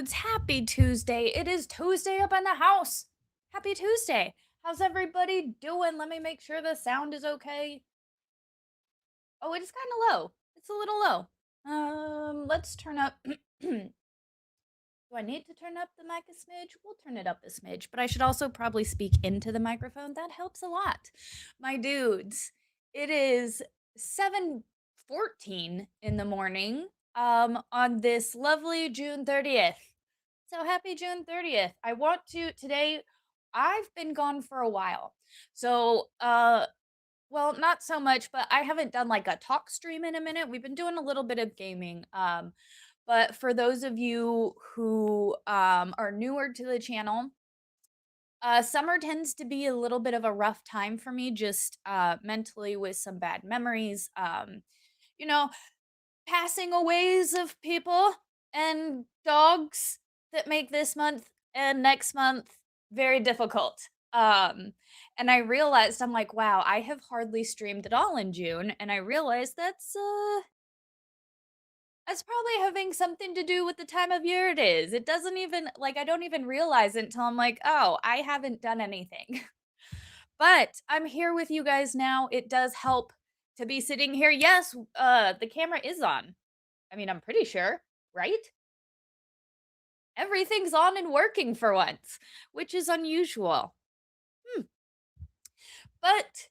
dudes, happy Tuesday. It is Tuesday up in the house. Happy Tuesday. How's everybody doing? Let me make sure the sound is okay. Oh, it is kind of low. It's a little low. Let's turn up. Do I need to turn up the mic a smidge? We'll turn it up a smidge, but I should also probably speak into the microphone. That helps a lot. My dudes, it is 7:14 in the morning on this lovely June 30th. So happy June 30th. I want to today I've been gone for a while. So well, not so much, but I haven't done like a talk stream in a minute. We've been doing a little bit of gaming. But for those of you who are newer to the channel, summer tends to be a little bit of a rough time for me, just mentally with some bad memories. You know, passing aways of people and dogs that make this month and next month very difficult. And I realized I'm like, wow, I have hardly streamed at all in June, and I realized that's probably having something to do with the time of year it is. It doesn't even like I don't even realize it until I'm like, oh, I haven't done anything. But I'm here with you guys now. It does help to be sitting here. Yes, the camera is on. I mean, I'm pretty sure, right? Everything's on and working for once, which is unusual. But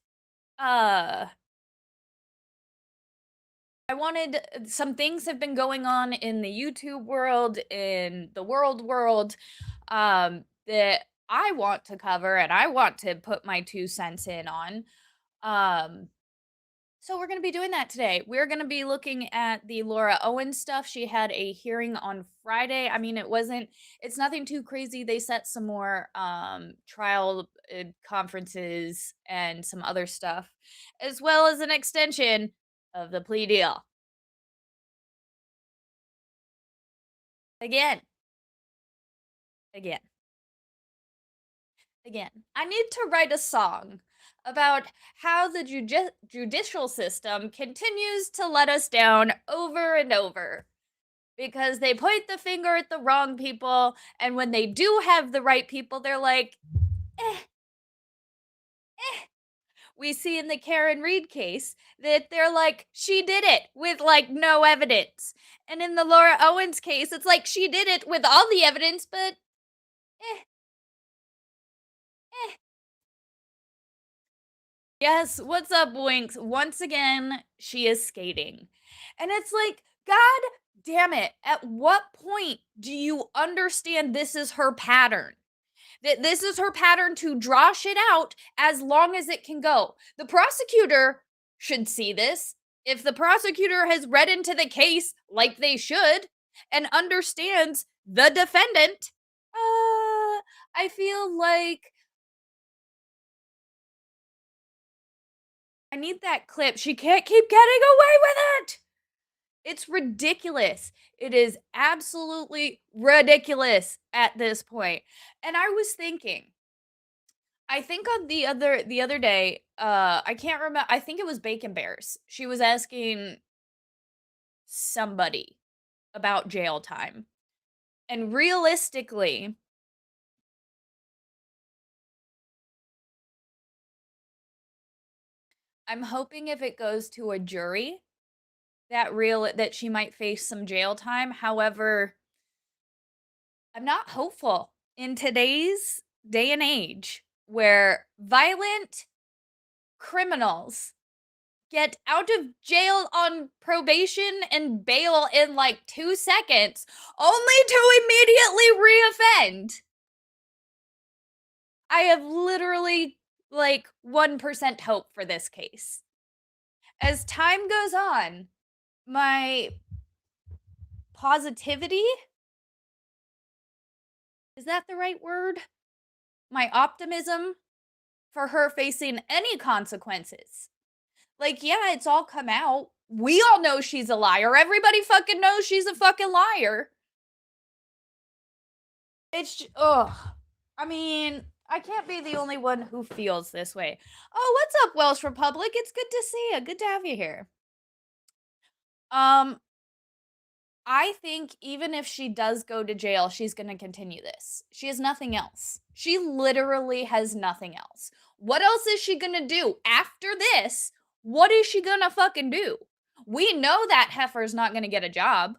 I wanted some things have been going on in the YouTube world, in the world, that I want to cover and I want to put my 2 cents in on. So we're going to be doing that today. We're going to be looking at the Laura Owens stuff. She had a hearing on Friday. I mean, it's nothing too crazy. They set some more trial conferences and some other stuff, as well as an extension of the plea deal. Again. I need to write a song about how the judicial system continues to let us down over and over because they point the finger at the wrong people, and when they do have the right people, they're like, eh. We see in the Karen Reed case that they're like, she did it with like no evidence. And in the Laura Owens case, it's like she did it with all the evidence, but eh. Yes, what's up, Winks? Once again, she is skating. And it's like, God damn it. At what point do you understand this is her pattern? That this is her pattern to draw shit out as long as it can go. The prosecutor should see this. If the prosecutor has read into the case like they should and understands the defendant, I feel like I need that clip. She can't keep getting away with it. It's ridiculous. It is absolutely ridiculous at this point. And I was thinking, I think on the other day, I can't remember. I think it was Bacon Bears. She was asking somebody about jail time. And realistically, I'm hoping if it goes to a jury that she might face some jail time. However, I'm not hopeful in today's day and age where violent criminals get out of jail on probation and bail in like 2 seconds only to immediately reoffend. I have literally like 1% hope for this case. As time goes on, my positivity, is that the right word? My optimism for her facing any consequences. Like, yeah, it's all come out. We all know she's a liar. Everybody fucking knows she's a fucking liar. It's, ugh. I mean, I can't be the only one who feels this way. Oh, what's up, Welsh Republic? It's good to see you. Good to have you here. I think even if she does go to jail, she's gonna continue this. She has nothing else. She literally has nothing else. What else is she gonna do after this? What is she gonna fucking do? We know that heifer's not gonna get a job.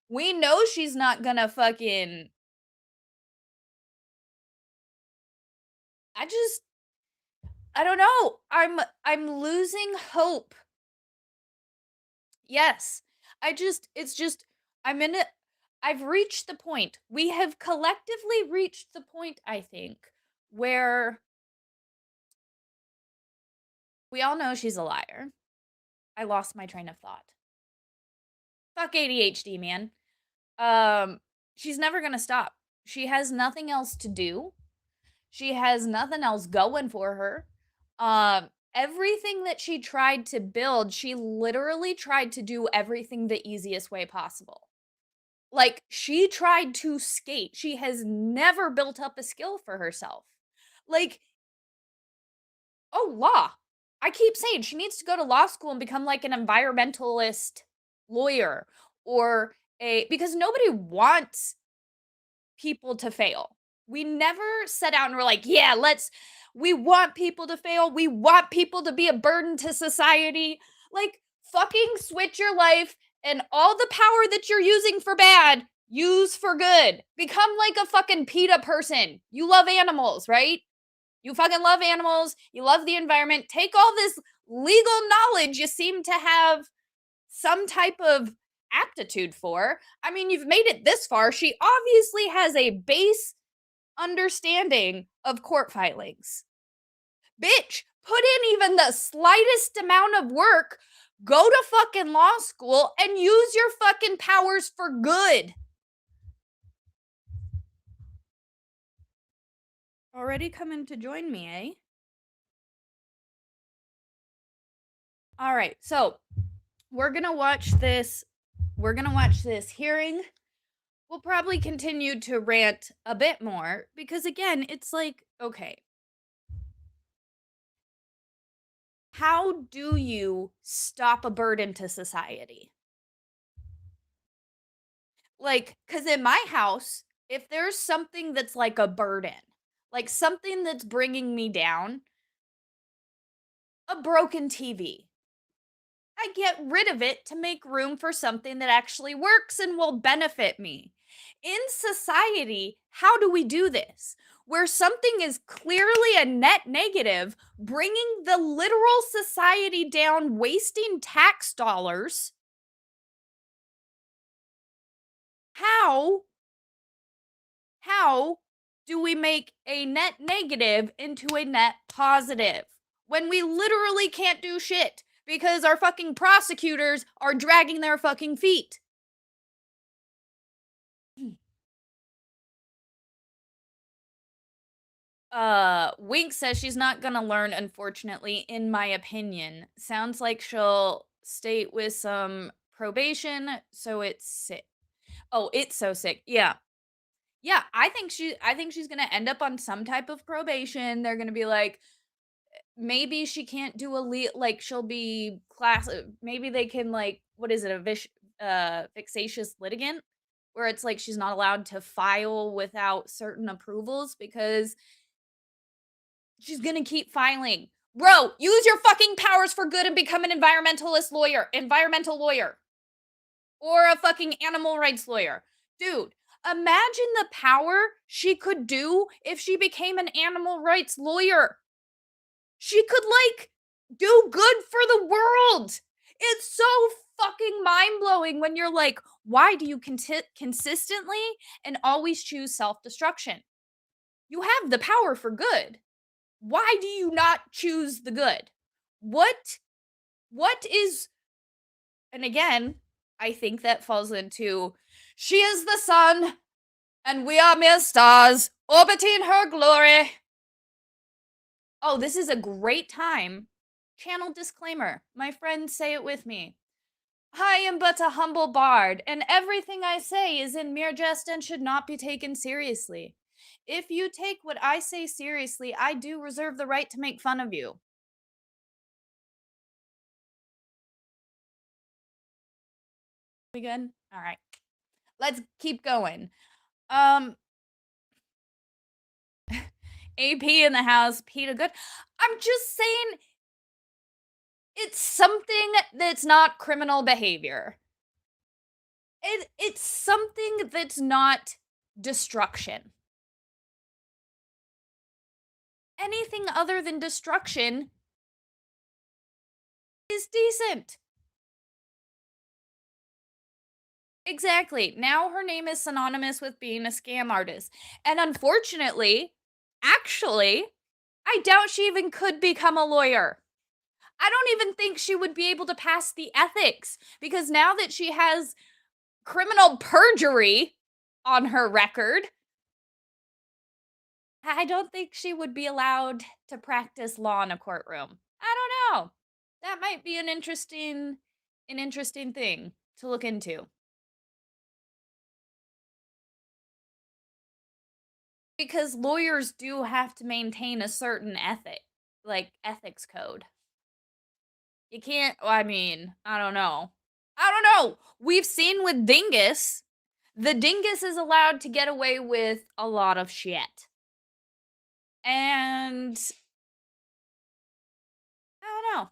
We know she's not gonna fucking. I just, I don't know. I'm losing hope. Yes. It's just, I'm in it. I've reached the point. We have collectively reached the point, I think, where we all know she's a liar. I lost my train of thought. Fuck ADHD, man. She's never gonna stop. She has nothing else to do. She has nothing else going for her. Everything that she tried to build, she literally tried to do everything the easiest way possible. Like, she tried to skate. She has never built up a skill for herself. Like, oh, law. I keep saying she needs to go to law school and become like an environmentalist lawyer or because nobody wants people to fail. We never set out and we're like, yeah, we want people to fail. We want people to be a burden to society. Like, fucking switch your life and all the power that you're using for bad, use for good. Become like a fucking PETA person. You love animals, right? You fucking love animals. You love the environment. Take all this legal knowledge you seem to have some type of aptitude for. I mean, you've made it this far. She obviously has a base understanding of court filings. Bitch, put in even the slightest amount of work, go to fucking law school, and use your fucking powers for good. Already coming to join me, eh? All right, so we're gonna watch this. We're gonna watch this hearing. We'll probably continue to rant a bit more because, again, it's like, okay, how do you stop a burden to society? Like, because in my house, if there's something that's like a burden, like something that's bringing me down, a broken TV, I get rid of it to make room for something that actually works and will benefit me. In society, how do we do this? Where something is clearly a net negative, bringing the literal society down, wasting tax dollars. How do we make a net negative into a net positive when we literally can't do shit because our fucking prosecutors are dragging their fucking feet? Wink says she's not gonna learn, unfortunately, in my opinion. Sounds like she'll stay with some probation, so it's sick. Oh, it's so sick. Yeah. Yeah, I think she's gonna end up on some type of probation. They're gonna be like, maybe she can't do like she'll be maybe they can, like, what is it, a vexatious litigant, where it's like she's not allowed to file without certain approvals because she's gonna keep filing. Bro, use your fucking powers for good and become an environmental lawyer, or a fucking animal rights lawyer. Dude, imagine the power she could do if she became an animal rights lawyer. She could, like, do good for the world. It's so fucking mind-blowing when you're like, why do you consistently and always choose self-destruction? You have the power for good. Why do you not choose the good? What is, and again, I think that falls into, she is the sun and we are mere stars orbiting her glory. Oh, this is a great time. Channel disclaimer. My friends, say it with me. I am but a humble bard, and everything I say is in mere jest and should not be taken seriously. If you take what I say seriously, I do reserve the right to make fun of you. We good? All right. let's keep going. AP in the house, Peter Good. I'm just saying it's something that's not criminal behavior. It's something that's not destruction. Anything other than destruction is decent. Exactly. Now her name is synonymous with being a scam artist. And unfortunately, actually, I doubt she even could become a lawyer. I don't even think she would be able to pass the ethics because now that she has criminal perjury on her record, I don't think she would be allowed to practice law in a courtroom. I don't know. That might be an interesting thing to look into. Because lawyers do have to maintain a certain ethics code. You can't, I mean, I don't know. We've seen with Dingus, the Dingus is allowed to get away with a lot of shit. And I don't know.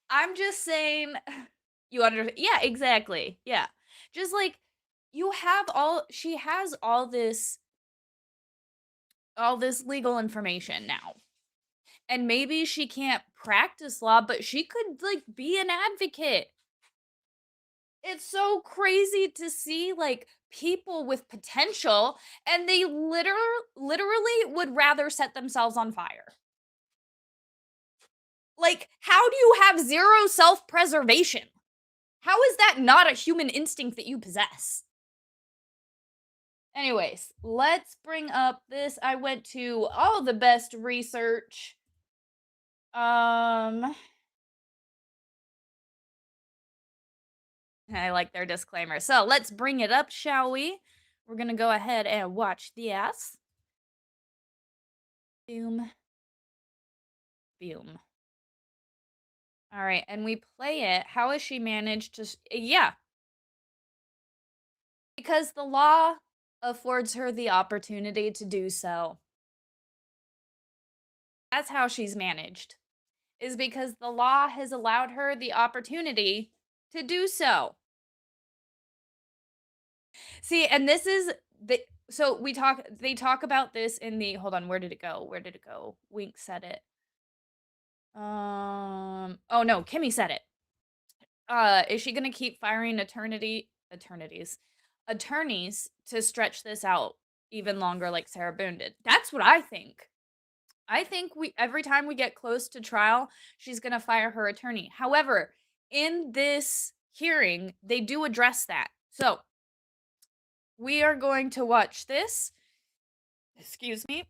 I'm just saying, yeah, exactly. Yeah. Just like, she has all this legal information now. And maybe she can't practice law, but she could, like, be an advocate. It's so crazy to see, like, people with potential, and they literally would rather set themselves on fire. Like, how do you have zero self-preservation? How is that not a human instinct that you possess? Anyways, let's bring up this. I went to all the best research. I like their disclaimer. So let's bring it up, shall we? We're gonna go ahead and watch this. Boom. Boom. All right, and we play it. How has she managed to... Yeah. Because the law affords her the opportunity to do so. That's how she's managed. Is because the law has allowed her the opportunity to do so. See, and this is so they talk about this in the... Hold on, where did it go? Wink said it. Oh no, Kimmy said it. Is she gonna keep firing attorneys to stretch this out even longer like Sarah Boone did? That's what I think. I think every time we get close to trial, she's gonna fire her attorney. However, in this hearing, they do address that. So we are going to watch this. Excuse me.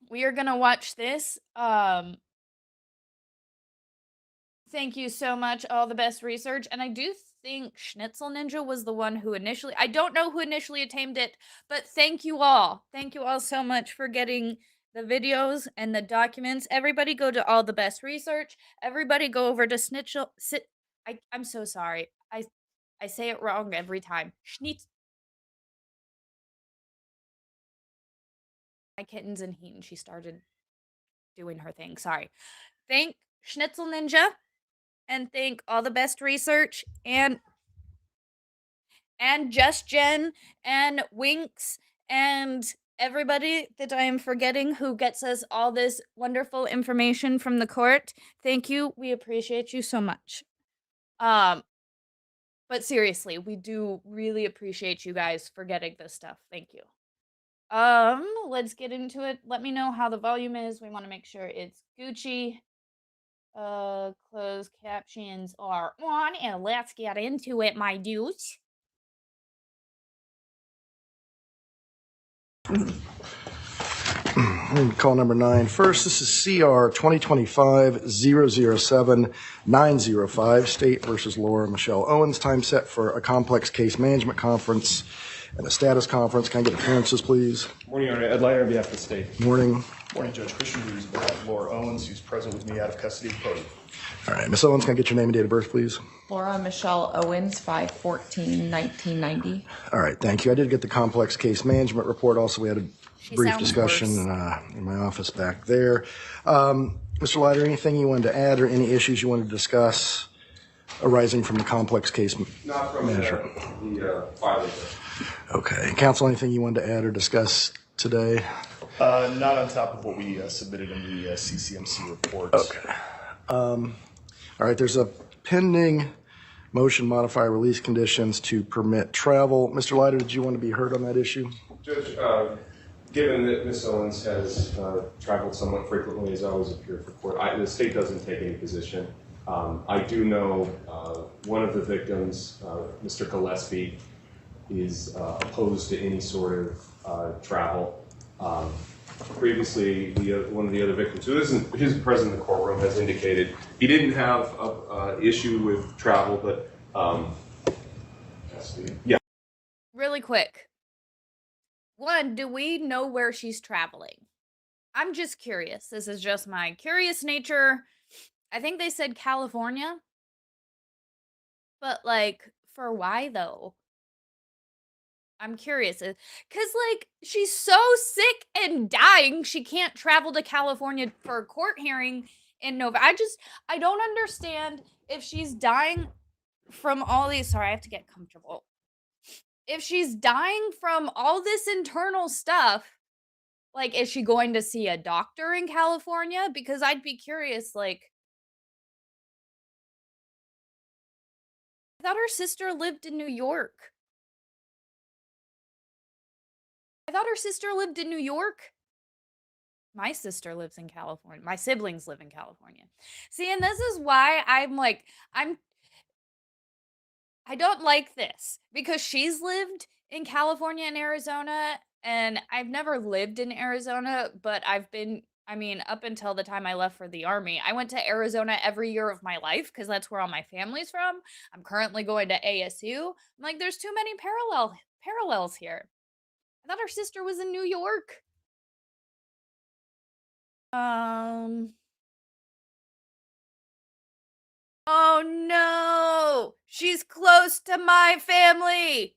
We are gonna watch this. Thank you so much, all the best research. And I do think Schnitzel Ninja was the one who initially... I don't know who initially attained it, but thank you all. Thank you all so much for getting the videos and the documents. Everybody go to all the best research. Everybody go over to Schnitzel... I'm so sorry. I say it wrong every time. My kitten's in heat and she started doing her thing. Sorry. Thank Schnitzel Ninja. And thank all the best research and Just Jen and Winks and everybody that I am forgetting who gets us all this wonderful information from the court. Thank you. We appreciate you so much. But seriously, we do really appreciate you guys for getting this stuff. Thank you. Let's get into it. Let me know how the volume is. We want to make sure it's Gucci. Closed captions are on, and let's get into it, my dudes. Call number 9. First, this is CR 2025-007-905, State versus Laura Owens. Time set for a complex case management conference and a status conference. Can I get appearances, please? Morning, Your Honor. Ed Leiter on behalf of the state. Morning. Morning, Judge Christian Hughes, on behalf of Laura Owens, who's present with me out of custody at the podium. All right, Ms. Owens, can I get your name and date of birth, please? Laura Michelle Owens, 5/14/1990. All right, thank you. I did get the complex case management report. Also, we had a brief sounds discussion worse. in my office back there. Mr. Leiter, anything you wanted to add or any issues you wanted to discuss arising from the complex case Not from management? the filing. Okay. Counsel, anything you wanted to add or discuss today? Not on top of what we submitted in the CCMC report. Okay. All right, there's a pending motion modify release conditions to permit travel. Mr. Leiter, did you want to be heard on that issue? Judge, given that Ms. Owens has traveled somewhat frequently as I always appear for court, the state doesn't take any position. I do know one of the victims, Mr. Gillespie, is opposed to any sort of travel. Previously, one of the other victims, who isn't present in the courtroom, has indicated he didn't have an issue with travel, but yeah. Really quick. One, do we know where she's traveling? I'm just curious. This is just my curious nature. I think they said California. But, like, for why, though? I'm curious. Because, like, she's so sick and dying, she can't travel to California for a court hearing in November. I don't understand if she's dying from all these. Sorry, I have to get comfortable. If she's dying from all this internal stuff, like, is she going to see a doctor in California? Because I'd be curious, like, I thought her sister lived in New York. My sister lives in California. My siblings live in California. See, and this is why I don't like this, because she's lived in California and Arizona, and I've never lived in Arizona, but up until the time I left for the Army, I went to Arizona every year of my life because that's where all my family's from. I'm currently going to ASU. I'm like, there's too many parallels here. I thought her sister was in New York. Oh no! She's close to my family!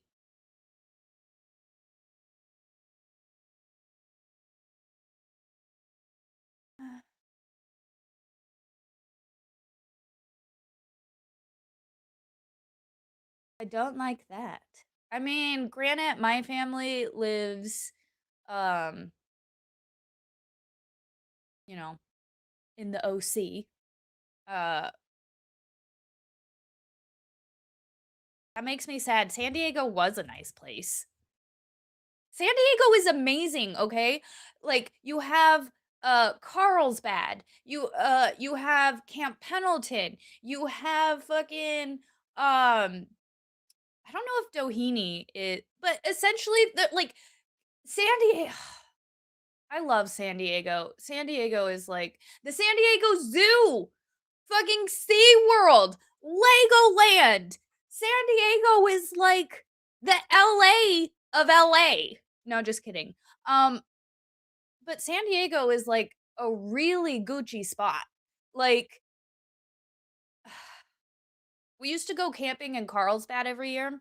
I don't like that. I mean, granted, my family lives, um, you know, in the OC. That makes me sad. San Diego was a nice place. San Diego is amazing, okay? Like, you have Carlsbad. You have Camp Pendleton. You have fucking I don't know if Doheny is, but essentially the like San Diego. I love San Diego. San Diego is like the San Diego Zoo, fucking SeaWorld, Legoland. San Diego is like the LA of LA. No, just kidding. But San Diego is like a really Gucci spot. Like, we used to go camping in Carlsbad every year.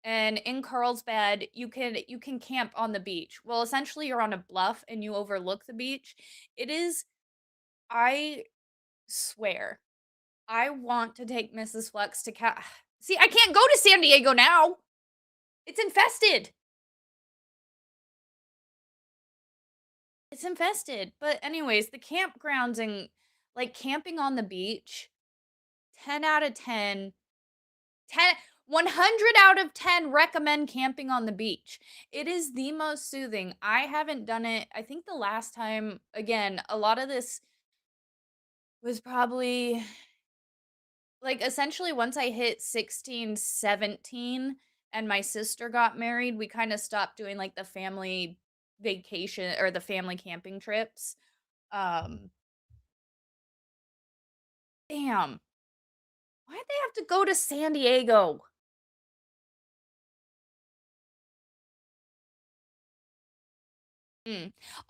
And in Carlsbad, you can camp on the beach. Well, essentially you're on a bluff and you overlook the beach. It is I swear, I want to take Mrs. Flex to See, I can't go to San Diego now. It's infested. It's infested. But anyways, the campgrounds and like camping on the beach, 10 out of 10, 100 out of 10 recommend camping on the beach. It is the most soothing. I haven't done it. I think the last time, again, a lot of this was probably like essentially once I hit 16, 17 and my sister got married, we kind of stopped doing like the family vacation or the family camping trips. Um Damn. Why'd they have to go to San Diego?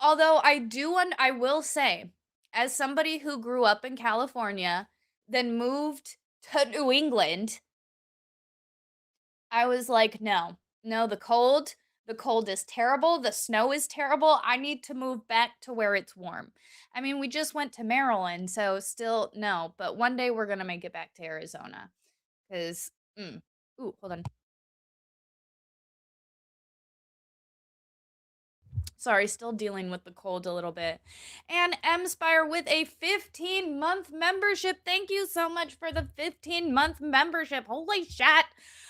Although I will say, as somebody who grew up in California, then moved to New England, I was like, "No. No, the cold is terrible, the snow is terrible, I need to move back to where it's warm." I mean, we just went to Maryland, so still no, but one day we're gonna make it back to Arizona, 'cause ooh, hold on. Sorry, still dealing with the cold a little bit. And Mspire with a 15-month membership. Thank you so much for the 15-month membership. Holy chat.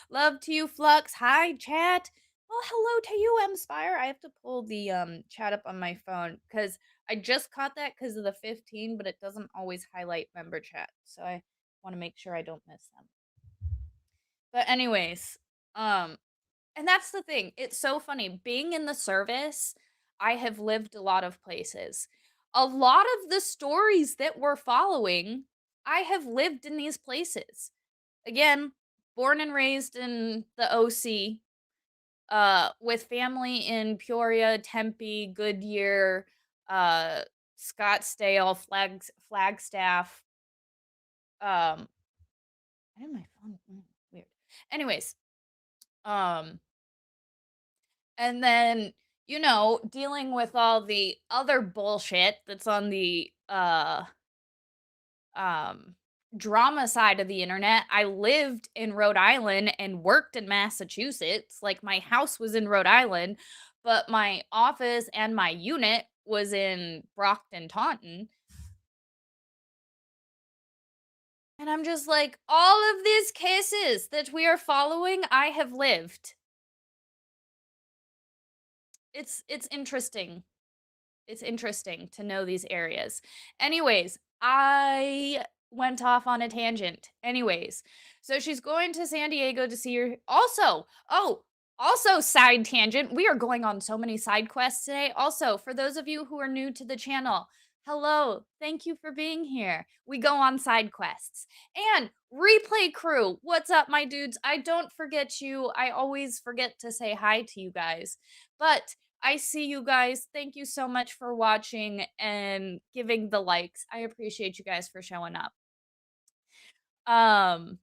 Love to you, Flux. Hi, chat. Well, hello to you, Mspire. I have to pull the chat up on my phone because I just caught that because of the 15, but it doesn't always highlight member chat. So I want to make sure I don't miss them. But anyways, and that's the thing. It's so funny. Being in the service, I have lived a lot of places. A lot of the stories that we're following, I have lived in these places. Again, born and raised in the OC, with family in Peoria, Tempe, Goodyear, uh, Scottsdale, Flagstaff. I have my phone. Weird. Anyways, um, and then, dealing with all the other bullshit that's on the um drama side of the internet. I lived in Rhode Island and worked in Massachusetts. Like my house was in Rhode Island, but my office and my unit was in Brockton, Taunton. And I'm just like, all of these cases that we are following, I have lived. It's interesting. It's interesting to know these areas. Anyways, I went off on a tangent. Anyways, so she's going to San Diego to see her. Also, side tangent. We are going on so many side quests today. Also, for those of you who are new to the channel, hello. Thank you for being here. We go on side quests. And replay crew, what's up, my dudes? I don't forget you. I always forget to say hi to you guys. But I see you guys. Thank you so much for watching and giving the likes. I appreciate you guys for showing up. Um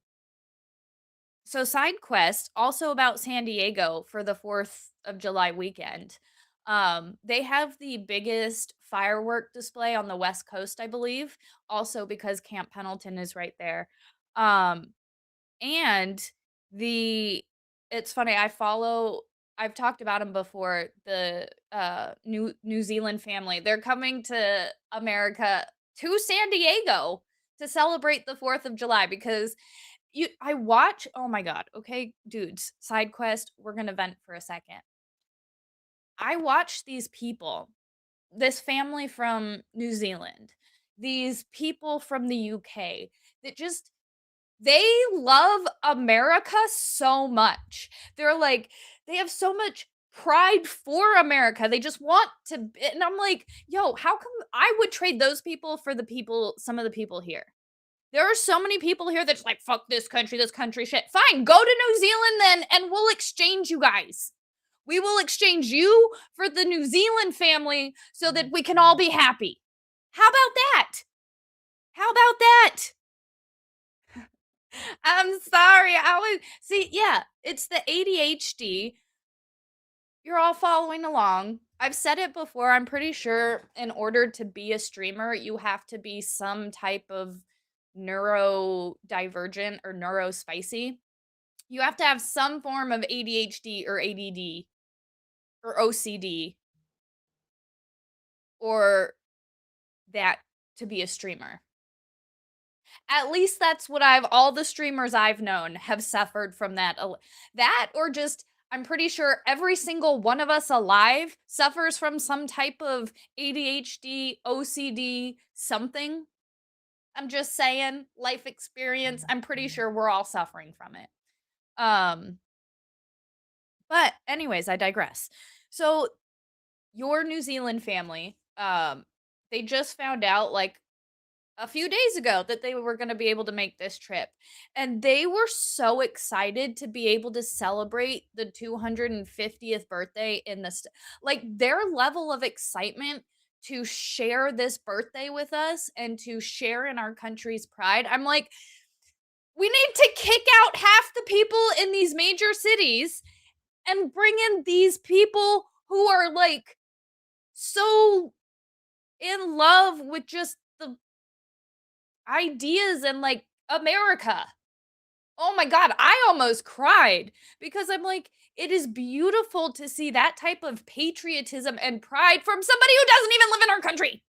so side quest also about San Diego for the 4th of July weekend. They have the biggest firework display on the West Coast, I believe, also because Camp Pendleton is right there. Um and the it's funny, I've talked about them before, the New Zealand family. They're coming to America, to San Diego, to celebrate the 4th of July because oh my god, okay, dudes, side quest, we're gonna vent for a second. I watch these people, this family from New Zealand, these people from the UK that just they love America so much. They're like, they have so much pride for America. They just want to, and I'm like, yo, how come I would trade those people for some of the people here? There are so many people here that's like, fuck this country shit. Fine, go to New Zealand then, and we'll exchange you guys. We will exchange you for the New Zealand family so that we can all be happy. How about that? How about that? I'm sorry. Yeah, it's the ADHD. You're all following along. I've said it before. I'm pretty sure in order to be a streamer, you have to be some type of neurodivergent or neurospicy. You have to have some form of ADHD or ADD or OCD or that to be a streamer. At least that's what all the streamers I've known have suffered from that. That or just, I'm pretty sure every single one of us alive suffers from some type of ADHD, OCD, something. I'm just saying, life experience. I'm pretty sure we're all suffering from it. But anyways, I digress. So your New Zealand family, they just found out like a few days ago that they were going to be able to make this trip. And they were so excited to be able to celebrate the 250th birthday in the like their level of excitement to share this birthday with us and to share in our country's pride. I'm like, we need to kick out half the people in these major cities and bring in these people who are like so in love with just the ideas and like America. Oh my God, I almost cried because I'm like, it is beautiful to see that type of patriotism and pride from somebody who doesn't even live in our country.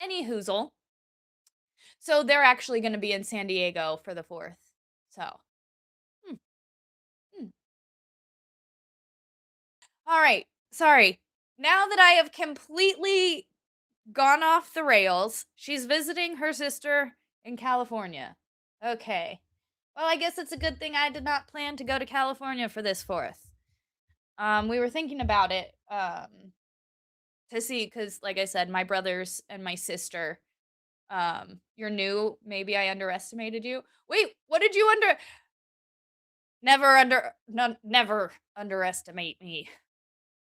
Any hoozle. So they're actually going to be in San Diego for the 4th. So. All right. Sorry. Now that I have completely gone off the rails, she's visiting her sister in California. Okay. Well, I guess it's a good thing I did not plan to go to California for this 4th. We were thinking about it to see, because like I said, my brothers and my sister, you're new. Maybe I underestimated you. Wait, what did you never underestimate me.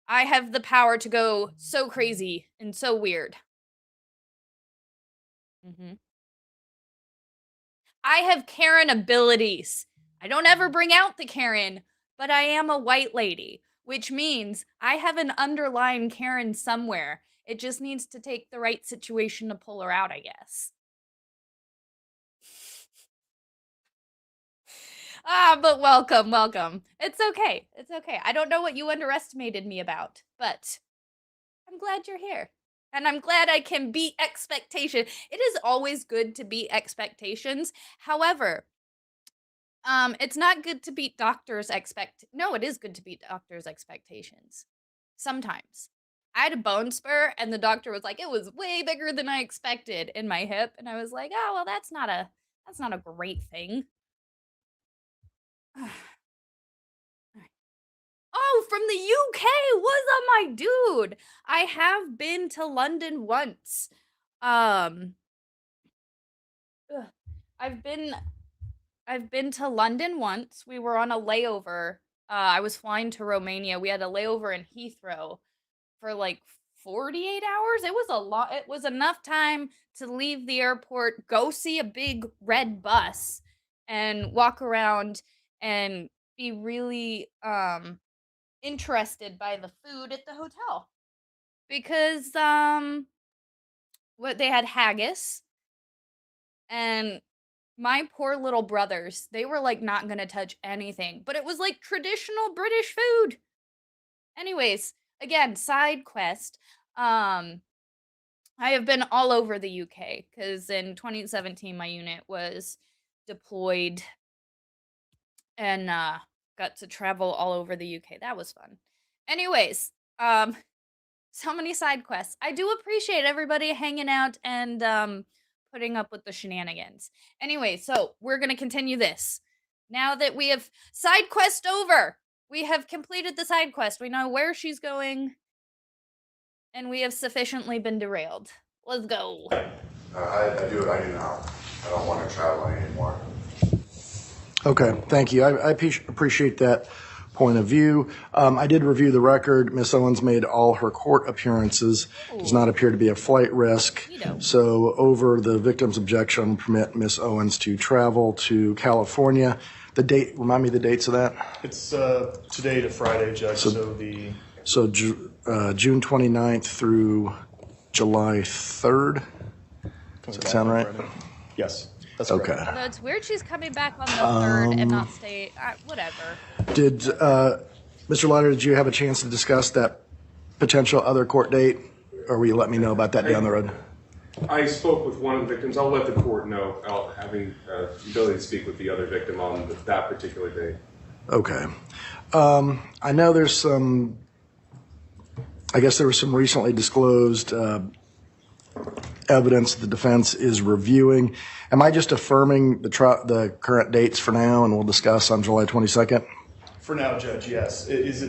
I have the power to go so crazy and so weird. I have Karen abilities. I don't ever bring out the Karen, but I am a white lady, which means I have an underlying Karen somewhere. It just needs to take the right situation to pull her out, I guess. But welcome. It's okay. It's okay. I don't know what you underestimated me about, but I'm glad you're here. And I'm glad I can beat expectation. It is always good to beat expectations. However, it's not good to beat No, it is good to beat doctors' expectations. Sometimes. I had a bone spur and the doctor was like, it was way bigger than I expected in my hip. And I was like, oh, well, that's not a great thing. Oh, from the UK. What's up, my dude? I have been to London once. I've been to London once. We were on a layover. I was flying to Romania. We had a layover in Heathrow for like 48 hours. It was a lot. It was enough time to leave the airport, go see a big red bus, and walk around and be really interested by the food at the hotel. Because what they had haggis, and my poor little brothers, they were like not gonna touch anything, but it was like traditional British food. Anyways, again, side quest. I have been all over the UK because in 2017 my unit was deployed and got to travel all over the UK. That was fun. Anyways, so many side quests. I do appreciate everybody hanging out and putting up with the shenanigans. Anyway, so we're gonna continue this. Now that we have side quest over, we have completed the side quest. We know where she's going, and we have sufficiently been derailed. Let's go. I do now. I don't want to travel anymore. Okay, thank you. I appreciate that point of view. I did review the record. Ms. Owens made all her court appearances. Does not appear to be a flight risk. So over the victim's objection, permit Ms. Owens to travel to California. The date, remind me the dates of that? It's today to Friday, Judge, So June 29th through July 3rd. Does that sound right? Yes, that's Okay. correct. Although it's weird she's coming back on the 3rd and not stay. Whatever. Did, Mr. Leiter, did you have a chance to discuss that potential other court date? Or will you let me know about that down the road? I spoke with one of the victims. I'll let the court know, having the ability to speak with the other victim on that particular date. Okay. I know there's some, I guess there was some recently disclosed evidence the defense is reviewing. Am I just affirming the current dates for now, and we'll discuss on July 22nd? For now, Judge, yes. Is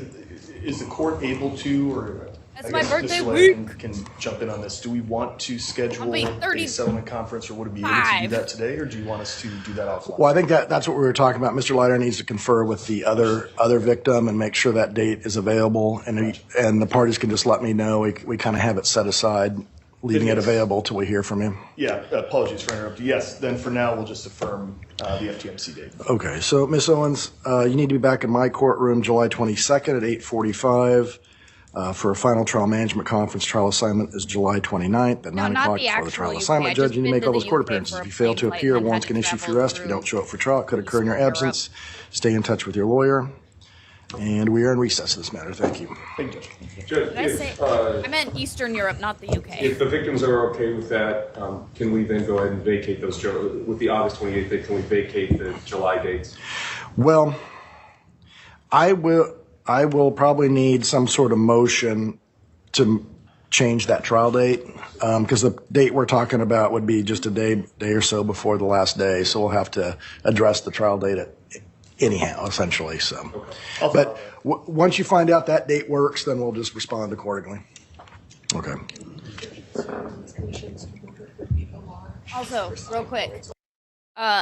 the court able to, or That's I my guess birthday Mr. Ladd week. can jump in on this. Do we want to schedule be a settlement conference, or would we be able to do 35. that today, or do you want us to do that offline? Well, I think that's what we were talking about. Mr. Leiter needs to confer with the other victim and make sure that date is available, and the parties can just let me know. We kind of have it set aside, leaving it Yes. available till we hear from him. Yeah, apologies for interrupting. Yes, then for now, we'll just affirm the FTMC date. Okay, so Ms. Owens, you need to be back in my courtroom July 22nd at 8:45. For a final trial management conference, trial assignment is July 29th at No, 9 not o'clock the before the actual trial UK. assignment I judge. just You need to been make to all the those court UK appearances. for If a you fail plane to flight appear, and then warrants had can to issue for travel arrest. If you don't show up for trial, it could occur in your Eastern absence. Stay in touch with your lawyer. And we are in recess in this matter. Thank you. Thank you, Judge. Judge, Did I say? I meant Eastern Europe, not the UK. if the victims are okay with that, can we then go ahead and vacate those, with the August 28th date, can we vacate the July dates? Well, I will probably need some sort of motion to change that trial date, because the date we're talking about would be just a day or so before the last day. So we'll have to address the trial date anyhow, essentially. So, but once you find out that date works, then we'll just respond accordingly. Okay. Also, real quick,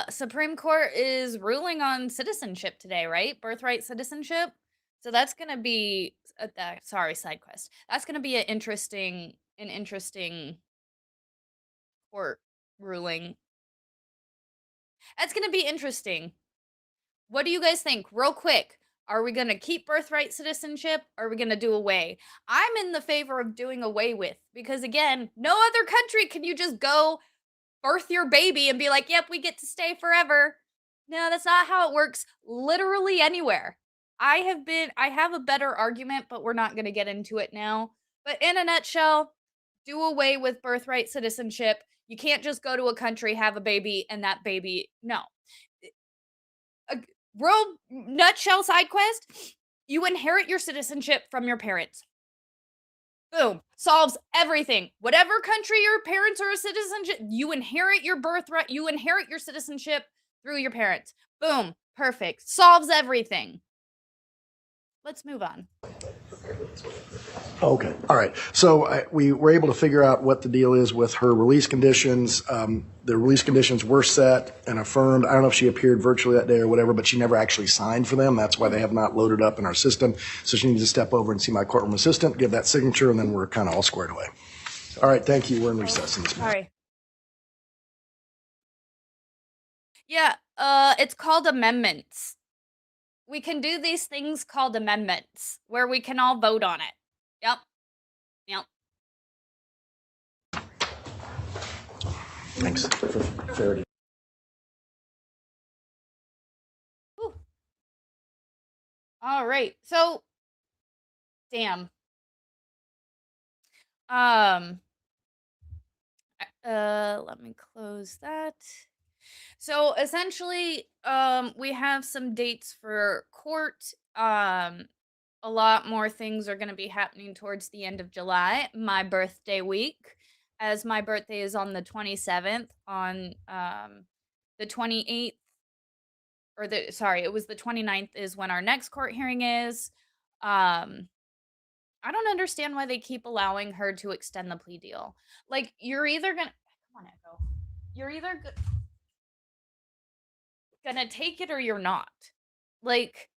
Supreme Court is ruling on citizenship today, right? Birthright citizenship. So that's gonna be sorry, side quest. That's gonna be an interesting court ruling. That's gonna be interesting. What do you guys think? Real quick. Are we going to keep birthright citizenship? Or are we going to do away? I'm in the favor of doing away with, because again, no other country can you just go birth your baby and be like, yep, we get to stay forever. No, that's not how it works literally anywhere. I have a better argument, but we're not going to get into it now. But in a nutshell, do away with birthright citizenship. You can't just go to a country, have a baby, and that baby, no. A real nutshell side quest, you inherit your citizenship from your parents. Boom. Solves everything. Whatever country your parents are a citizenship, you inherit your birthright, you inherit your citizenship through your parents. Boom. Perfect. Solves everything. Let's move on. Okay. All right. So we were able to figure out what the deal is with her release conditions. The release conditions were set and affirmed. I don't know if she appeared virtually that day or whatever, but she never actually signed for them. That's why they have not loaded up in our system. So she needs to step over and see my courtroom assistant, give that signature, and then we're kind of all squared away. All right. Thank you. We're in recess in this matter. Sorry. Yeah, it's called amendments. We can do these things called amendments where we can all vote on it. Yep. Yep. Thanks for clarity. Whew. All right. So, damn. Let me close that. So essentially, we have some dates for court. A lot more things are going to be happening towards the end of July, my birthday week, as my birthday is on the 27th. On the 28th, or it was the 29th is when our next court hearing is. I don't understand why they keep allowing her to extend the plea deal. Like, you're either gonna come on, Echo. You're either gonna take it or you're not. Like,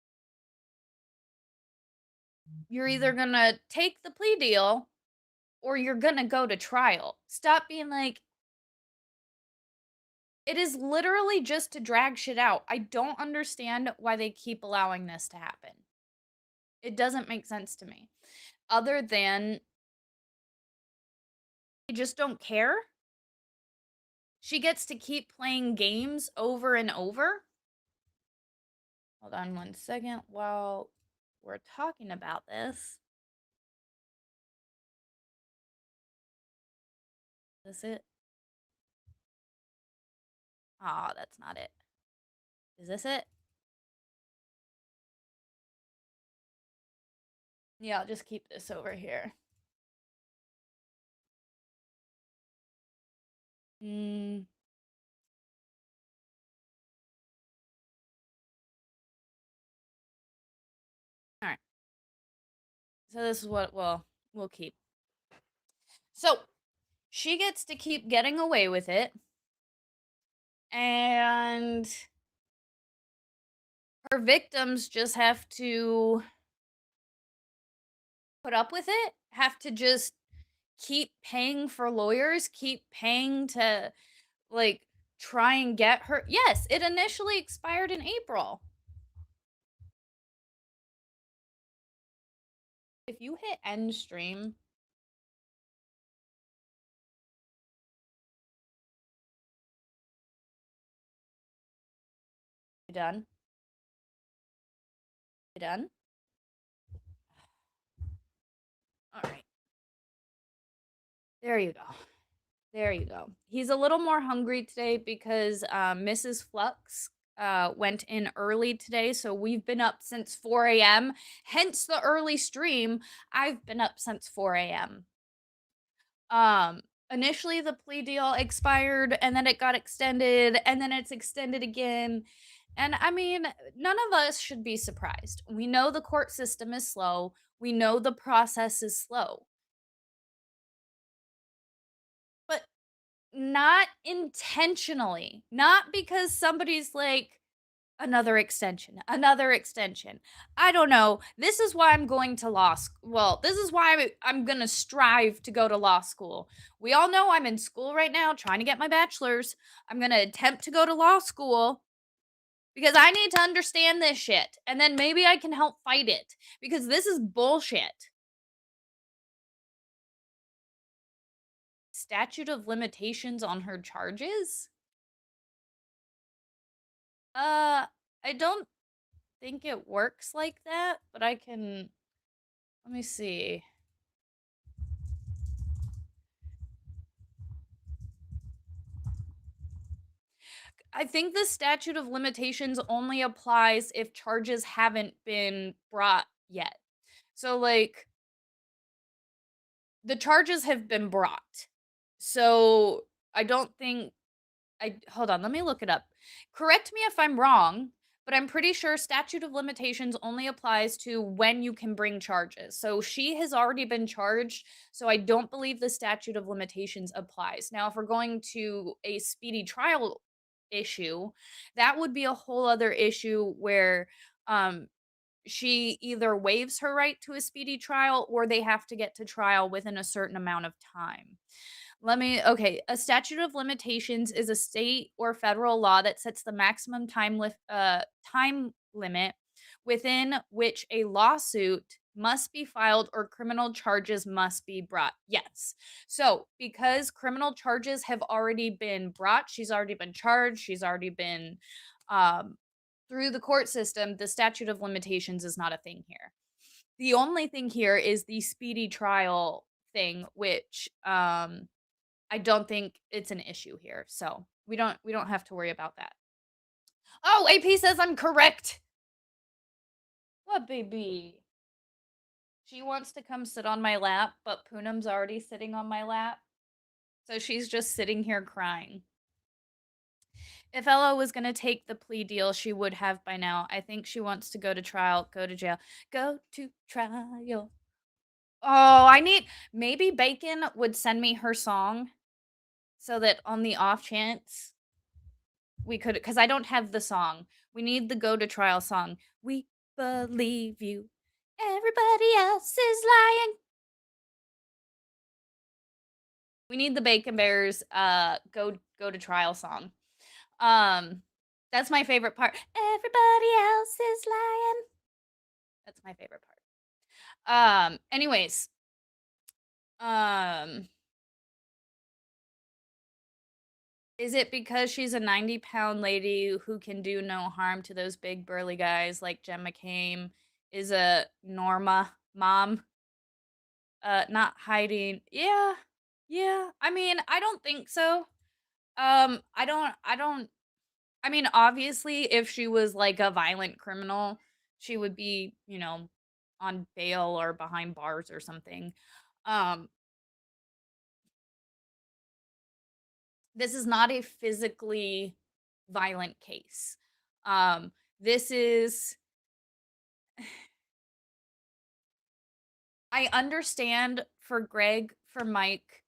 you're either gonna take the plea deal or you're gonna go to trial. Stop being like, it is literally just to drag shit out. I don't understand why they keep allowing this to happen. It doesn't make sense to me. Other than they just don't care. She gets to keep playing games over and over. Hold on one second while we're talking about this. Is this it? Ah, that's not it. Is this it? Yeah, I'll just keep this over here. Alright. So this is what, well, We'll keep. So she gets to keep getting away with it. And her victims just have to put up with it, have to just keep paying for lawyers, keep paying to like try and get her. Yes, it initially expired in April. If you hit end stream, you done? You done? All right. There you go. There you go. He's a little more hungry today because Mrs. Flux went in early today. So we've been up since 4 a.m. Hence the early stream. I've been up since 4 a.m. Initially the plea deal expired and then it got extended and then it's extended again. And I mean, none of us should be surprised. We know the court system is slow. We know the process is slow. But not intentionally. Not because somebody's like, another extension, another extension. I don't know. This is why I'm going to law school. Well, this is why I'm going to strive to go to law school. We all know I'm in school right now trying to get my bachelor's. I'm going to attempt to go to law school because I need to understand this shit. And then maybe I can help fight it because this is bullshit. Statute of limitations on her charges? I don't think it works like that, but I can, let me see. I think the statute of limitations only applies if charges haven't been brought yet. So, like, the charges have been brought. So, I don't think, hold on, let me look it up. Correct me if I'm wrong, but I'm pretty sure statute of limitations only applies to when you can bring charges. So she has already been charged, so I don't believe the statute of limitations applies. Now, if we're going to a speedy trial issue, that would be a whole other issue where she either waives her right to a speedy trial or they have to get to trial within a certain amount of time. Okay, a statute of limitations is a state or federal law that sets the maximum time limit within which a lawsuit must be filed or criminal charges must be brought. Yes. So, because criminal charges have already been brought, she's already been charged, she's already been through the court system, the statute of limitations is not a thing here. The only thing here is the speedy trial thing, which I don't think it's an issue here. So we don't have to worry about that. Oh, AP says I'm correct. What, baby? She wants to come sit on my lap, but Poonam's already sitting on my lap. So she's just sitting here crying. If Ella was going to take the plea deal, she would have by now. I think she wants to go to trial, go to jail, go to trial. Oh, maybe Bacon would send me her song so that on the off chance we could, because I don't have the song. We need the go to trial song. We believe you. Everybody else is lying. We need the Bacon Bears go to trial song. That's my favorite part. Everybody else is lying. That's my favorite part. Anyways. Is it because she's a 90-pound lady who can do no harm to those big burly guys like Jen McCain is a Norma mom? Not hiding. Yeah. I mean, I don't think so. I mean, obviously, if she was like a violent criminal, she would be, on bail or behind bars or something. This is not a physically violent case. This is I understand for Greg, for Mike,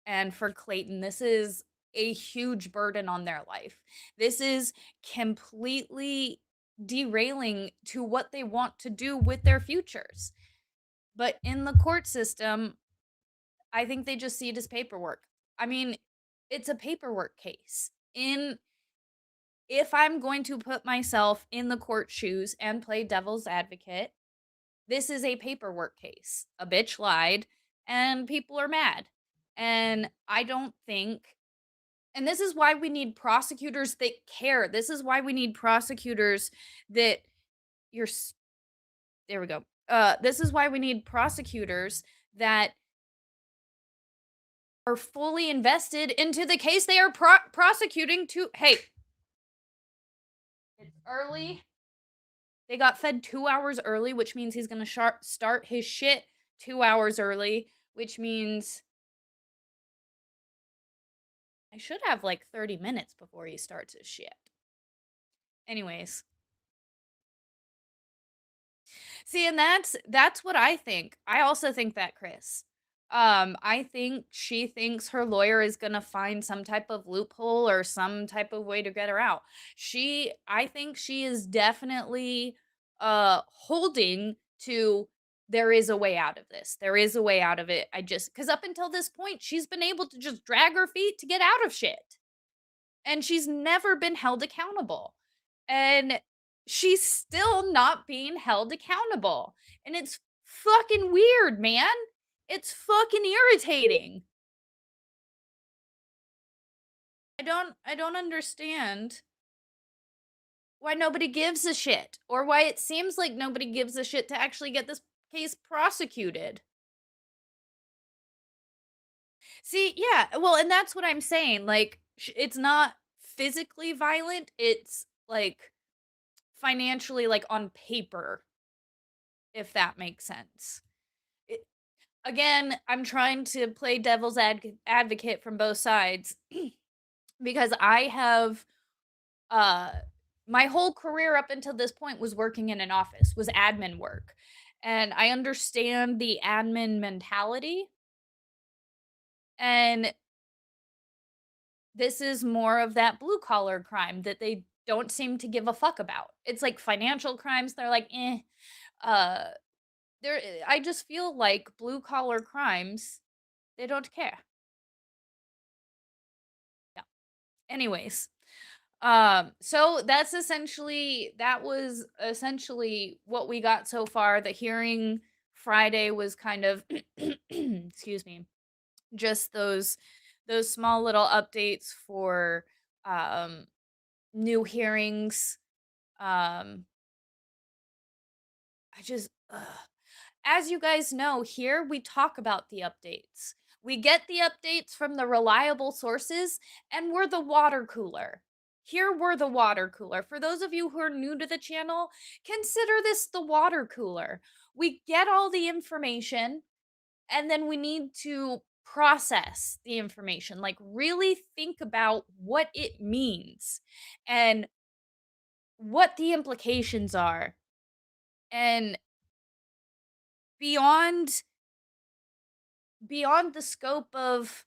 and for Clayton, this is a huge burden on their life. This is completely derailing to what they want to do with their futures. But in the court system, I think they just see it as paperwork. I mean, it's a paperwork case. If I'm going to put myself in the court shoes and play devil's advocate, this is a paperwork case. A bitch lied and people are mad. And I don't think, and this is why we need prosecutors that care. This is why we need prosecutors that there we go. This is why we need prosecutors that are fully invested into the case they are prosecuting to. Hey, it's early. They got fed 2 hours early, which means he's going to start his shit 2 hours early, which means I should have like 30 minutes before he starts his shit. Anyways. See, and that's what I think. I also think that, Chris. I think she thinks her lawyer is gonna find some type of loophole or some type of way to get her out. I think she is definitely holding to there is a way out of this. There is a way out of it. Because up until this point, she's been able to just drag her feet to get out of shit. And she's never been held accountable. And she's still not being held accountable. And it's fucking weird, man. It's fucking irritating. I don't understand why nobody gives a shit, or why it seems like nobody gives a shit to actually get this case prosecuted. See, yeah, well, and that's what I'm saying. Like, it's not physically violent, it's like financially, like on paper, if that makes sense. Again, I'm trying to play devil's advocate from both sides because I have my whole career up until this point was working in an office, was admin work. And I understand the admin mentality. And this is more of that blue collar crime that they don't seem to give a fuck about. It's like financial crimes, they're like, uh I just feel like blue collar crimes, they don't care. Yeah. Anyways, so that was essentially what we got so far. The hearing Friday was kind of excuse me, just those small little updates for new hearings. I just as you guys know, here we talk about the updates. We get the updates from the reliable sources, and we're the water cooler. Here we're the water cooler. For those of you who are new to the channel, consider this the water cooler. We get all the information, and then we need to process the information. Like, really think about what it means and what the implications are. And beyond the scope of,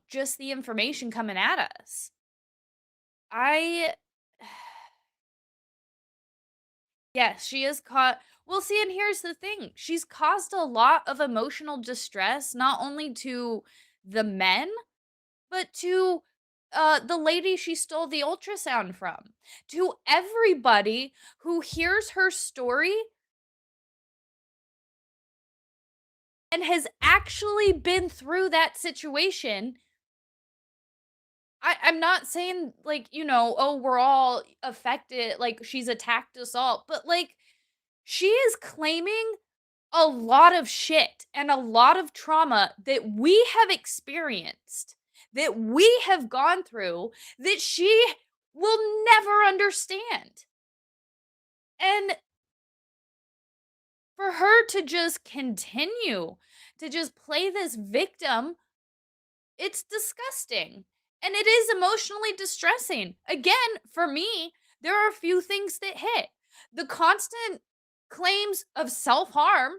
just the information coming at us. Yes, she is caught. Well, see, and here's the thing. She's caused a lot of emotional distress, not only to the men, but to the lady she stole the ultrasound from, to everybody who hears her story and has actually been through that situation. I'm not saying, like, oh, we're all affected, like, she's attacked us all, but, like, she is claiming a lot of shit and a lot of trauma that we have experienced, that we have gone through, that she will never understand. And for her to just continue to just play this victim, it's disgusting. And it is emotionally distressing. Again, for me, there are a few things that hit. The constant claims of self-harm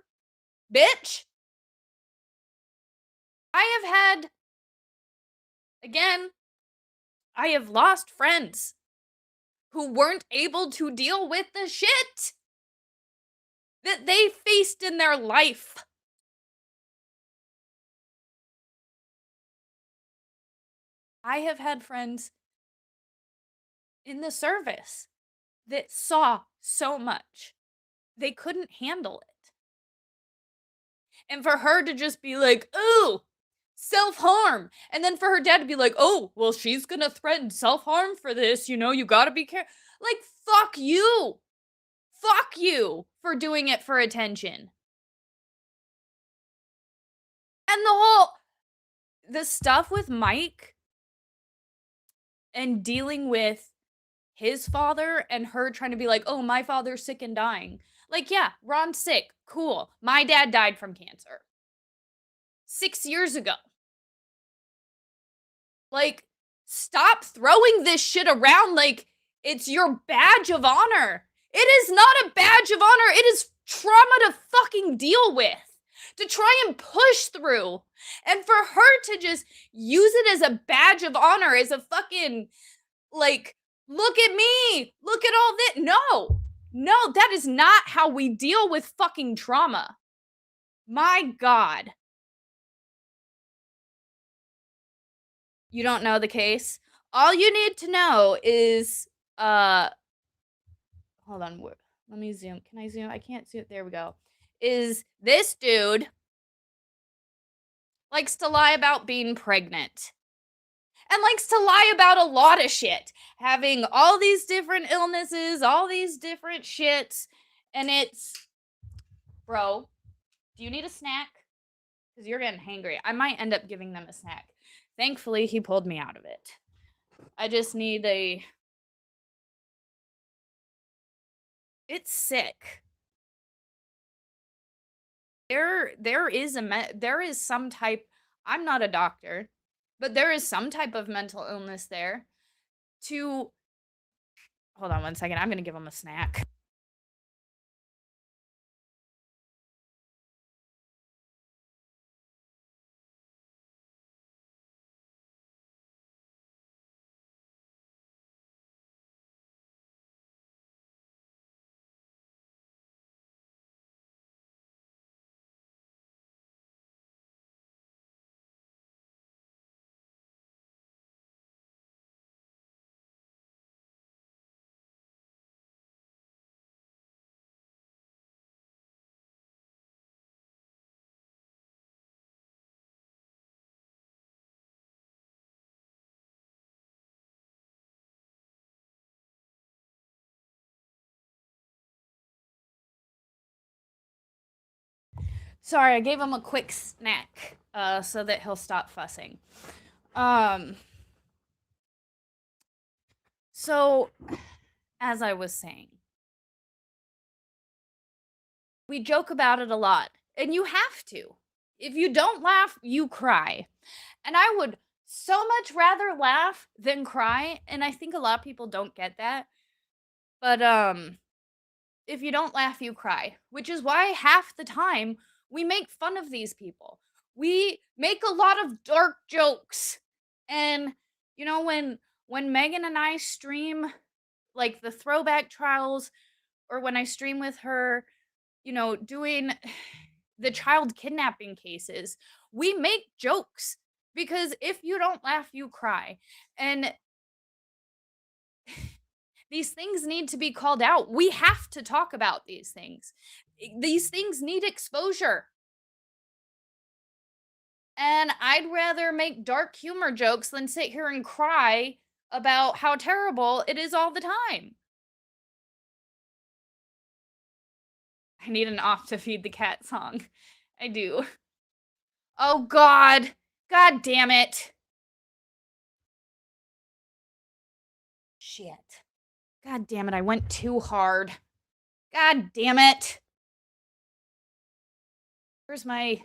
Bitch! I have had, again, I have lost friends who weren't able to deal with the shit that they faced in their life. I have had friends in the service that saw so much. They couldn't handle it. And for her to just be like, ooh, self-harm. And then for her dad to be like, oh, well, she's gonna threaten self-harm for this, you know, you gotta be careful. Like, fuck you. Fuck you for doing it for attention. And the stuff with Mike and dealing with his father and her trying to be like, oh, my father's sick and dying. Like, yeah, Ron's sick. Cool. My dad died from cancer 6 years ago. Like, stop throwing this shit around like it's your badge of honor. It is not a badge of honor. It is trauma to fucking deal with, to try and push through. And for her to just use it as a badge of honor, as a fucking, like, look at me, look at all this. No, that is not how we deal with fucking trauma. My God. You don't know the case? All you need to know is, hold on, let me zoom. Can I zoom? I can't zoom. There we go. Is this dude likes to lie about being pregnant. And likes to lie about a lot of shit. Having all these different illnesses, all these different shits. And it's, bro, do you need a snack? Because you're getting hangry. I might end up giving them a snack. Thankfully, he pulled me out of it. I just need a... It's sick. There is some type... I'm not a doctor, but there is some type of mental illness there to... Hold on one second. I'm going to give him a snack. Sorry, I gave him a quick snack so that he'll stop fussing. So, as I was saying, we joke about it a lot, and you have to. If you don't laugh, you cry. And I would so much rather laugh than cry, and I think a lot of people don't get that. But if you don't laugh, you cry, which is why half the time we make fun of these people. We make a lot of dark jokes. And you know, when Megan and I stream like the throwback trials, or when I stream with her, you know, doing the child kidnapping cases, we make jokes because if you don't laugh, you cry. And these things need to be called out. We have to talk about these things. These things need exposure. And I'd rather make dark humor jokes than sit here and cry about how terrible it is all the time. I need an off to feed the cat song. I do. Oh, God. God damn it. Shit. God damn it, I went too hard. God damn it. Where's my...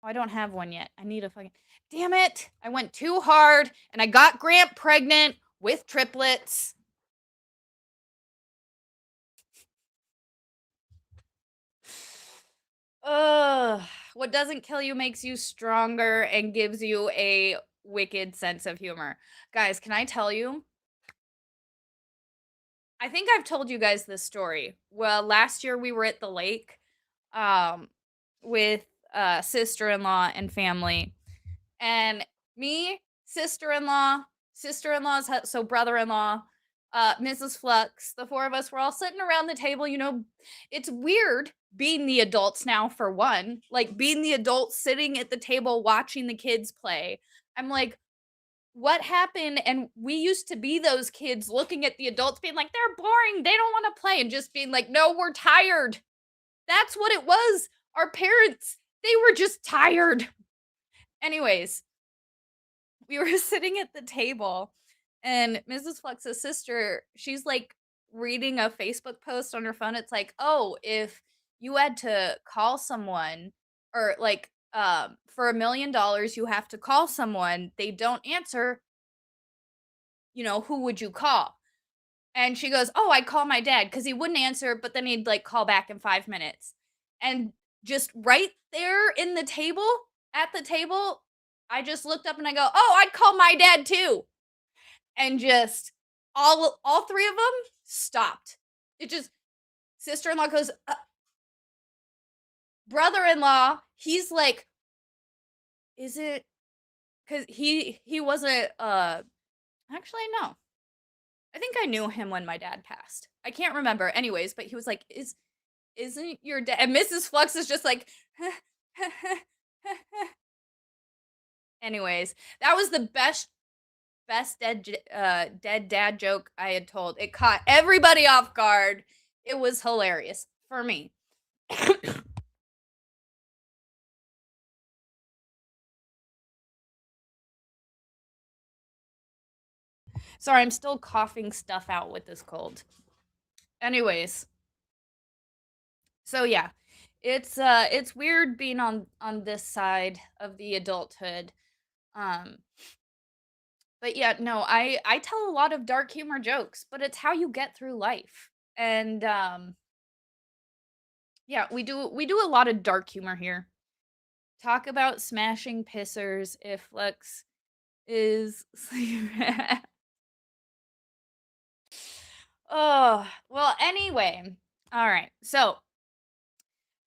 Oh, I don't have one yet. I need a fucking... Damn it. I went too hard, and I got Grant pregnant with triplets. What doesn't kill you makes you stronger and gives you a wicked sense of humor. Guys, can I tell you? I think I've told you guys this story. Well, last year we were at the lake um with sister-in-law and family. And me, sister-in-law's so brother-in-law, Mrs. Flux, the four of us were all sitting around the table. You know, it's weird being the adults now, for one, like being the adults sitting at the table watching the kids play. I'm like, what happened? And we used to be those kids looking at the adults being like, they're boring, they don't want to play, and just being like, no, we're tired. That's what it was. Our parents, they were just tired. Anyways, we were sitting at the table, and Mrs. Flux's sister, she's like reading a Facebook post on her phone. It's like, oh, if you had to call someone, or like for $1 million you have to call someone, they don't answer, who would you call? And she goes, oh, I'd call my dad because he wouldn't answer, but then he'd like call back in 5 minutes. And just right there in the table, at the table, I just looked up and I go, oh, I'd call my dad too. And just all three of them stopped. It just, sister-in-law goes, brother-in-law, he's like, is it, because he wasn't, actually, no. I think I knew him when my dad passed. I can't remember. Anyways, but he was like, isn't your dad? And Mrs. Flux is just like, anyways, that was the best dead dad joke I had told. It caught everybody off guard. It was hilarious for me. Sorry, I'm still coughing stuff out with this cold. Anyways, so yeah, it's weird being on this side of the adulthood. But yeah, no, I tell a lot of dark humor jokes, but it's how you get through life. And yeah, we do a lot of dark humor here. Talk about smashing pissers if Flux is Oh, well, anyway. All right. So,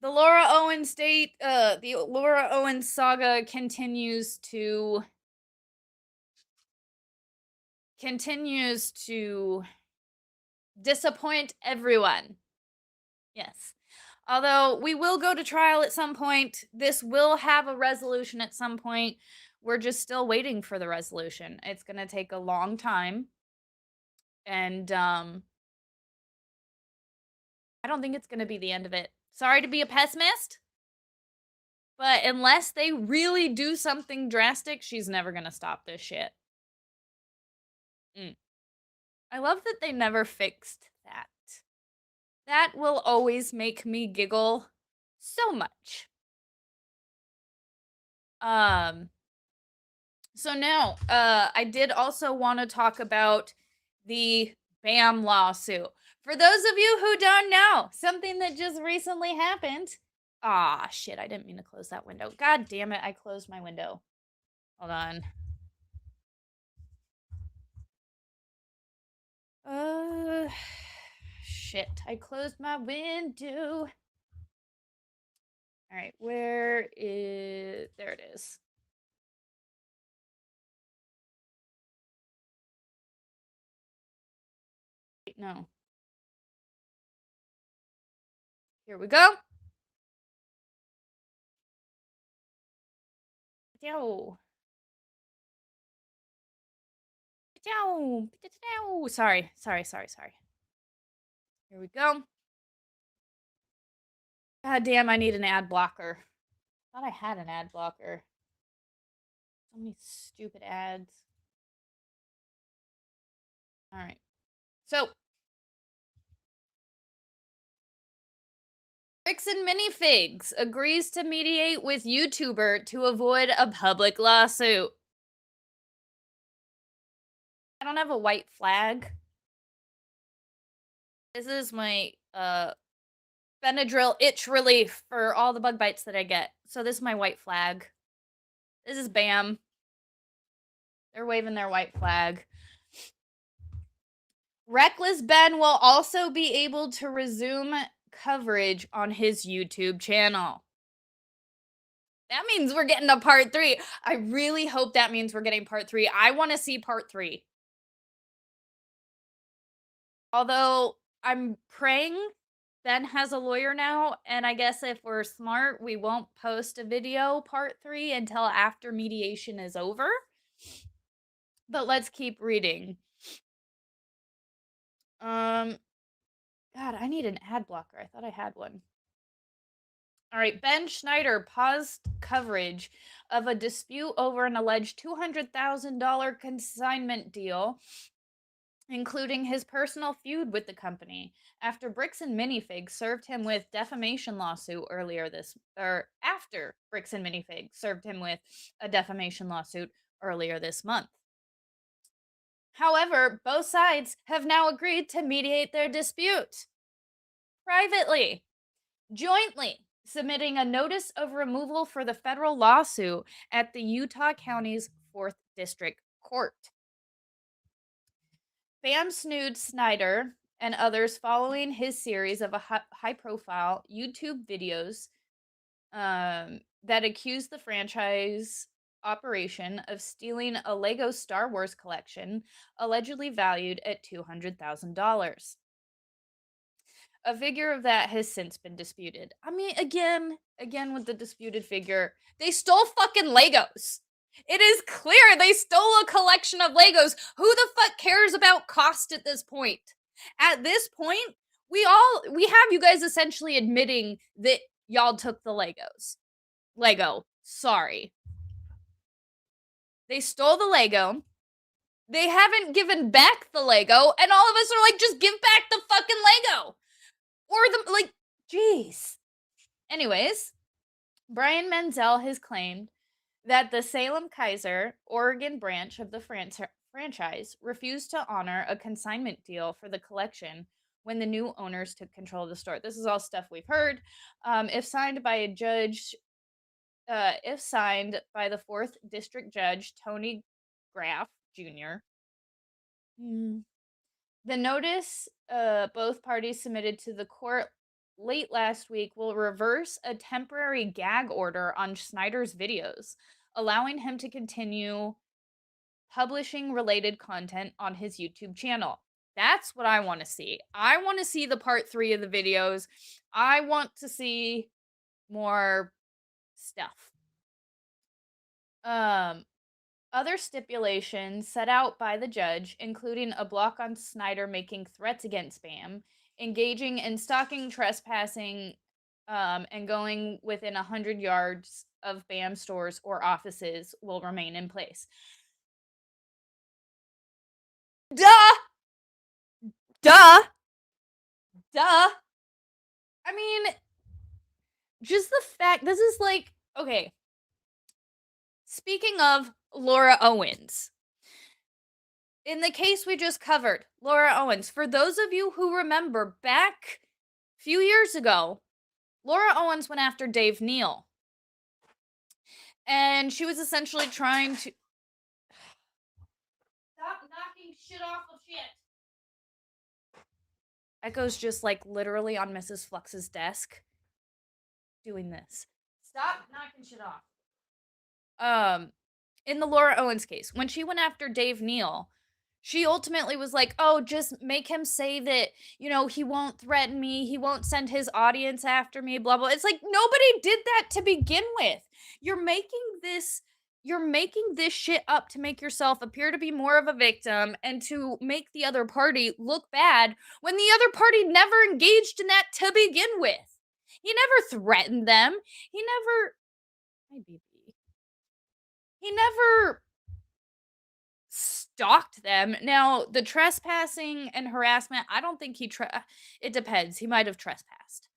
the Laura Owens saga continues to disappoint everyone. Yes. Although we will go to trial at some point, this will have a resolution at some point. We're just still waiting for the resolution. It's going to take a long time. And I don't think it's going to be the end of it. Sorry to be a pessimist, but unless they really do something drastic, she's never going to stop this shit. I love that they never fixed that. That will always make me giggle so much. So now, I did also want to talk about the BAM lawsuit. For those of you who don't know, something that just recently happened. Ah, shit, I didn't mean to close that window. God damn it, I closed my window. Hold on. Shit, I closed my window. All right, there it is. Wait, no. Here we go. Sorry. Here we go. God damn, I need an ad blocker. Thought I had an ad blocker. So many stupid ads. All right. So, Vixen Minifigs agrees to mediate with YouTuber to avoid a public lawsuit. I don't have a white flag. This is my Benadryl itch relief for all the bug bites that I get. So this is my white flag. This is BAM. They're waving their white flag. Reckless Ben will also be able to resume coverage on his YouTube channel. That means we're getting a part 3. I really hope that means we're getting part 3. I want to see part 3. Although I'm praying Ben has a lawyer now, and I guess if we're smart, we won't post a video part 3 until after mediation is over. But let's keep reading. God, I need an ad blocker. I thought I had one. All right, Ben Schneider paused coverage of a dispute over an alleged $200,000 consignment deal, including his personal feud with the company, after Bricks and Minifigs served him with defamation lawsuit after Bricks and Minifigs served him with a defamation lawsuit earlier this month. However, both sides have now agreed to mediate their dispute privately, jointly submitting a notice of removal for the federal lawsuit at the Utah County's 4th District Court. Bam snood Snyder and others following his series of high-profile YouTube videos that accused the franchise operation of stealing a Lego Star Wars collection allegedly valued at $200,000. A figure of that has since been disputed. I mean, again with the disputed figure, they stole fucking Legos. It is clear they stole a collection of Legos. Who the fuck cares about cost at this point? At this point, we have you guys essentially admitting that y'all took the Lego. Sorry. They stole the Lego. They haven't given back the Lego, and all of us are like, just give back the fucking Lego. Or jeez. Anyways, Brian Menzel has claimed that the Salem-Keizer, Oregon branch of the franchise refused to honor a consignment deal for the collection when the new owners took control of the store. This is all stuff we've heard. If signed by the 4th District Judge Tony Graff Jr., the notice both parties submitted to the court late last week will reverse a temporary gag order on Snyder's videos, allowing him to continue publishing related content on his YouTube channel. That's what I want to see. I want to see the part 3 of the videos. I want to see more stuff. Other stipulations set out by the judge, including a block on Snyder making threats against Bam, engaging in stalking, trespassing, and going within 100 yards of Bam stores or offices will remain in place. Duh! I mean, just the fact, this is like, okay. Speaking of Laura Owens, in the case we just covered, Laura Owens, for those of you who remember back a few years ago, Laura Owens went after Dave Neal. And she was essentially trying to... Stop knocking shit off of shit! Echo's just like literally on Mrs. Flux's desk doing this. Stop knocking shit off. In the Laura Owens case, when she went after Dave Neal, she ultimately was like, oh, just make him say that, he won't threaten me, he won't send his audience after me, blah, blah. It's like, nobody did that to begin with. You're making this shit up to make yourself appear to be more of a victim and to make the other party look bad when the other party never engaged in that to begin with. He never threatened them. He never stalked them. Now, the trespassing and harassment, I don't think it depends. He might have trespassed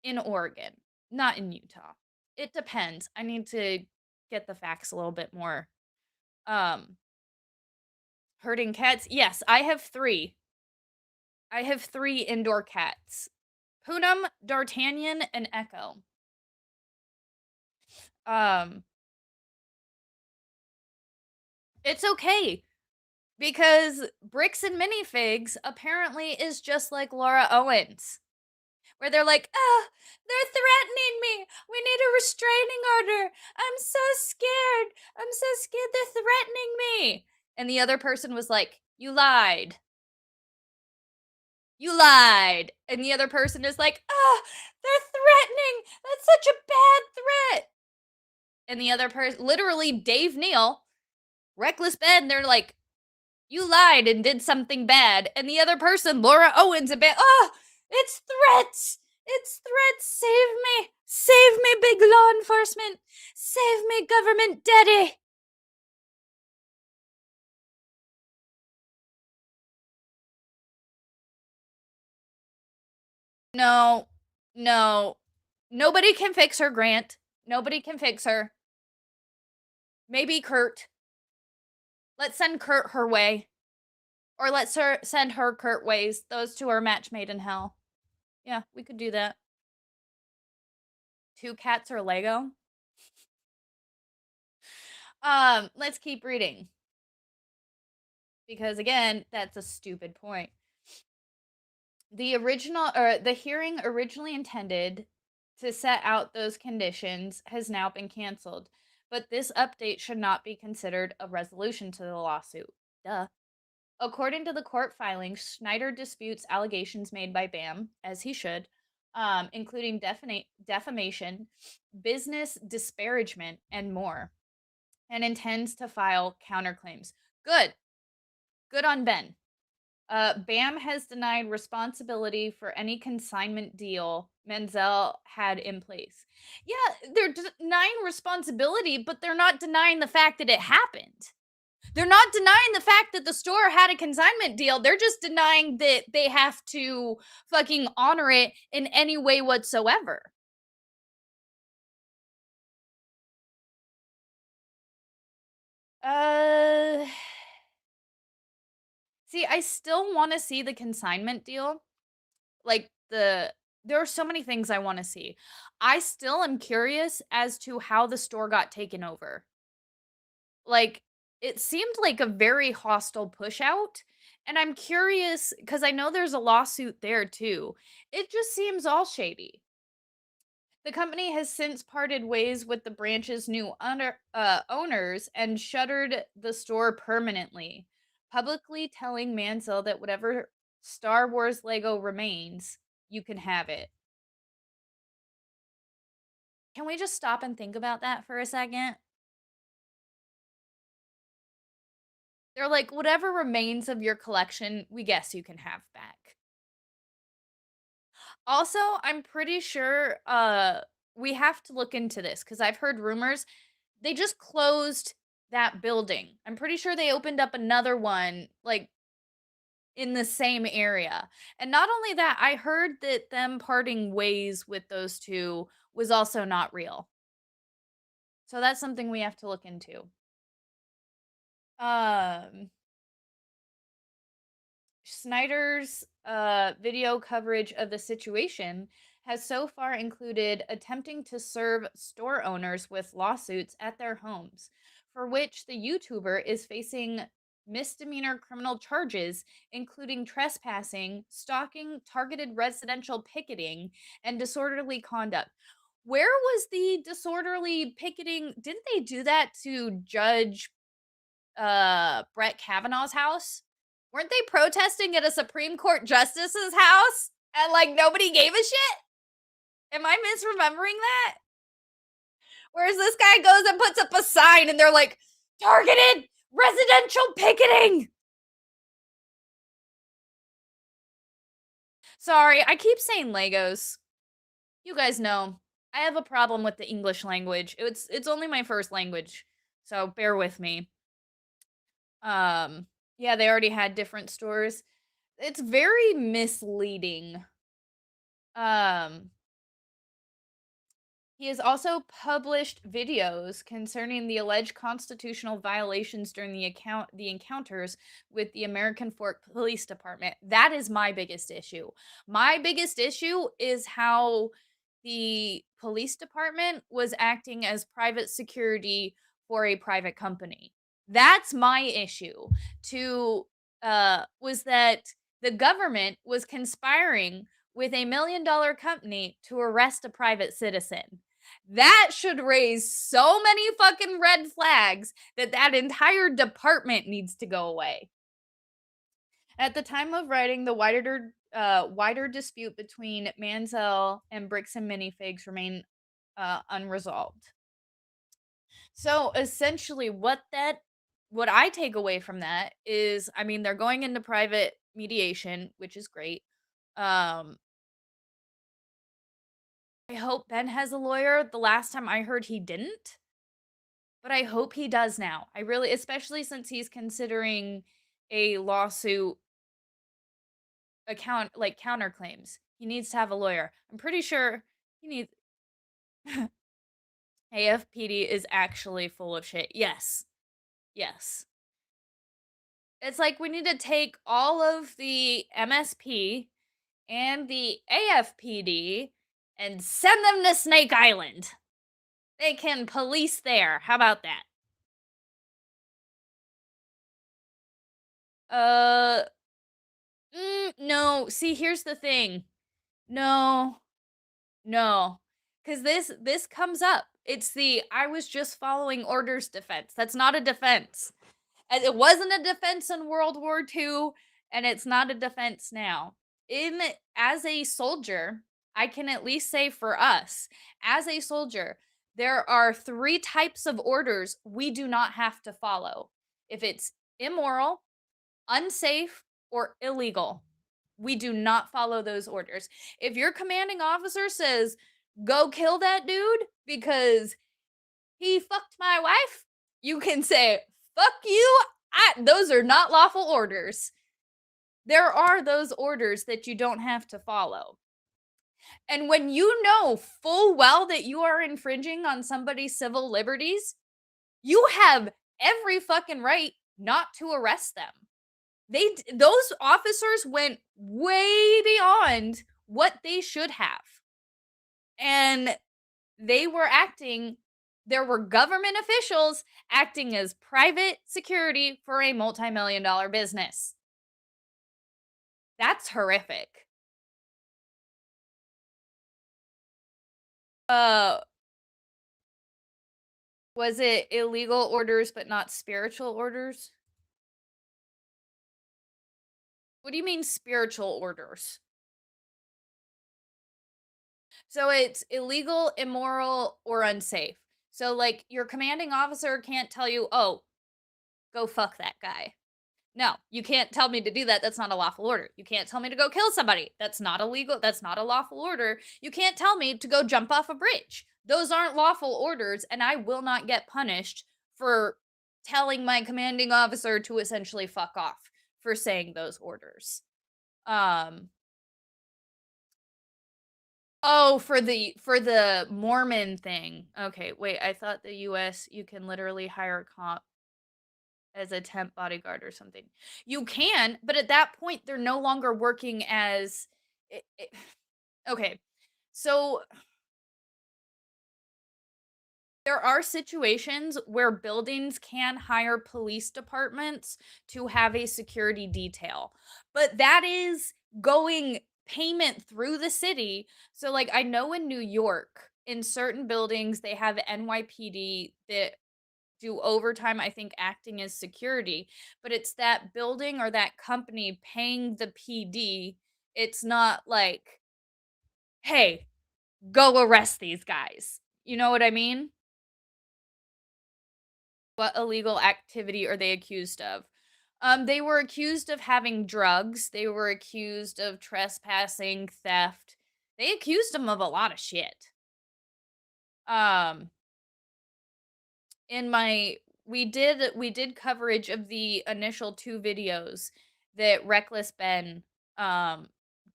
in Oregon, not in Utah. It depends. I need to get the facts a little bit more. Herding cats. Yes, I have 3. I have 3 indoor cats. Poonam, D'Artagnan, and Echo. It's okay. Because Bricks and Minifigs apparently is just like Laura Owens. Where they're like, they're threatening me. We need a restraining order. I'm so scared. I'm so scared they're threatening me. And the other person was like, you lied. You lied. And the other person is like, they're threatening. That's such a bad threat. And the other person, literally Dave Neal, Reckless Ben, they're like, you lied and did something bad. And the other person, Laura Owens, it's threats. It's threats. Save me. Save me, big law enforcement. Save me, government daddy. No. Nobody can fix her, Grant. Nobody can fix her. Maybe Kurt. Let's send Kurt her way. Or let's send her Kurt ways. Those two are match made in hell. Yeah, we could do that. 2 cats or Lego? Let's keep reading. Because again, that's a stupid point. The hearing originally intended to set out those conditions has now been canceled, but this update should not be considered a resolution to the lawsuit. Duh. According to the court filings, Schneider disputes allegations made by BAM, as he should, including defamation, business disparagement, and more, and intends to file counterclaims. Good on Ben. BAM has denied responsibility for any consignment deal Menzel had in place. Yeah, they're denying responsibility, but they're not denying the fact that it happened. They're not denying the fact that the store had a consignment deal. They're just denying that they have to fucking honor it in any way whatsoever. See, I still want to see the consignment deal. Like, there are so many things I want to see. I still am curious as to how the store got taken over. Like, it seemed like a very hostile push out, and I'm curious because I know there's a lawsuit there too. It just seems all shady. The company has since parted ways with the branch's new owners and shuttered the store permanently, publicly telling Mansell that whatever Star Wars Lego remains, you can have it. Can we just stop and think about that for a second? They're like, whatever remains of your collection, we guess you can have back. Also, I'm pretty sure we have to look into this because I've heard rumors they just closed that building. I'm pretty sure they opened up another one like in the same area. And not only that, I heard that them parting ways with those two was also not real. So that's something we have to look into. Snyder's video coverage of the situation has so far included attempting to serve store owners with lawsuits at their homes, for which the YouTuber is facing misdemeanor criminal charges, including trespassing, stalking, targeted residential picketing, and disorderly conduct. Where was the disorderly picketing? Didn't they do that to Judge Brett Kavanaugh's house? Weren't they protesting at a Supreme Court justice's house and like nobody gave a shit? Am I misremembering that? Whereas this guy goes and puts up a sign and they're like, targeted residential picketing. Sorry, I keep saying Legos. You guys know, I have a problem with the English language. It's only my first language, so bear with me. Yeah, they already had different stores. It's very misleading. He has also published videos concerning the alleged constitutional violations during the encounters with the American Fork Police Department. That is my biggest issue. My biggest issue is how the police department was acting as private security for a private company. That's my issue. Was that the government was conspiring with a $1 million company to arrest a private citizen. That should raise so many fucking red flags that entire department needs to go away. At the time of writing, the wider dispute between Mansell and Bricks and Minifigs remain unresolved. So essentially, what I take away from that is, I mean, they're going into private mediation, which is great. I hope Ben has a lawyer. The last time I heard he didn't, but I hope he does now. I really, especially since he's considering a lawsuit counterclaims. He needs to have a lawyer. I'm pretty sure he needs AFPD is actually full of shit. Yes. Yes. It's like we need to take all of the MSP and the AFPD and send them to Snake Island. They can police there. How about that? No. See, here's the thing. No. Cuz this comes up. It's the I was just following orders defense. That's not a defense. It wasn't a defense in World War II, and it's not a defense now. As a soldier, I can at least say for us, as a soldier, there are 3 types of orders we do not have to follow. If it's immoral, unsafe, or illegal, we do not follow those orders. If your commanding officer says, go kill that dude because he fucked my wife, you can say, fuck you. Those are not lawful orders. There are those orders that you don't have to follow. And when you know full well that you are infringing on somebody's civil liberties, you have every fucking right not to arrest them. Those officers went way beyond what they should have. And there were government officials acting as private security for a multi-million-dollar business. That's horrific. Was it illegal orders but not spiritual orders? What do you mean spiritual orders? So it's illegal, immoral, or unsafe. So like your commanding officer can't tell you, "Oh, go fuck that guy." No, you can't tell me to do that. That's not a lawful order. You can't tell me to go kill somebody. That's not illegal. That's not a lawful order. You can't tell me to go jump off a bridge. Those aren't lawful orders, and I will not get punished for telling my commanding officer to essentially fuck off for saying those orders. Oh, for the Mormon thing. Okay, wait, I thought the US you can literally hire a cop as a temp bodyguard or something. You can, but at that point they're no longer working as okay. So there are situations where buildings can hire police departments to have a security detail, but that is going payment through the city. So, like, I know in New York, in certain buildings, they have NYPD that do overtime, I think, acting as security, but it's that building or that company paying the PD. It's not like, hey, go arrest these guys. You know what I mean? What illegal activity are they accused of? They were accused of having drugs. They were accused of trespassing, theft. They accused them of a lot of shit. We did coverage of the initial 2 videos that Reckless Ben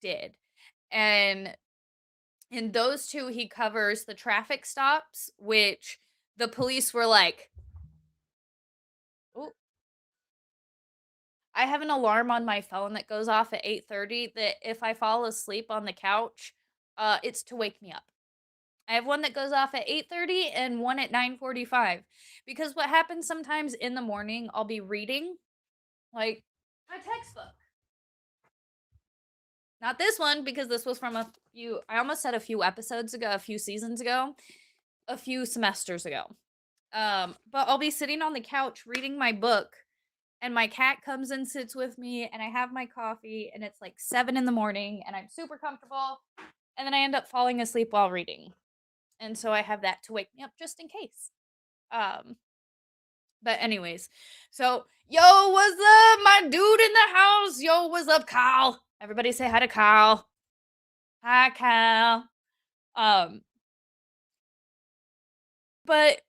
did. And In those two, he covers the traffic stops, which the police were like, "Ooh." I have an alarm on my phone that goes off at 8:30 that if I fall asleep on the couch, it's to wake me up. I have one that goes off at 8:30 and one at 9:45. Because what happens sometimes in the morning, I'll be reading like my textbook. Not this one, because this was from I almost said a few episodes ago, a few seasons ago, a few semesters ago. But I'll be sitting on the couch reading my book, and my cat comes and sits with me, and I have my coffee, and it's like 7 in the morning, and I'm super comfortable, and then I end up falling asleep while reading. And so I have that to wake me up just in case. But anyways, so yo, what's up, my dude in the house? Yo, what's up, Kyle? Everybody say hi to Kyle. Hi, Kyle. But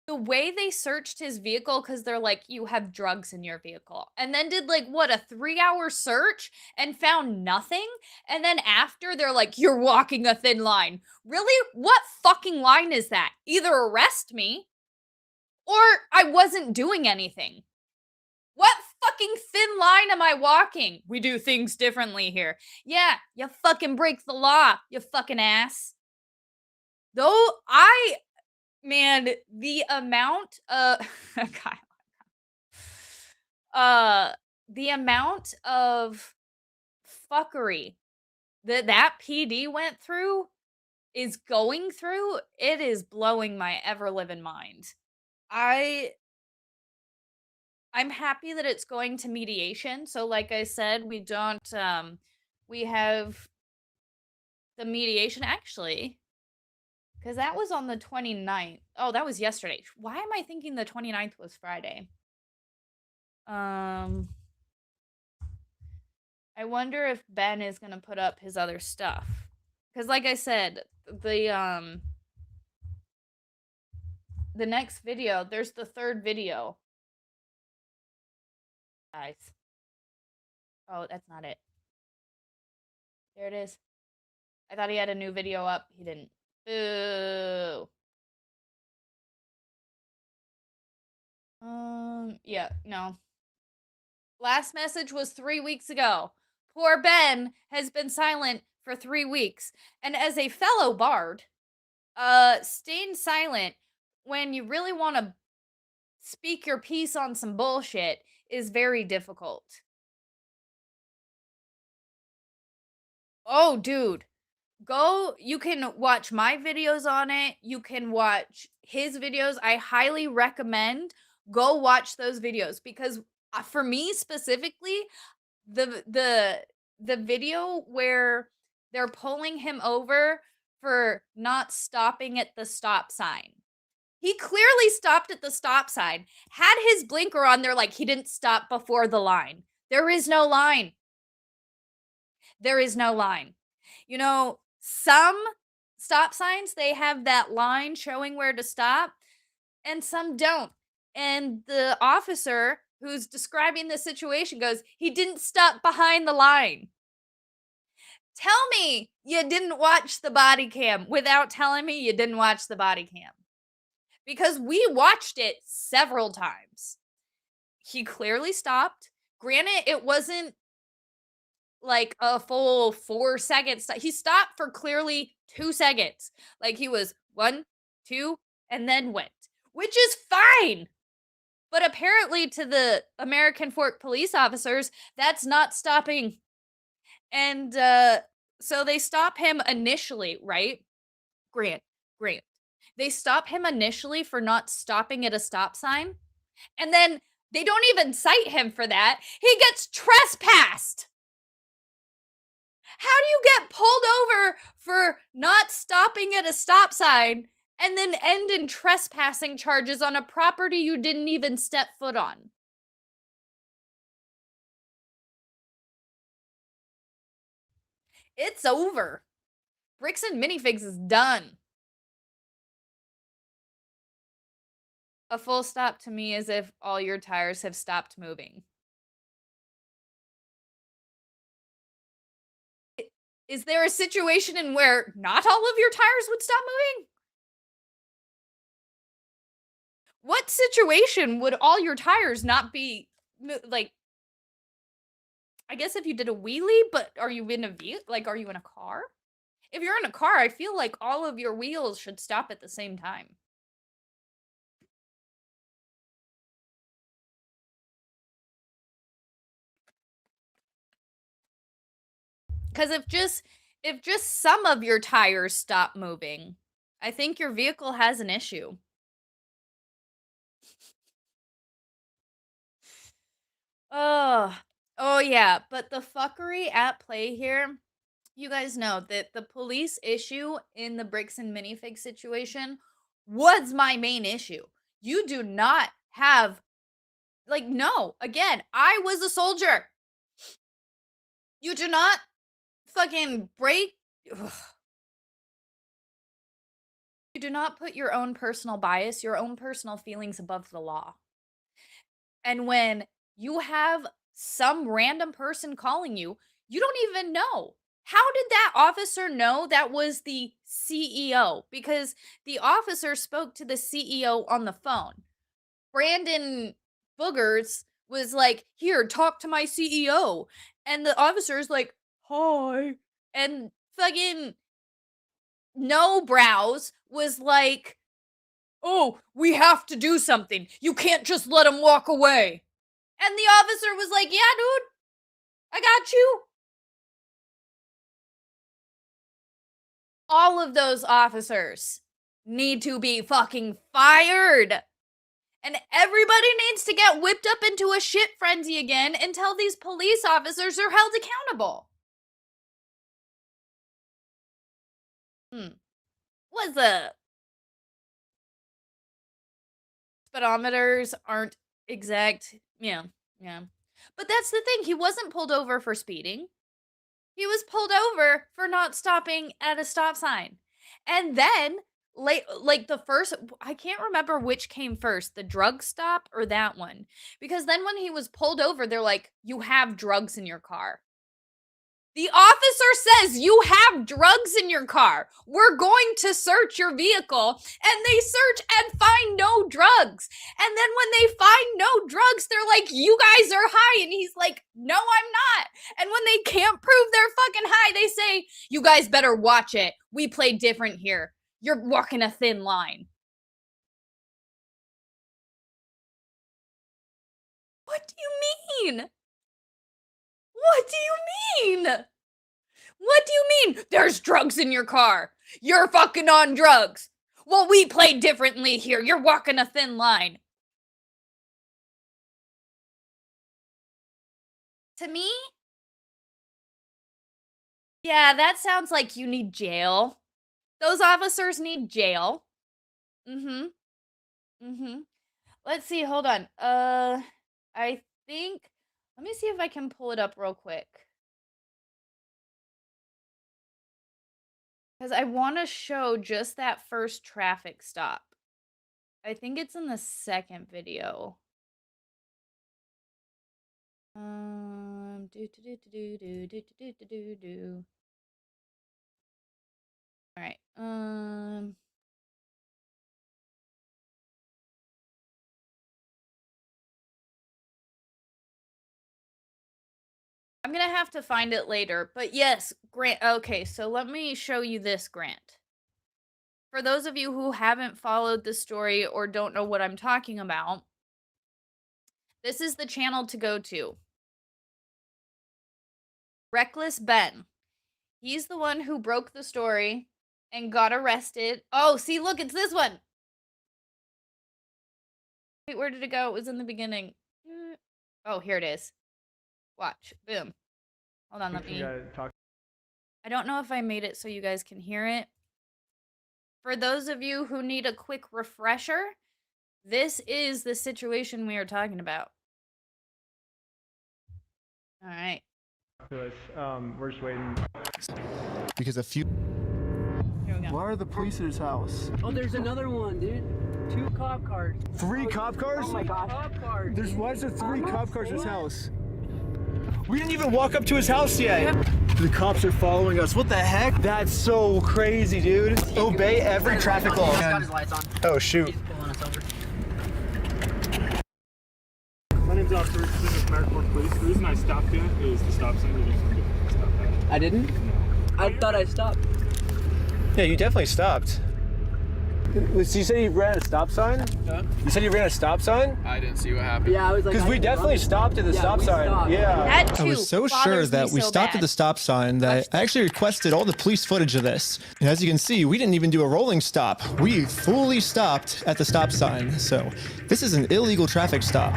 the way they searched his vehicle, because they're like, you have drugs in your vehicle, and then did like what, a 3-hour search and found nothing, and then after they're like, you're walking a thin line. Really? What fucking line is that? Either arrest me or I wasn't doing anything. What fucking thin line am I walking? We do things differently here. Yeah, you fucking break the law, you fucking ass. Though man, the amount of the amount of fuckery that PD went through is going through, it is blowing my ever living mind. I'm happy that it's going to mediation. So like I said, we have the mediation actually, because that was on the 29th. Oh, that was yesterday. Why am I thinking the 29th was Friday? I wonder if Ben is going to put up his other stuff. Because like I said, the next video, there's the third video. Guys. Oh, that's not it. There it is. I thought he had a new video up. He didn't. Boo. Yeah, no. Last message was 3 weeks ago. Poor Ben has been silent for 3 weeks. And as a fellow bard, staying silent when you really want to speak your piece on some bullshit is very difficult. Oh, dude. You can watch my videos on it. You can watch his videos. I highly recommend go watch those videos, because for me specifically, the video where they're pulling him over for not stopping at the stop sign. He clearly stopped at the stop sign. Had his blinker on, they're like, he didn't stop before the line. There is no line. There is no line. You know, some stop signs, they have that line showing where to stop, and some don't. And the officer who's describing the situation goes, he didn't stop behind the line. Tell me you didn't watch the body cam without telling me you didn't watch the body cam. Because we watched it several times. He clearly stopped. Granted, it wasn't like a full 4 seconds. He stopped for clearly 2 seconds. Like he was 1, 2, and then went, which is fine. But apparently to the American Fork police officers, that's not stopping. And so they stop him initially, right? Grant. They stop him initially for not stopping at a stop sign. And then they don't even cite him for that. He gets trespassed. How do you get pulled over for not stopping at a stop sign and then end in trespassing charges on a property you didn't even step foot on? It's over. Bricks and Minifigs is done. A full stop to me is if all your tires have stopped moving. Is there a situation in where not all of your tires would stop moving? What situation would all your tires not be, like, I guess if you did a wheelie, but are you in a are you in a car? If you're in a car, I feel like all of your wheels should stop at the same time. Because if just some of your tires stop moving, I think your vehicle has an issue. Oh yeah, but the fuckery at play here, you guys know that the police issue in the bricks and minifig situation was my main issue. You do not have, like, no, again, I was a soldier. You do not fucking break. Ugh. You do not put your own personal bias, your own personal feelings above the law. And when you have some random person calling you, you don't even know. How did that officer know that was the CEO? Because the officer spoke to the CEO on the phone. Brandon Boogers was like, "Here, talk to my CEO." And the officer's like, "Hi." And fucking No Brows was like, "Oh, we have to do something. You can't just let him walk away." And the officer was like, "Yeah, dude, I got you." All of those officers need to be fucking fired. And everybody needs to get whipped up into a shit frenzy again until these police officers are held accountable. What's up? Speedometers aren't exact. Yeah. But that's the thing. He wasn't pulled over for speeding. He was pulled over for not stopping at a stop sign. And then, like the first, I can't remember which came first, the drug stop or that one. Because then when he was pulled over, they're like, "You have drugs in your car." The officer says, "You have drugs in your car. We're going to search your vehicle." And they search and find no drugs. And then when they find no drugs, they're like, "You guys are high." And he's like, "No, I'm not." And when they can't prove they're fucking high, they say, "You guys better watch it. We play different here. You're walking a thin line." What do you mean? What do you mean? What do you mean? There's drugs in your car. You're fucking on drugs. Well, we play differently here. You're walking a thin line. To me, yeah, that sounds like you need jail. Those officers need jail. Let's see, hold on. I think, let me see if I can pull it up real quick. Because I want to show just that first traffic stop. I think it's in the second video. All right. I'm gonna have to find it later, but yes, Grant. Okay, so let me show you this, Grant. For those of you who haven't followed the story or don't know what I'm talking about, this is the channel to go to. Reckless Ben. He's the one who broke the story and got arrested. Oh, see, look, it's this one. Wait, where did it go? It was in the beginning. Oh, here it is. Watch. Boom. Hold on, let me... I don't know if I made it so you guys can hear it. For those of you who need a quick refresher, this is the situation we are talking about. All right. We're just waiting. Because a few... Here we go. Why are the police at his house? Oh, there's another one, dude. 2 cop cars. 3 cop cars? Oh my god. Cop cars. Why is there 3 cop cars at his house? We didn't even walk up to his house yet. The cops are following us. What the heck? That's so crazy, dude. Obey every traffic law. He's got his lights on. Oh, shoot. He's pulling us over. My name's Officer. This is Merrick Police. The reason I stopped you is the stop sign. You didn't stop that. I didn't? I thought I stopped. Yeah, you definitely stopped. So you said you ran a stop sign? Huh? You said you ran a stop sign? I didn't see what happened. Yeah, I was like, Because we definitely stopped at the stop sign. stopped. Yeah. That too I was so sure bothers that me we so stopped at bad. the stop sign that I actually requested all the police footage of this. And as you can see, we didn't even do a rolling stop. We fully stopped at the stop sign. So this is an illegal traffic stop.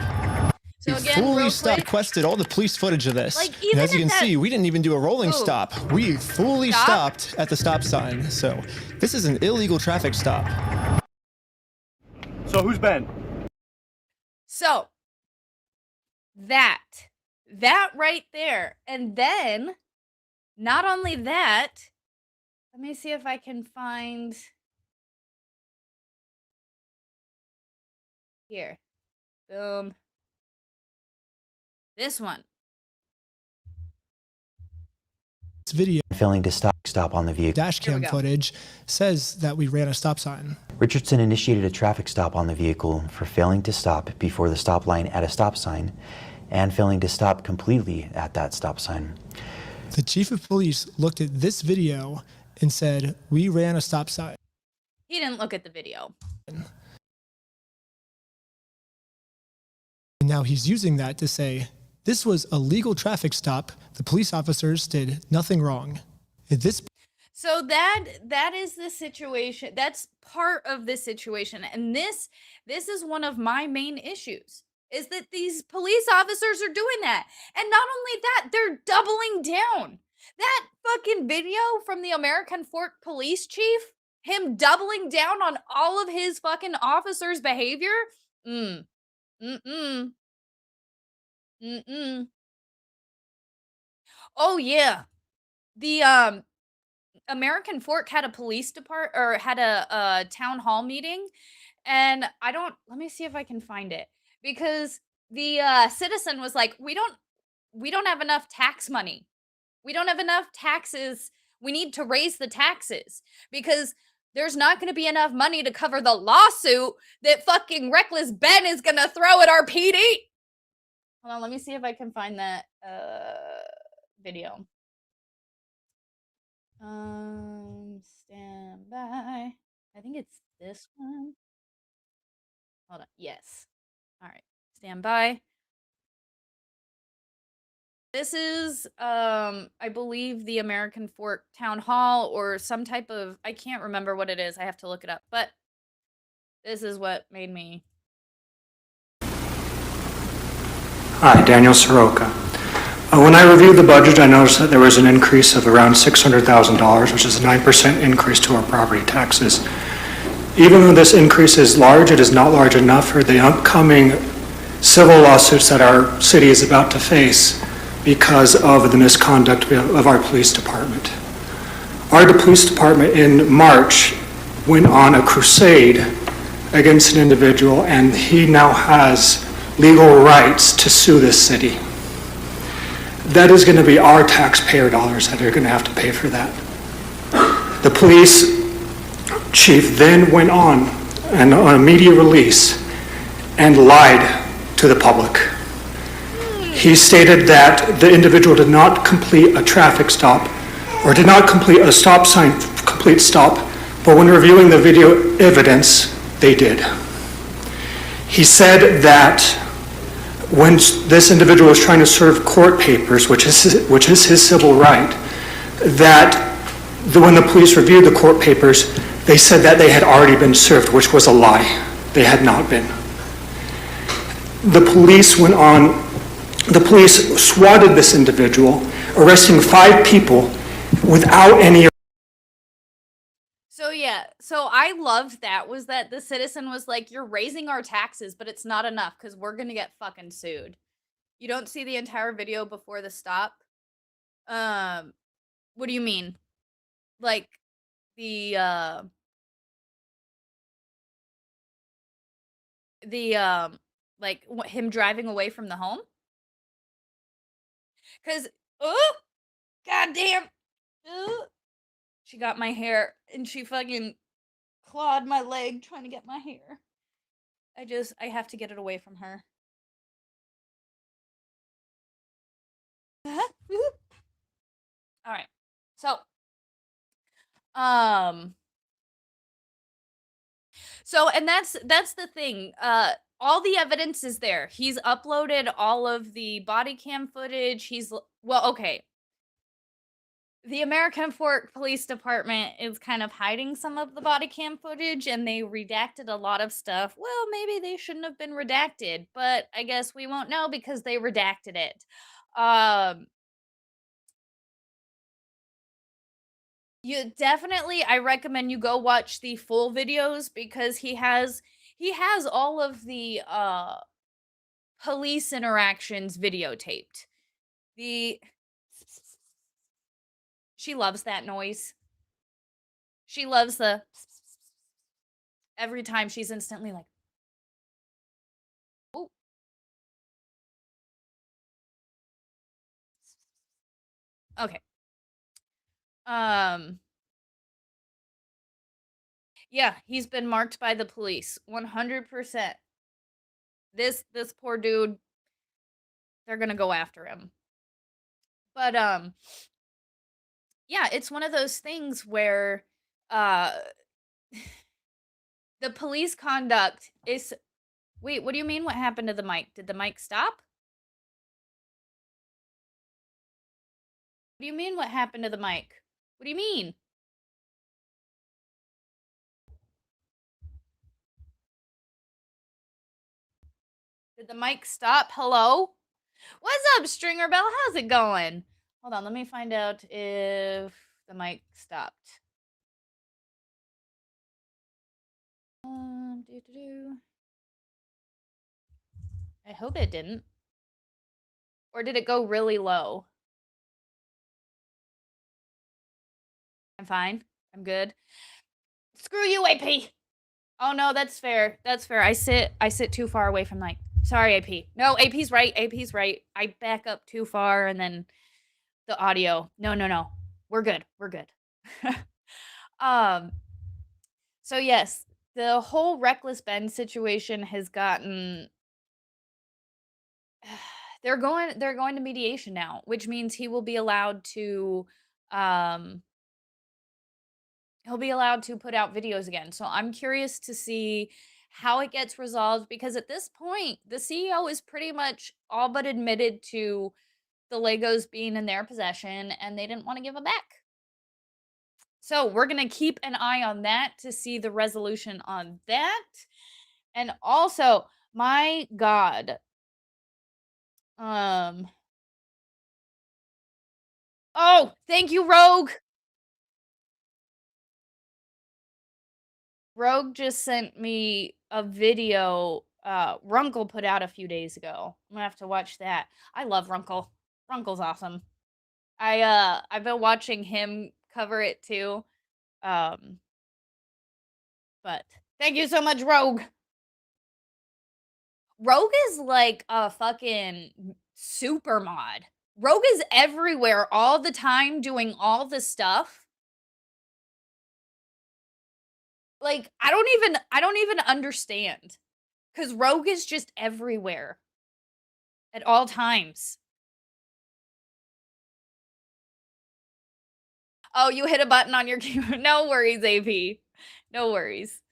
So We again, fully real stopped, quick, requested all the police footage of this. Like, And even as you at can that- see, we didn't even do a rolling Ooh. stop. We fully Stop. stopped at the stop sign. So this is an illegal traffic stop. So who's Ben? so that right there. And then, not only that, let me see if I can find here. Boom. This one. This video, Failing to stop on the vehicle. dash Here we cam go. footage, says that we ran a stop sign. Richardson initiated a traffic stop on the vehicle for failing to stop before the stop line at a stop sign and failing to stop completely at that stop sign. The chief of police looked at this video and said, we ran a stop sign. He didn't look at the video. And now he's using that to say, this was a legal traffic stop. The police officers did nothing wrong. At this So that is the situation. That's part of the situation. And this is one of my main issues, is that these police officers are doing that. And not only that, they're doubling down. That fucking video from the American Fork police chief, him doubling down on all of his fucking officers' behavior. Oh yeah. The American Fork had a police department, or had a town hall meeting, and let me see if I can find it, because the citizen was like, we don't have enough tax money. We don't have enough taxes. We need to raise the taxes because there's not going to be enough money to cover the lawsuit that fucking Reckless Ben is going to throw at our PD. Hold on, let me see if I can find that video. Stand by. I think it's this one. Hold on. Yes. All right. Stand by. This is, I believe, the American Fork Town Hall or some type of, I can't remember what it is. I have to look it up. But this is what made me. Hi, Daniel Soroka. When I reviewed the budget, I noticed that there was an increase of around $600,000, which is a 9% increase to our property taxes. Even though this increase is large, it is not large enough for the upcoming civil lawsuits that our city is about to face because of the misconduct of our police department. Our police department in March went on a crusade against an individual, and he now has legal rights to sue this city. That is going to be our taxpayer dollars that are going to have to pay for that. The police chief then went on a media release and lied to the public. He stated that the individual did not complete a traffic stop or did not complete a stop sign complete stop, but when reviewing the video evidence, they did. He said that when this individual was trying to serve court papers, which is his civil right, that when the police reviewed the court papers, they said that they had already been served, which was a lie. They had not been. The police swatted this individual, arresting 5 people without any. So yeah, so I loved that, was that the citizen was like, you're raising our taxes, but it's not enough because we're going to get fucking sued. You don't see the entire video before the stop? What do you mean? Like, like him driving away from the home? Because, oh, God goddamn. Ugh. She got my hair and she fucking clawed my leg trying to get my hair. I have to get it away from her. All right. So, um and that's the thing. All the evidence is there. He's uploaded all of the body cam footage. Well, okay. The American Fork Police Department is kind of hiding some of the body cam footage and they redacted a lot of stuff. Well, maybe they shouldn't have been redacted, but I guess we won't know because they redacted it. I recommend you go watch the full videos because he has all of the police interactions videotaped. She loves that noise. She loves the every time she's instantly like, "Oh." Okay. Yeah, he's been marked by the police 100%. This poor dude, they're going to go after him. But yeah, it's one of those things where the police conduct is Wait, what do you mean what happened to the mic? Did the mic stop? What do you mean what happened to the mic? What do you mean? Did the mic stop? Hello? What's up, Stringer Bell? How's it going? Hold on, let me find out if the mic stopped. I hope it didn't. Or did it go really low? I'm fine. I'm good. Screw you, AP. Oh no, that's fair. That's fair. I sit too far away from the mic. Sorry, AP. No, AP's right. AP's right. I back up too far and then the audio. No. We're good. We're good. So yes, the whole reckless Ben situation has gotten they're going to mediation now, which means he will be allowed to put out videos again. So I'm curious to see how it gets resolved because at this point, the CEO is pretty much all but admitted to the Legos being in their possession and they didn't want to give them back. So we're going to keep an eye on that to see the resolution on that. And also, my God, oh, thank you, Rogue. Rogue just sent me a video Runkle put out a few days ago. I'm gonna have to watch that. I love Runkle. Runkle's awesome. I've been watching him cover it too. But thank you so much, Rogue. Rogue is like a fucking super mod. Rogue is everywhere all the time doing all the stuff. Like I don't even understand. Cuz Rogue is just everywhere at all times. Oh, you hit a button on your keyboard. No worries, AP. No worries.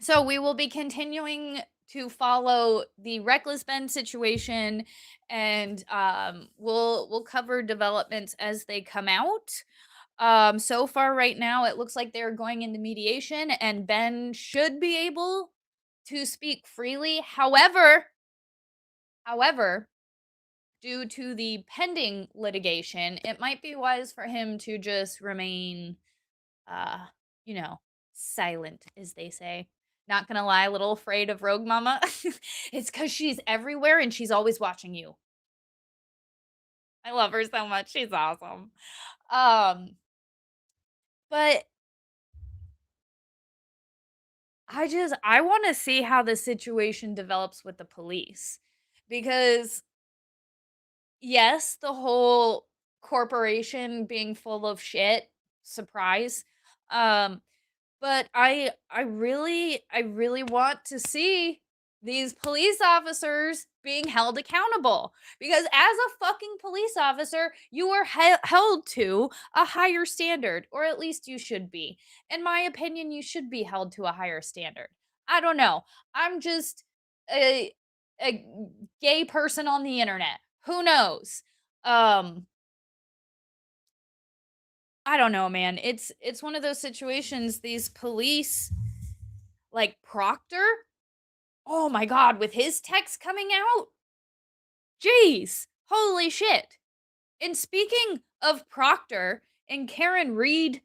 So we will be continuing to follow the reckless Ben situation and we'll cover developments as they come out. So far right now it looks like they're going into mediation and Ben should be able to speak freely. However, due to the pending litigation, it might be wise for him to just remain silent, as they say. Not gonna lie, a little afraid of Rogue Mama. It's because she's everywhere and she's always watching you. I love her so much. She's awesome. But I want to see how the situation develops with the police. Because yes, the whole corporation being full of shit. Surprise. But I really want to see these police officers being held accountable, because as a fucking police officer, you are held to a higher standard, or at least you should be. In my opinion, you should be held to a higher standard. I don't know. I'm just a gay person on the internet. Who knows? I don't know, man. It's one of those situations, these police, like Proctor. Oh my god, with his text coming out? Jeez. Holy shit. And speaking of Proctor and Karen Reed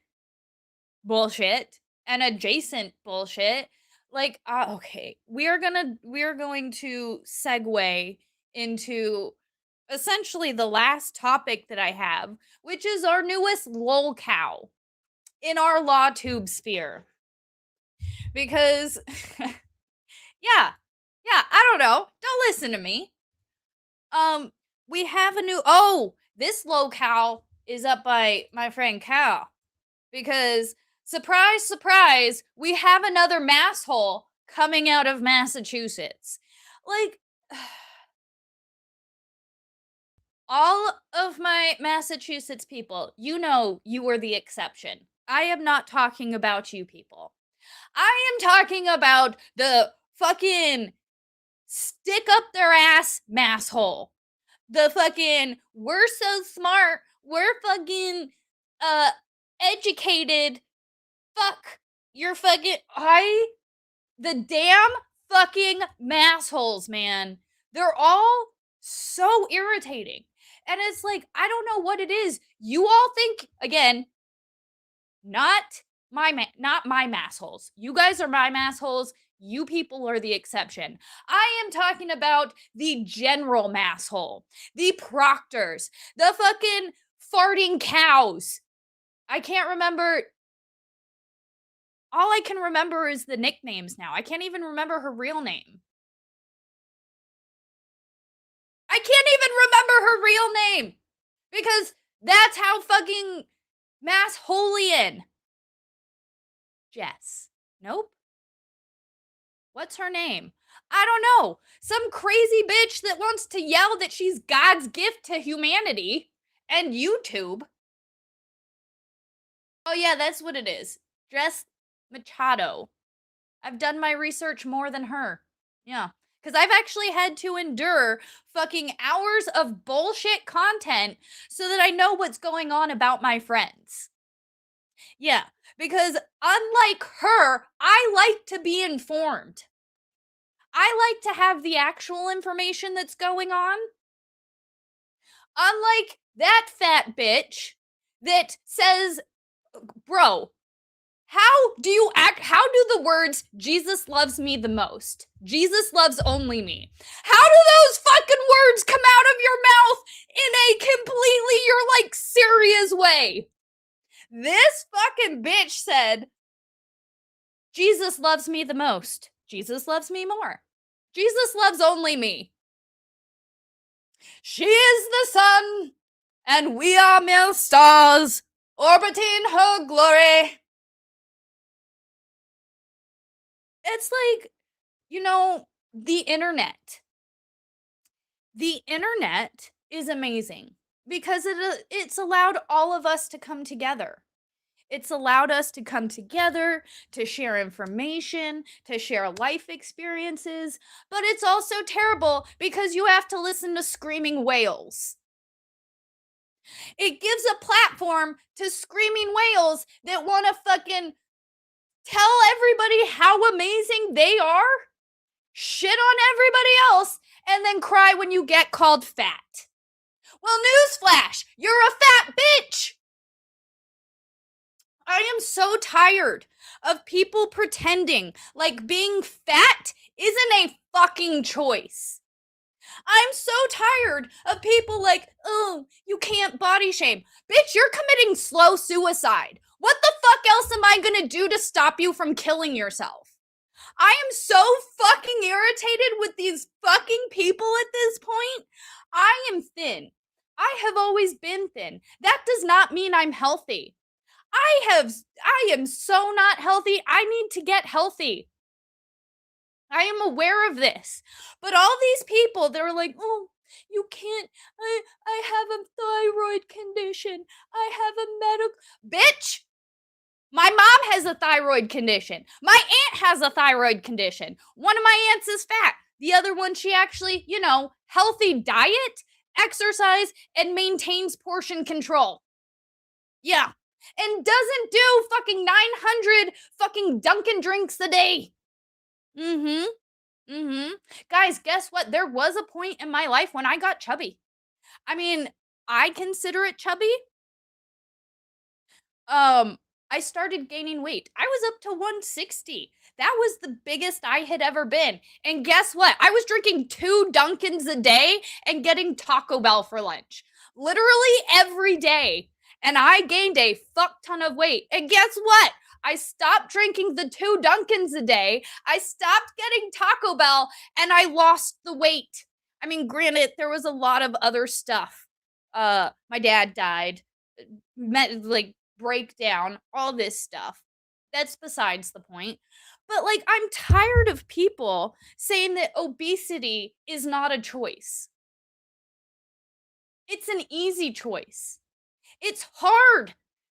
bullshit and adjacent bullshit, like okay, we are going to segue into essentially the last topic that I have, which is our newest lolcow in our law tube sphere. Because yeah, I don't know. Don't listen to me. We have a new this lolcow is up by my friend Cal. Because surprise, surprise, we have another Masshole coming out of Massachusetts. Like all of my Massachusetts people, you know you were the exception. I am not talking about you people. I am talking about the fucking stick up their ass Masshole. The fucking we're so smart, we're fucking educated. Fuck. You're fucking the damn fucking Massholes, man. They're all so irritating. And it's like, I don't know what it is. You all think, again, not my Massholes. You guys are my Massholes. You people are the exception. I am talking about the general Masshole, the proctors, the fucking farting cows. I can't remember. All I can remember is the nicknames now. I can't even remember her real name. I can't even remember her real name because that's how fucking Massholian. Jess. Nope. What's her name? I don't know. Some crazy bitch that wants to yell that she's God's gift to humanity and YouTube. Oh yeah, that's what it is. Jess Machado. I've done my research more than her. Yeah. Because I've actually had to endure fucking hours of bullshit content so that I know what's going on about my friends. Yeah. Because unlike her, I like to be informed. I like to have the actual information that's going on. Unlike that fat bitch that says, bro, how do you act? How do the words Jesus loves me the most, Jesus loves only me, how do those fucking words come out of your mouth in a completely, you're like, serious way? This fucking bitch said, Jesus loves me the most. Jesus loves me more. Jesus loves only me. She is the sun, and we are mere stars, orbiting her glory. It's like, you know, the internet. The internet is amazing because it's allowed all of us to come together. It's allowed us to come together, to share information, to share life experiences, but it's also terrible because you have to listen to screaming whales. It gives a platform to screaming whales that want to fucking tell everybody how amazing they are, shit on everybody else, and then cry when you get called fat. Well, newsflash, you're a fat bitch! I am so tired of people pretending like being fat isn't a fucking choice. I'm so tired of people like, oh, you can't body shame. Bitch, you're committing slow suicide. What the fuck else am I gonna do to stop you from killing yourself? I am so fucking irritated with these fucking people at this point. I am thin. I have always been thin. That does not mean I'm healthy. I am so not healthy. I need to get healthy. I am aware of this. But all these people that are like, oh, you can't, I have a thyroid condition. I have a medical, bitch! My mom has a thyroid condition. My aunt has a thyroid condition. One of my aunts is fat. The other one, she actually, healthy diet, exercise, and maintains portion control. Yeah. And doesn't do fucking 900 fucking Dunkin' drinks a day. Guys, guess what? There was a point in my life when I got chubby. I mean, I consider it chubby. I started gaining weight. I was up to 160. That was the biggest I had ever been. And guess what? I was drinking 2 Dunkins a day and getting Taco Bell for lunch. Literally every day. And I gained a fuck ton of weight. And guess what? I stopped drinking the 2 Dunkins a day. I stopped getting Taco Bell and I lost the weight. I mean, granted, there was a lot of other stuff. My dad died. Breakdown, all this stuff. That's besides the point. But I'm tired of people saying that obesity is not a choice. It's an easy choice. It's hard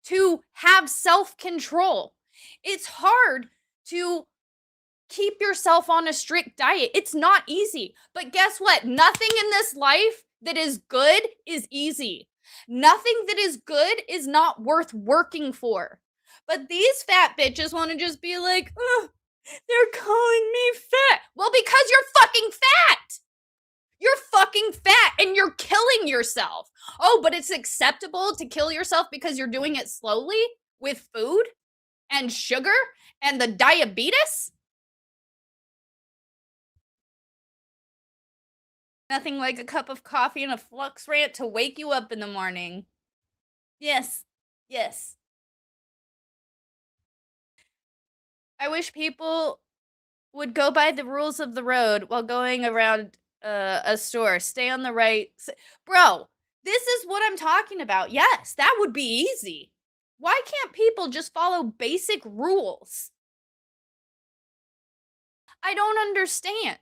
to have self-control. It's hard to keep yourself on a strict diet. It's not easy. But guess what? Nothing in this life that is good is easy. Nothing that is good is not worth working for. But these fat bitches want to just be like, oh, they're calling me fat. Well, because you're fucking fat. You're fucking fat and you're killing yourself. Oh, but it's acceptable to kill yourself because you're doing it slowly with food and sugar and the diabetes? Nothing like a cup of coffee and a flux rant to wake you up in the morning. Yes. Yes. I wish people would go by the rules of the road while going around a store. Stay on the right. Bro, this is what I'm talking about. Yes, that would be easy. Why can't people just follow basic rules? I don't understand.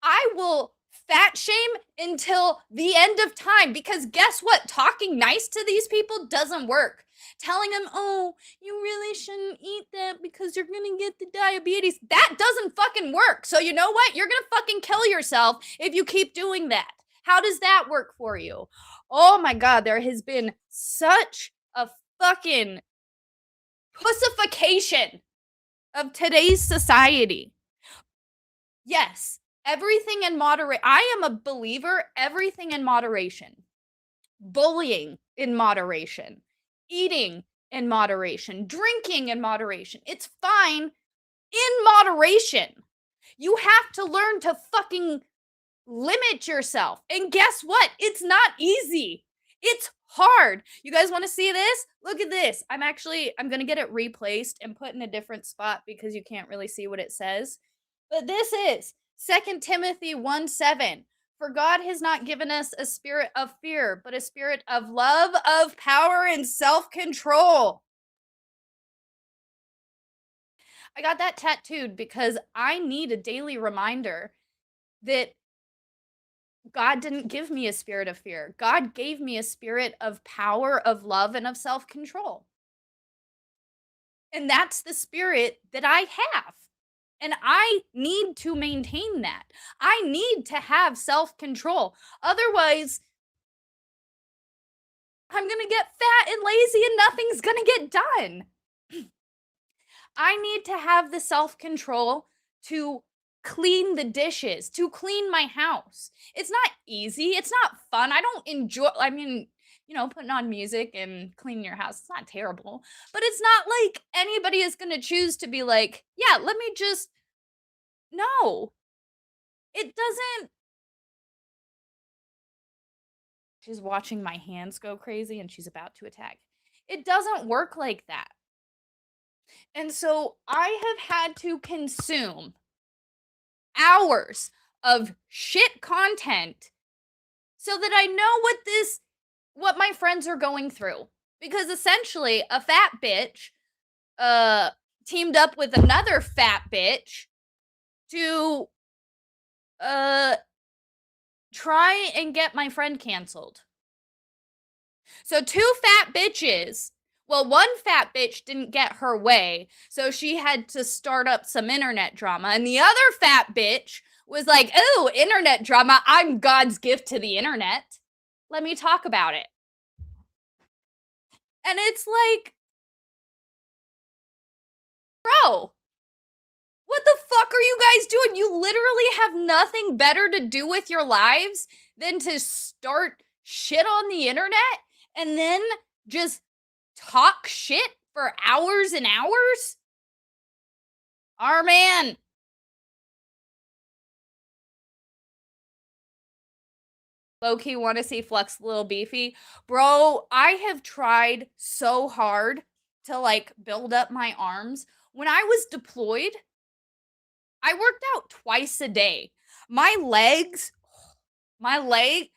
I will fat shame until the end of time because guess what? Talking nice to these people doesn't work. Telling them, oh, you really shouldn't eat that because you're gonna get the diabetes. That doesn't fucking work. So you know what? You're gonna fucking kill yourself if you keep doing that. How does that work for you? Oh my God, there has been such a fucking pussification of today's society. Yes. Everything in moderation. I am a believer, everything in moderation. Bullying in moderation. Eating in moderation. Drinking in moderation. It's fine in moderation. You have to learn to fucking limit yourself. And guess what? It's not easy. It's hard. You guys want to see this? Look at this. I'm going to get it replaced and put in a different spot because you can't really see what it says. But this is 2 Timothy 1:7. For God has not given us a spirit of fear, but a spirit of love, of power, and self-control. I got that tattooed because I need a daily reminder that God didn't give me a spirit of fear. God gave me a spirit of power, of love, and of self-control. And that's the spirit that I have. And I need to maintain that. I need to have self-control. Otherwise, I'm going to get fat and lazy and nothing's going to get done. I need to have the self-control to clean the dishes, to clean my house. It's not easy. It's not fun. I don't enjoy, putting on music and cleaning your house. It's not terrible. But it's not like anybody is going to choose to be like, yeah, let me just. No. It doesn't. She's watching my hands go crazy and she's about to attack. It doesn't work like that. And so I have had to consume hours of shit content so that I know what my friends are going through. Because essentially, a fat bitch teamed up with another fat bitch to try and get my friend canceled. So two fat bitches. Well, one fat bitch didn't get her way, so she had to start up some internet drama. And the other fat bitch was like, "Oh, internet drama. I'm God's gift to the internet. Let me talk about it." And it's like, bro, what the fuck are you guys doing? You literally have nothing better to do with your lives than to start shit on the internet and then just talk shit for hours and hours? Our man. Low-key want to see Flex a little beefy. Bro, I have tried so hard to like build up my arms. When I was deployed, I worked out twice a day. My legs, my legs,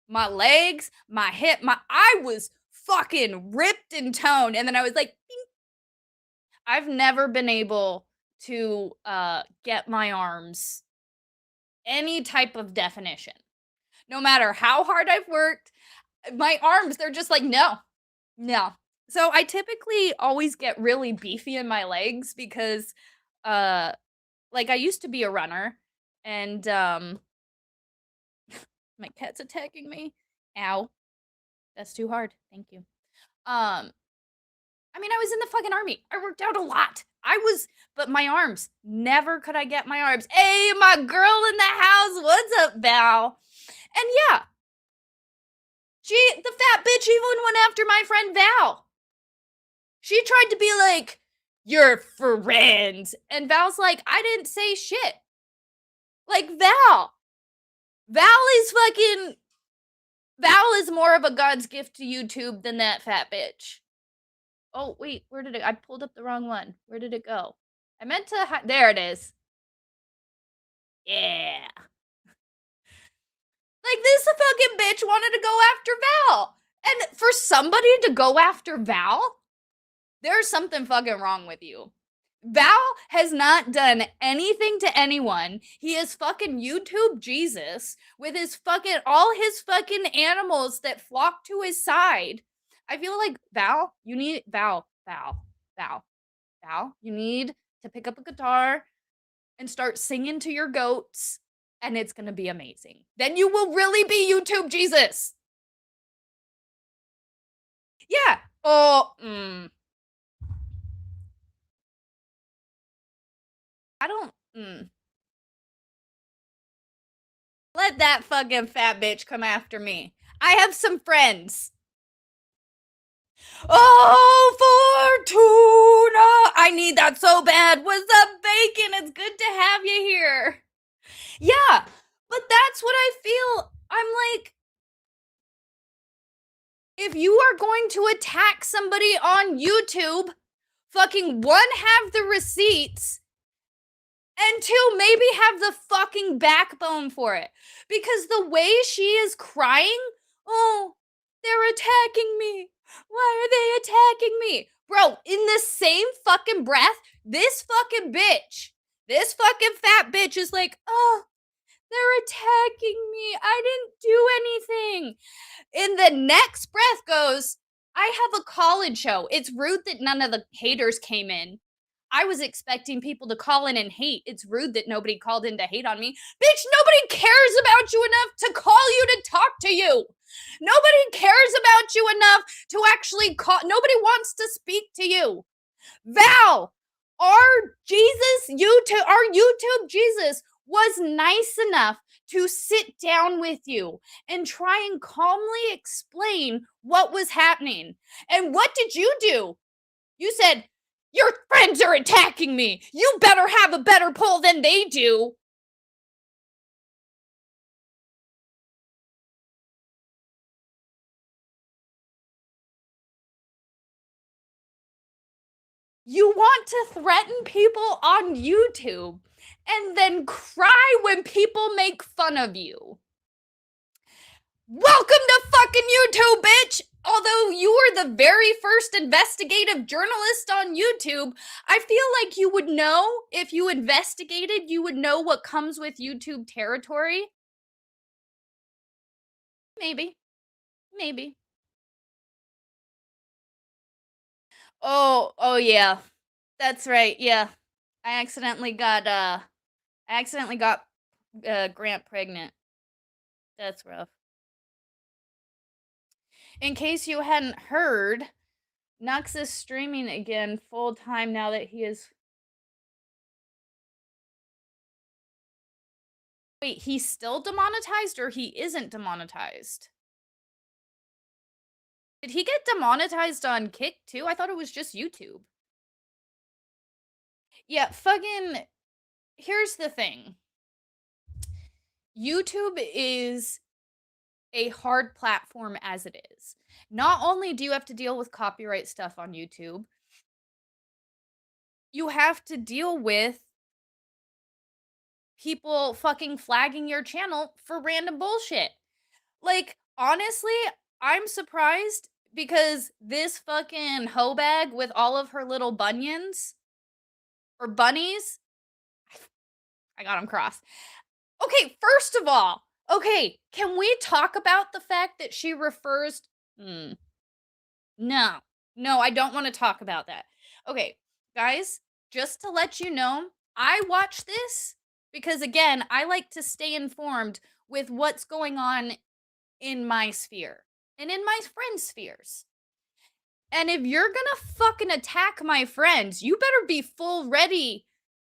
my hip, I was fucking ripped in tone. And then I was like, bing. I've never been able to get my arms any type of definition. No matter how hard I've worked, my arms, they're just like, no. So I typically always get really beefy in my legs because, like, I used to be a runner, and, my cat's attacking me. Ow. That's too hard. Thank you. I mean, I was in the fucking army. I worked out a lot. But my arms, never could I get my arms. Hey, my girl in the house, what's up, Val? And yeah, the fat bitch even went after my friend Val. She tried to be like, "You're friends." And Val's like, "I didn't say shit." Like, Val is more of a God's gift to YouTube than that fat bitch. Oh, wait, I pulled up the wrong one. Where did it go? I meant to, there it is. Yeah. Like, this fucking bitch wanted to go after Val. And for somebody to go after Val, there's something fucking wrong with you. Val has not done anything to anyone. He is fucking YouTube Jesus with all his fucking animals that flock to his side. I feel like Val, you need to pick up a guitar and start singing to your goats, and it's gonna be amazing. Then you will really be YouTube Jesus. Yeah. Let that fucking fat bitch come after me. I have some friends. Oh, Fortuna! I need that so bad. What's up, Bacon? It's good to have you here. Yeah, but that's what I feel. I'm like, if you are going to attack somebody on YouTube, fucking one, have the receipts, and two, maybe have the fucking backbone for it. Because the way she is crying, "Oh, they're attacking me. Why are they attacking me?" Bro, in the same fucking breath, this fucking fat bitch is like, "Oh, they're attacking me. I didn't do anything." In the next breath goes, "I have a college show. It's rude that none of the haters came in. I was expecting people to call in and hate. It's rude that nobody called in to hate on me." Bitch, nobody cares about you enough to call you to talk to you. Nobody cares about you enough to actually call. Nobody wants to speak to you. Val, our YouTube Jesus was nice enough to sit down with you and try and calmly explain what was happening. And what did you do? You said, "Your friends are attacking me. You better have a better pull than they do." You want to threaten people on YouTube and then cry when people make fun of you. Welcome to fucking YouTube, bitch! Although you were the very first investigative journalist on YouTube, I feel like you would know, if you investigated, you would know what comes with YouTube territory. Maybe. Maybe. Oh yeah. That's right, yeah. I accidentally got Grant pregnant. That's rough. In case you hadn't heard, Nux is streaming again full time now that he is. Wait, he's still demonetized or he isn't demonetized? Did he get demonetized on Kick too? I thought it was just YouTube. Yeah, fucking. Here's the thing. YouTube is a hard platform as it is. Not only do you have to deal with copyright stuff on YouTube, you have to deal with people fucking flagging your channel for random bullshit. Like, honestly, I'm surprised because this fucking hoe bag with all of her little bunions or bunnies, I got them crossed. Okay, first of all, okay, can we talk about the fact that she refers? No, I don't want to talk about that. Okay, guys, just to let you know, I watch this because, again, I like to stay informed with what's going on in my sphere and in my friends' spheres. And if you're gonna fucking attack my friends, you better be full ready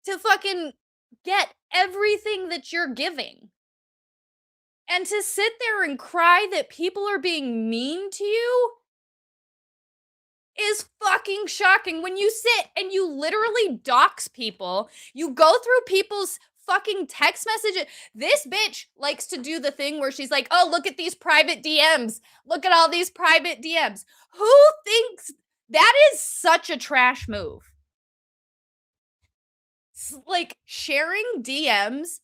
to fucking get everything that you're giving. And to sit there and cry that people are being mean to you is fucking shocking. When you sit and you literally dox people, you go through people's fucking text messages. This bitch likes to do the thing where she's like, oh, look at these private DMs. Look at all these private DMs. Who thinks that is such a trash move? Like, sharing DMs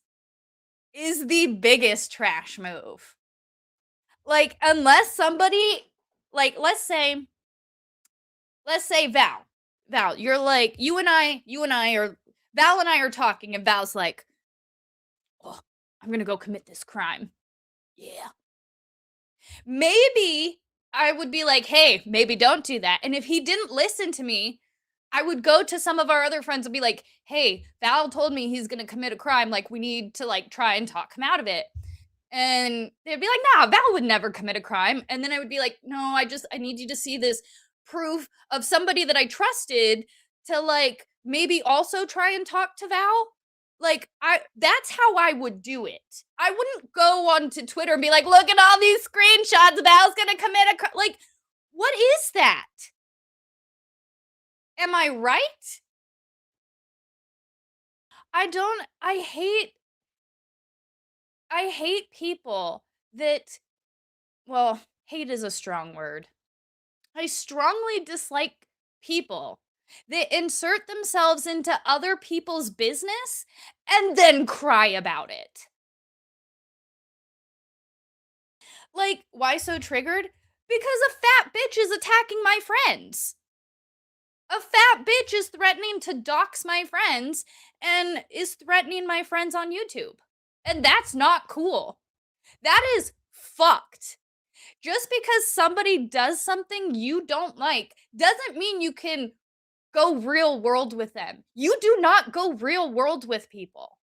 is the biggest trash move. Like, unless somebody, like, let's say Val, you're like, Val and I are talking, and Val's like, oh, I'm gonna go commit this crime. Yeah. Maybe I would be like, hey, maybe don't do that. And if he didn't listen to me, I would go to some of our other friends and be like, hey, Val told me he's gonna commit a crime. Like, we need to, like, try and talk him out of it. And they'd be like, nah, Val would never commit a crime. And then I would be like, no, I need you to see this proof of somebody that I trusted to, like, maybe also try and talk to Val. Like, that's how I would do it. I wouldn't go onto Twitter and be like, look at all these screenshots, Val's gonna commit a crime. Like, what is that? Am I right? I hate people that, well, hate is a strong word. I strongly dislike people that insert themselves into other people's business and then cry about it. Like, why so triggered? Because a fat bitch is attacking my friends. A fat bitch is threatening to dox my friends and is threatening my friends on YouTube. And that's not cool. That is fucked. Just because somebody does something you don't like doesn't mean you can go real world with them. You do not go real world with people.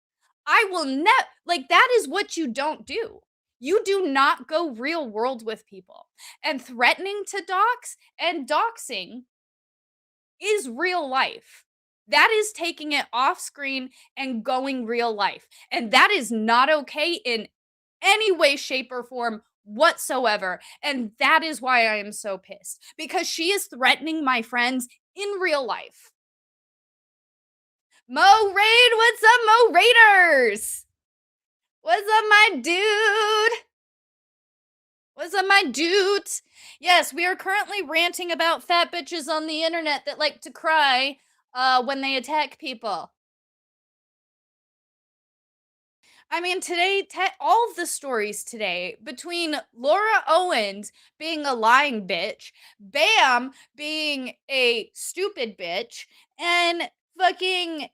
I will like, that is what you don't do. You do not go real world with people. And threatening to dox and doxing is real life. That is taking it off screen and going real life. And that is not okay in any way, shape, or form whatsoever. And that is why I am so pissed. Because she is threatening my friends in real life. Mo Raid, what's up, Mo Raiders? What's up, my dude? What's up, my dude? Yes, we are currently ranting about fat bitches on the internet that like to cry when they attack people. I mean, today, all of the stories today between Laura Owens being a lying bitch, Bam being a stupid bitch, and fucking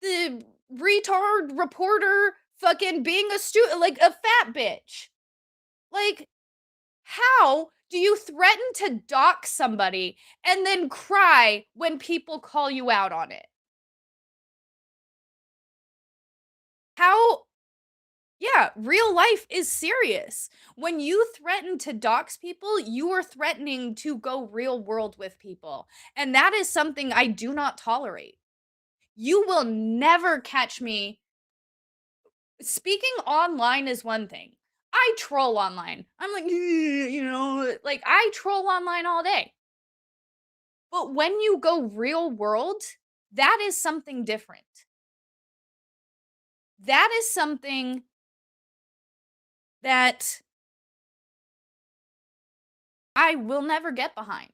the retard reporter fucking being like a fat bitch. Like, how do you threaten to dox somebody and then cry when people call you out on it? How? Yeah, real life is serious. When you threaten to dox people, you are threatening to go real world with people. And that is something I do not tolerate. You will never catch me. Speaking online is one thing. I troll online. I'm like, like I troll online all day. But when you go real world, that is something different. That is something that I will never get behind.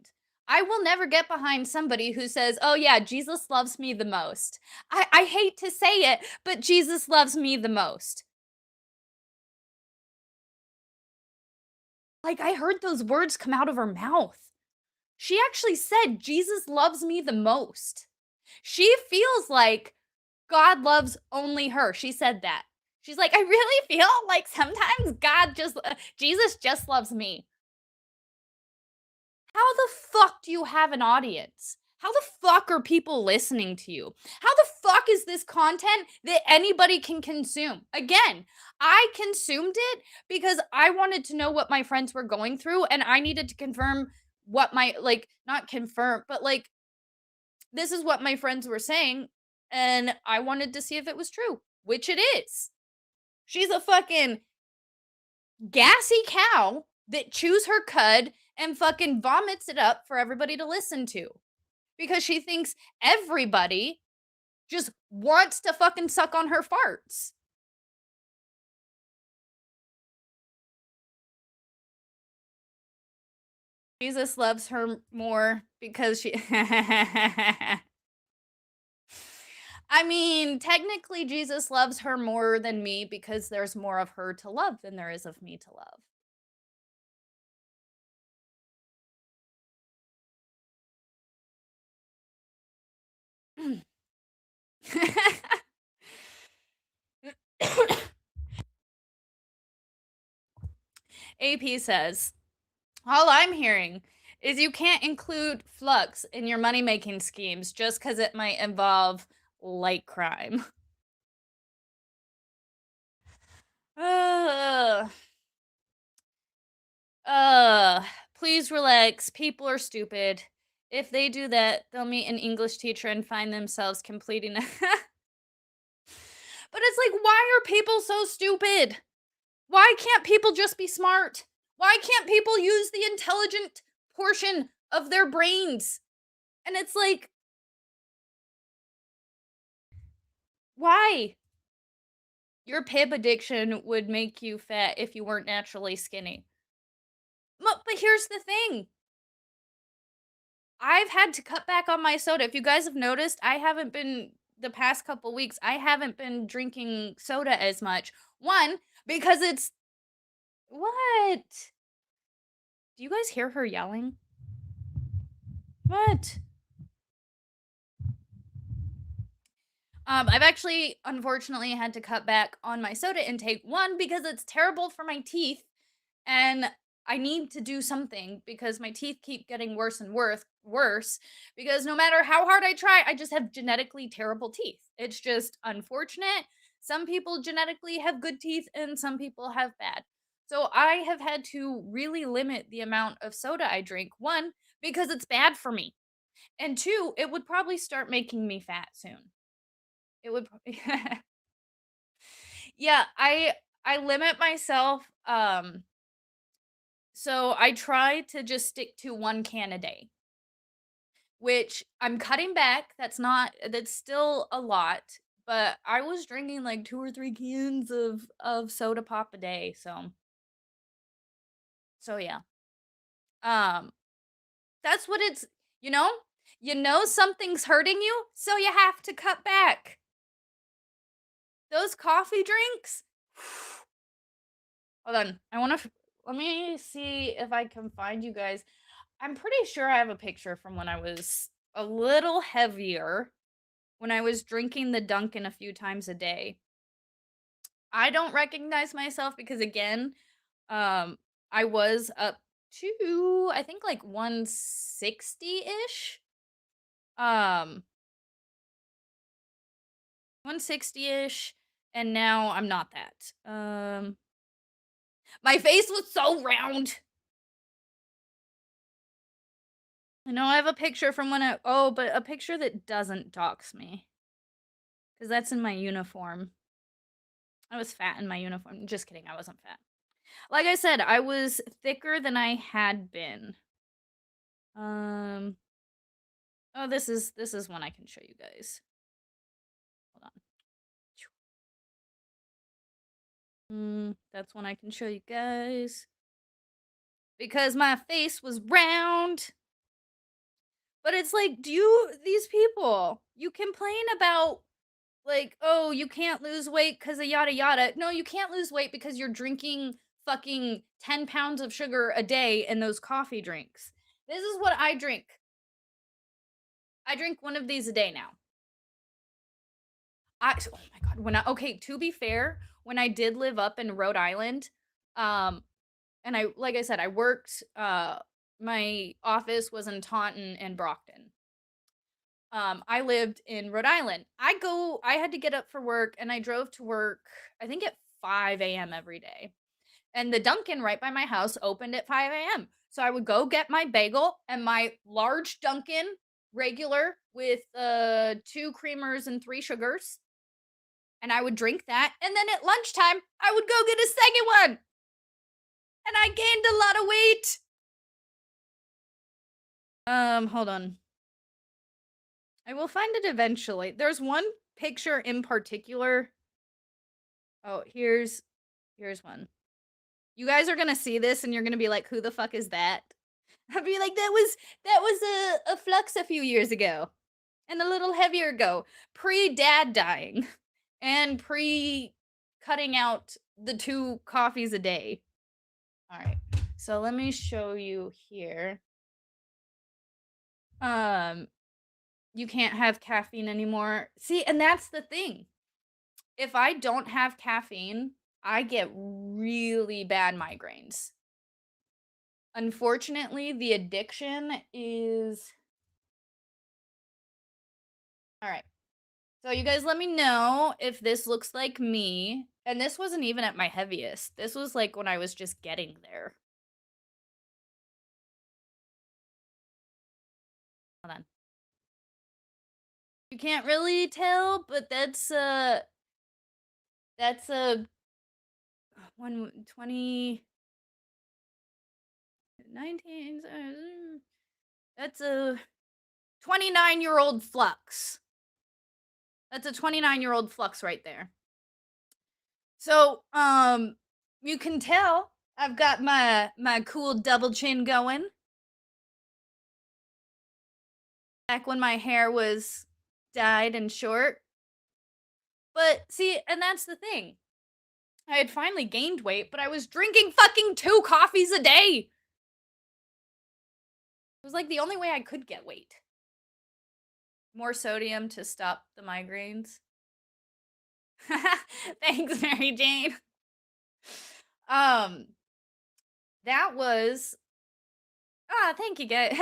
I will never get behind somebody who says, oh yeah, Jesus loves me the most. I hate to say it, but Jesus loves me the most. Like, I heard those words come out of her mouth. She actually said, Jesus loves me the most. She feels like God loves only her. She said that. She's like, I really feel like sometimes Jesus just loves me. How the fuck do you have an audience? How the fuck are people listening to you? How the fuck is this content that anybody can consume? Again, I consumed it because I wanted to know what my friends were going through and I needed to confirm what not confirm, but this is what my friends were saying and I wanted to see if it was true, which it is. She's a fucking gassy cow that chews her cud and fucking vomits it up for everybody to listen to because she thinks everybody just wants to fucking suck on her farts. Jesus loves her more because she I mean, technically Jesus loves her more than me because there's more of her to love than there is of me to love. AP says, all I'm hearing is you can't include flux in your money-making schemes just because it might involve light crime. Please relax. People are stupid. If they do that, they'll meet an English teacher and find themselves completing But it's like, why are people so stupid? Why can't people just be smart? Why can't people use the intelligent portion of their brains? And it's like, why? Your pib addiction would make you fat if you weren't naturally skinny. But here's the thing. I've had to cut back on my soda. If you guys have noticed, the past couple weeks, I haven't been drinking soda as much. One, because it's... What? Do you guys hear her yelling? What? I've actually, unfortunately, had to cut back on my soda intake. One, because it's terrible for my teeth, and I need to do something because my teeth keep getting worse and worse, because no matter how hard I try, I just have genetically terrible teeth. It's just unfortunate. Some people genetically have good teeth and some people have bad. So I have had to really limit the amount of soda I drink. One, because it's bad for me. And two, it would probably start making me fat soon. It would Yeah, I limit myself, so I try to just stick to 1 can a day, which I'm cutting back. That's still a lot, but I was drinking like 2 or 3 cans of soda pop a day, so yeah. That's what it's, you know? You know something's hurting you, so you have to cut back. those coffee drinks. Hold on. Let me see if I can find you guys. I'm pretty sure I have a picture from when I was a little heavier, when I was drinking the Dunkin' a few times a day. I don't recognize myself because, again, I was up to, I think, like 160-ish. 160-ish, and now I'm not that. My face was so round. I know I have a picture from when but a picture that doesn't dox me. Because that's in my uniform. I was fat in my uniform. Just kidding, I wasn't fat. Like I said, I was thicker than I had been. Oh, this is one I can show you guys. Hold on. That's one I can show you guys. Because my face was round. But it's like, these people, you complain about, like, oh, you can't lose weight because of yada yada. No, you can't lose weight because you're drinking fucking 10 pounds of sugar a day in those coffee drinks. This is what I drink. I drink one of these a day now. Oh my God. Okay, to be fair, when I did live up in Rhode Island, and like I said, I worked, my office was in Taunton and Brockton. I lived in Rhode Island. I had to get up for work, and I drove to work, I think at 5 a.m. every day. And the Dunkin' right by my house opened at 5 a.m. So I would go get my bagel and my large Dunkin' regular with 2 creamers and 3 sugars. And I would drink that. And then at lunchtime, I would go get a second one. And I gained a lot of weight. Hold on. I will find it eventually. There's one picture in particular. Oh, here's one. You guys are gonna see this and you're gonna be like, who the fuck is that? I'll be like, that was a flux a few years ago. And a little heavier ago. Pre-dad dying. And pre-cutting out the 2 coffees a day. Alright. So let me show you here. You can't have caffeine anymore. See, and that's the thing. If I don't have caffeine, I get really bad migraines. Unfortunately, the addiction is... Alright. So you guys let me know if this looks like me. And this wasn't even at my heaviest. This was like when I was just getting there. Hold on. You can't really tell, but that's 20 19 that's a 29-year-old flux. That's a 29-year-old flux right there. So, you can tell I've got my cool double chin going. Back when my hair was dyed and short. But see, and that's the thing. I had finally gained weight, but I was drinking fucking 2 coffees a day. It was like the only way I could get weight. More sodium to stop the migraines. Thanks, Mary Jane. That was... thank you, guys.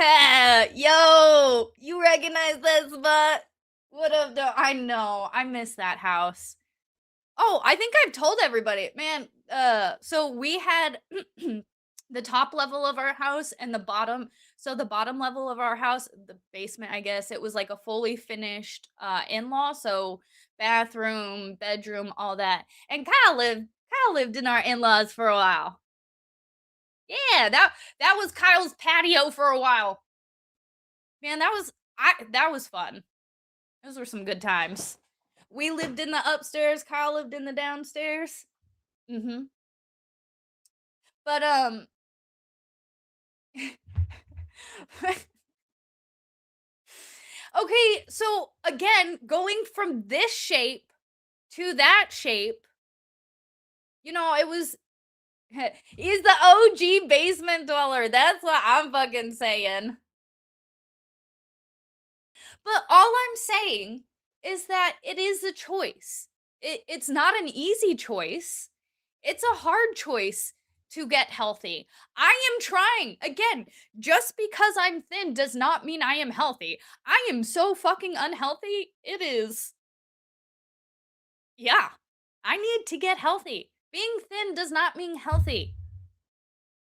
Yo, you recognize that spot? What up, though? I know. I miss that house. Oh, I think I've told everybody. Man, so we had the top level of our house and the bottom. So the bottom level of our house, the basement, I guess, it was like a fully finished in-law. So bathroom, bedroom, all that. And Kyle lived in our in-laws for a while. Yeah, that was Kyle's patio for a while. Man, that was fun. Those were some good times. We lived in the upstairs, Kyle lived in the downstairs. But okay, so again, going from this shape to that shape, you know, it was he's the OG basement dweller. That's what I'm fucking saying. But all I'm saying is that it is a choice. It's not an easy choice. It's a hard choice to get healthy. I am trying. Again, just because I'm thin does not mean I am healthy. I am so fucking unhealthy. It is. Yeah. I need to get healthy. Being thin does not mean healthy.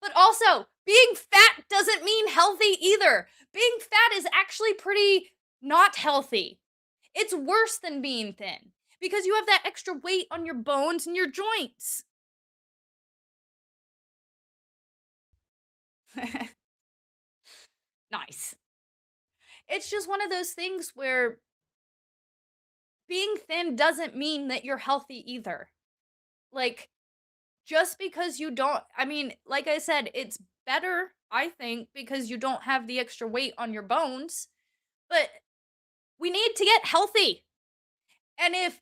But also, being fat doesn't mean healthy either. Being fat is actually pretty not healthy. It's worse than being thin because you have that extra weight on your bones and your joints. Nice. It's just one of those things where being thin doesn't mean that you're healthy either. Like, just because you don't, I mean, like I said, it's better, I think, because you don't have the extra weight on your bones, but we need to get healthy. And if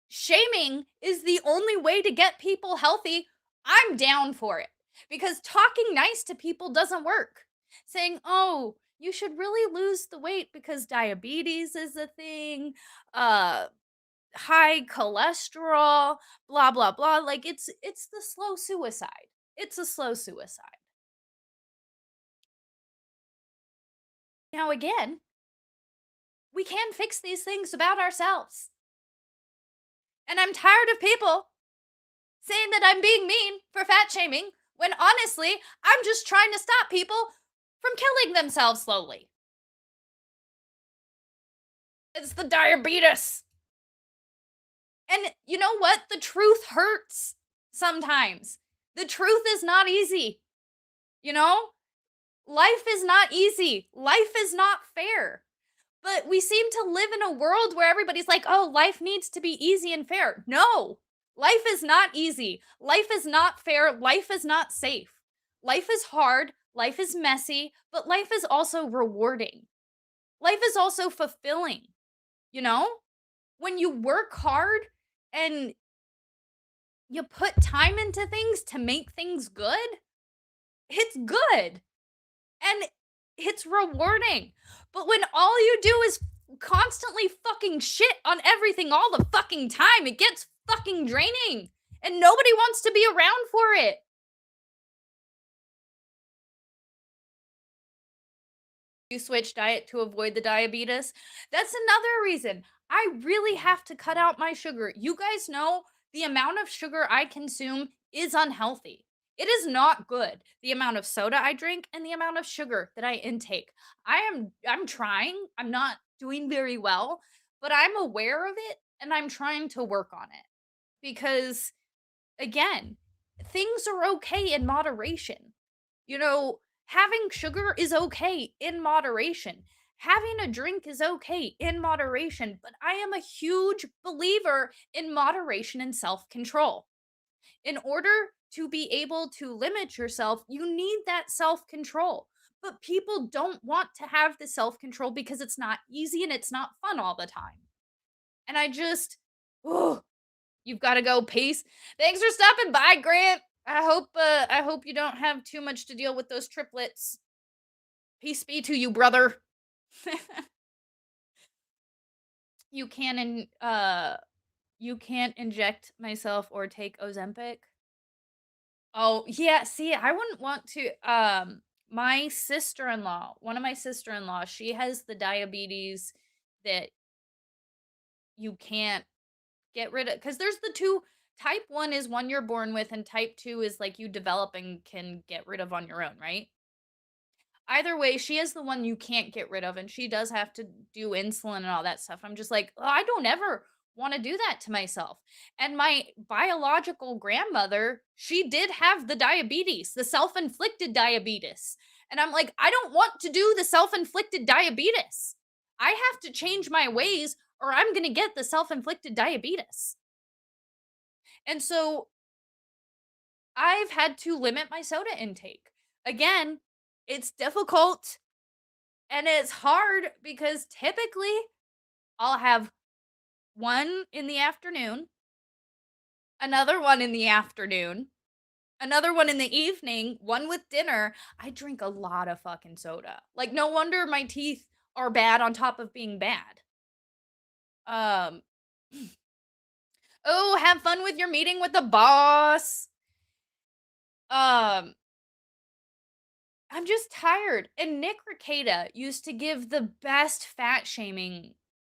shaming is the only way to get people healthy, I'm down for it. Because talking nice to people doesn't work. Saying, oh, you should really lose the weight because diabetes is a thing, high cholesterol, blah blah blah. Like it's the slow suicide. It's a slow suicide. Now again, we can fix these things about ourselves. And I'm tired of people saying that I'm being mean for fat shaming when honestly, I'm just trying to stop people from killing themselves slowly. It's the diabetes. And you know what? The truth hurts sometimes. The truth is not easy. You know? Life is not easy. Life is not fair. But we seem to live in a world where everybody's like, oh, life needs to be easy and fair. No, life is not easy. Life is not fair. Life is not safe. Life is hard. Life is messy, but life is also rewarding. Life is also fulfilling. You know? When you work hard and you put time into things to make things good, it's good. And it's rewarding. But when all you do is constantly fucking shit on everything all the fucking time, it gets fucking draining. And nobody wants to be around for it. You switch diet to avoid the diabetes. That's another reason. I really have to cut out my sugar. You guys know the amount of sugar I consume is unhealthy. It is not good. The amount of soda I drink and the amount of sugar that I intake. I'm trying. I'm not doing very well, but I'm aware of it and I'm trying to work on it. Because again, things are okay in moderation. You know, having sugar is okay in moderation. Having a drink is okay in moderation, but I am a huge believer in moderation and self-control. In order to be able to limit yourself, you need that self-control. But people don't want to have the self-control because it's not easy and it's not fun all the time. And I just, oh, you've got to go. Peace. Thanks for stopping by, Grant. I hope you don't have too much to deal with those triplets. Peace be to you, brother. You can't inject myself or take Ozempic. Oh, yeah, see, I wouldn't want to my sister-in-law, one of my sister-in-law, she has the diabetes that you can't get rid of because there's the two. Type 1 is one you're born with and type 2 is like you develop and can get rid of on your own, right? Either way, she is the one you can't get rid of and she does have to do insulin and all that stuff. I'm just like, oh, I don't ever want to do that to myself. And my biological grandmother, she did have the diabetes, the self-inflicted diabetes. And I'm like, I don't want to do the self-inflicted diabetes. I have to change my ways or I'm going to get the self-inflicted diabetes. And so I've had to limit my soda intake. Again, it's difficult and it's hard because typically I'll have one in the afternoon, another one in the afternoon, another one in the evening, one with dinner. I drink a lot of fucking soda. Like, no wonder my teeth are bad on top of being bad. Oh, have fun with your meeting with the boss. I'm just tired. And Nick Rekieta used to give the best fat shaming,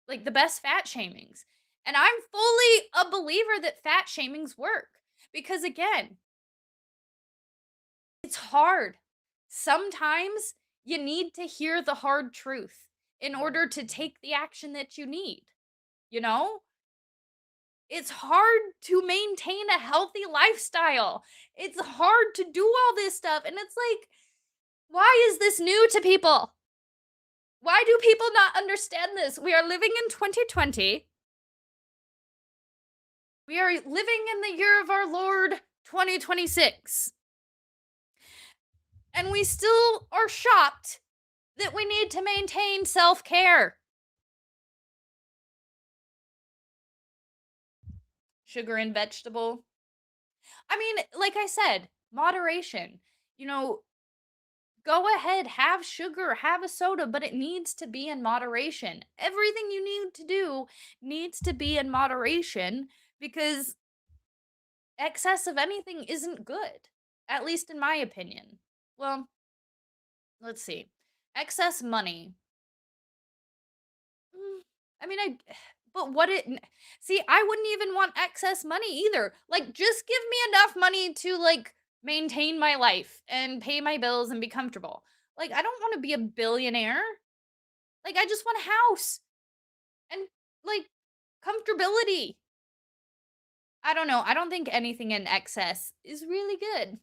like the best fat shamings. And I'm fully a believer that fat shamings work. Because again, it's hard. Sometimes you need to hear the hard truth in order to take the action that you need. You know? It's hard to maintain a healthy lifestyle. It's hard to do all this stuff. And it's like, why is this new to people? Why do people not understand this? We are living in 2020. We are living in the year of our Lord 2026. And we still are shocked that we need to maintain self-care. Sugar and vegetable. I mean, like I said, moderation. You know, go ahead, have sugar, have a soda, but it needs to be in moderation. Everything you need to do needs to be in moderation because excess of anything isn't good, at least in my opinion. Well, let's see. Excess money. I mean, but what it, see, I wouldn't even want excess money either. Like, just give me enough money to, like, maintain my life and pay my bills and be comfortable. Like, I don't want to be a billionaire. Like, I just want a house and, like, comfortability. I don't know. I don't think anything in excess is really good.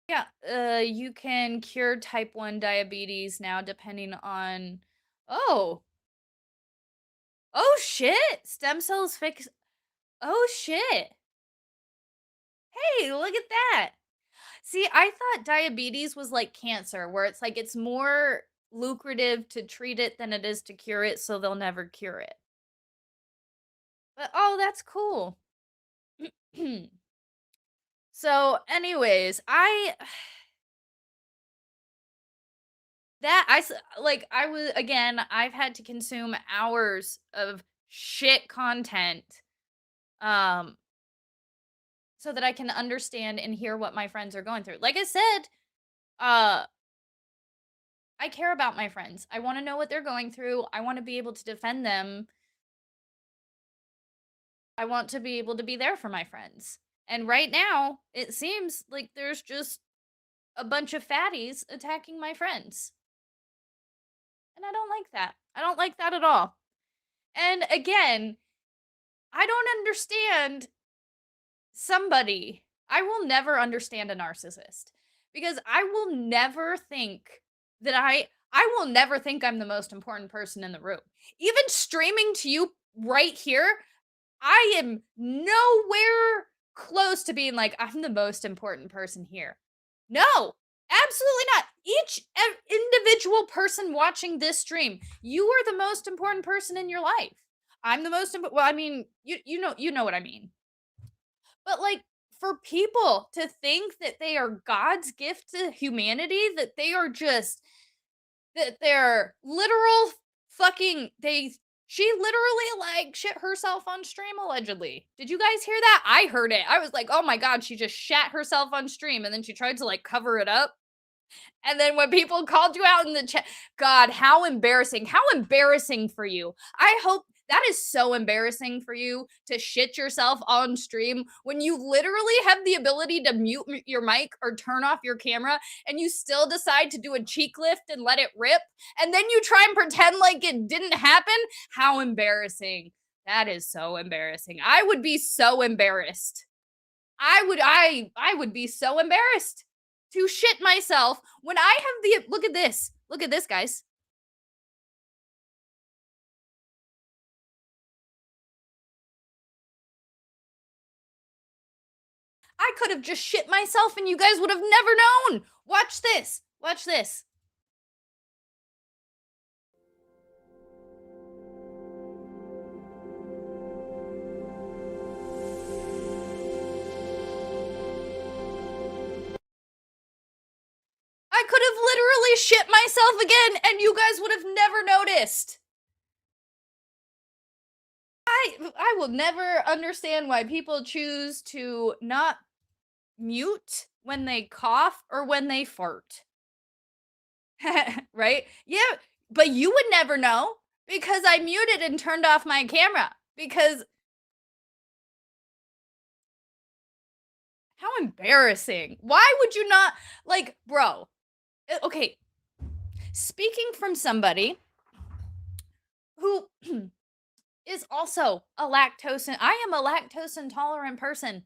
Yeah, you can cure type 1 diabetes now depending on, oh. Oh shit! Stem cells fix, oh shit. Hey, look at that. See, I thought diabetes was like cancer, where it's like it's more lucrative to treat it than it is to cure it, so they'll never cure it. But oh, that's cool. So, anyways, I was, again, I've had to consume hours of shit content so that I can understand and hear what my friends are going through. Like I said, I care about my friends. I want to know what they're going through. I want to be able to defend them. I want to be able to be there for my friends. And right now, it seems like there's just a bunch of fatties attacking my friends. And I don't like that. I don't like that at all. And again, I don't understand somebody. I will never understand a narcissist because I will never think that I will never think I'm the most important person in the room. Even streaming to you right here, I am nowhere close to being like, I'm the most important person here. No, absolutely not. Each individual person watching this stream, you are the most important person in your life. I'm the most well, I mean, you know what I mean. But like, for people to think that they are God's gift to humanity, that they are just, that they're literal fucking, she literally like shit herself on stream allegedly. Did you guys hear that? I heard it. I was like, oh my God, she just shat herself on stream and then she tried to like cover it up. And then when people called you out in the chat, God, how embarrassing. How embarrassing for you. I hope that is so embarrassing for you to shit yourself on stream when you literally have the ability to mute your mic or turn off your camera and you still decide to do a cheek lift and let it rip. And then you try and pretend like it didn't happen. How embarrassing. That is so embarrassing. I would be so embarrassed. I would be so embarrassed to shit myself when I have the, look at this. Look at this, guys. I could have just shit myself and you guys would have never known. Watch this. Watch this. I could have literally shit myself again and you guys would have never noticed. I will never understand why people choose to not mute when they cough or when they fart. Right? Yeah, but you would never know because I muted and turned off my camera because how embarrassing. Why would you not, like, bro, okay, speaking from somebody who is also a I am a lactose intolerant person.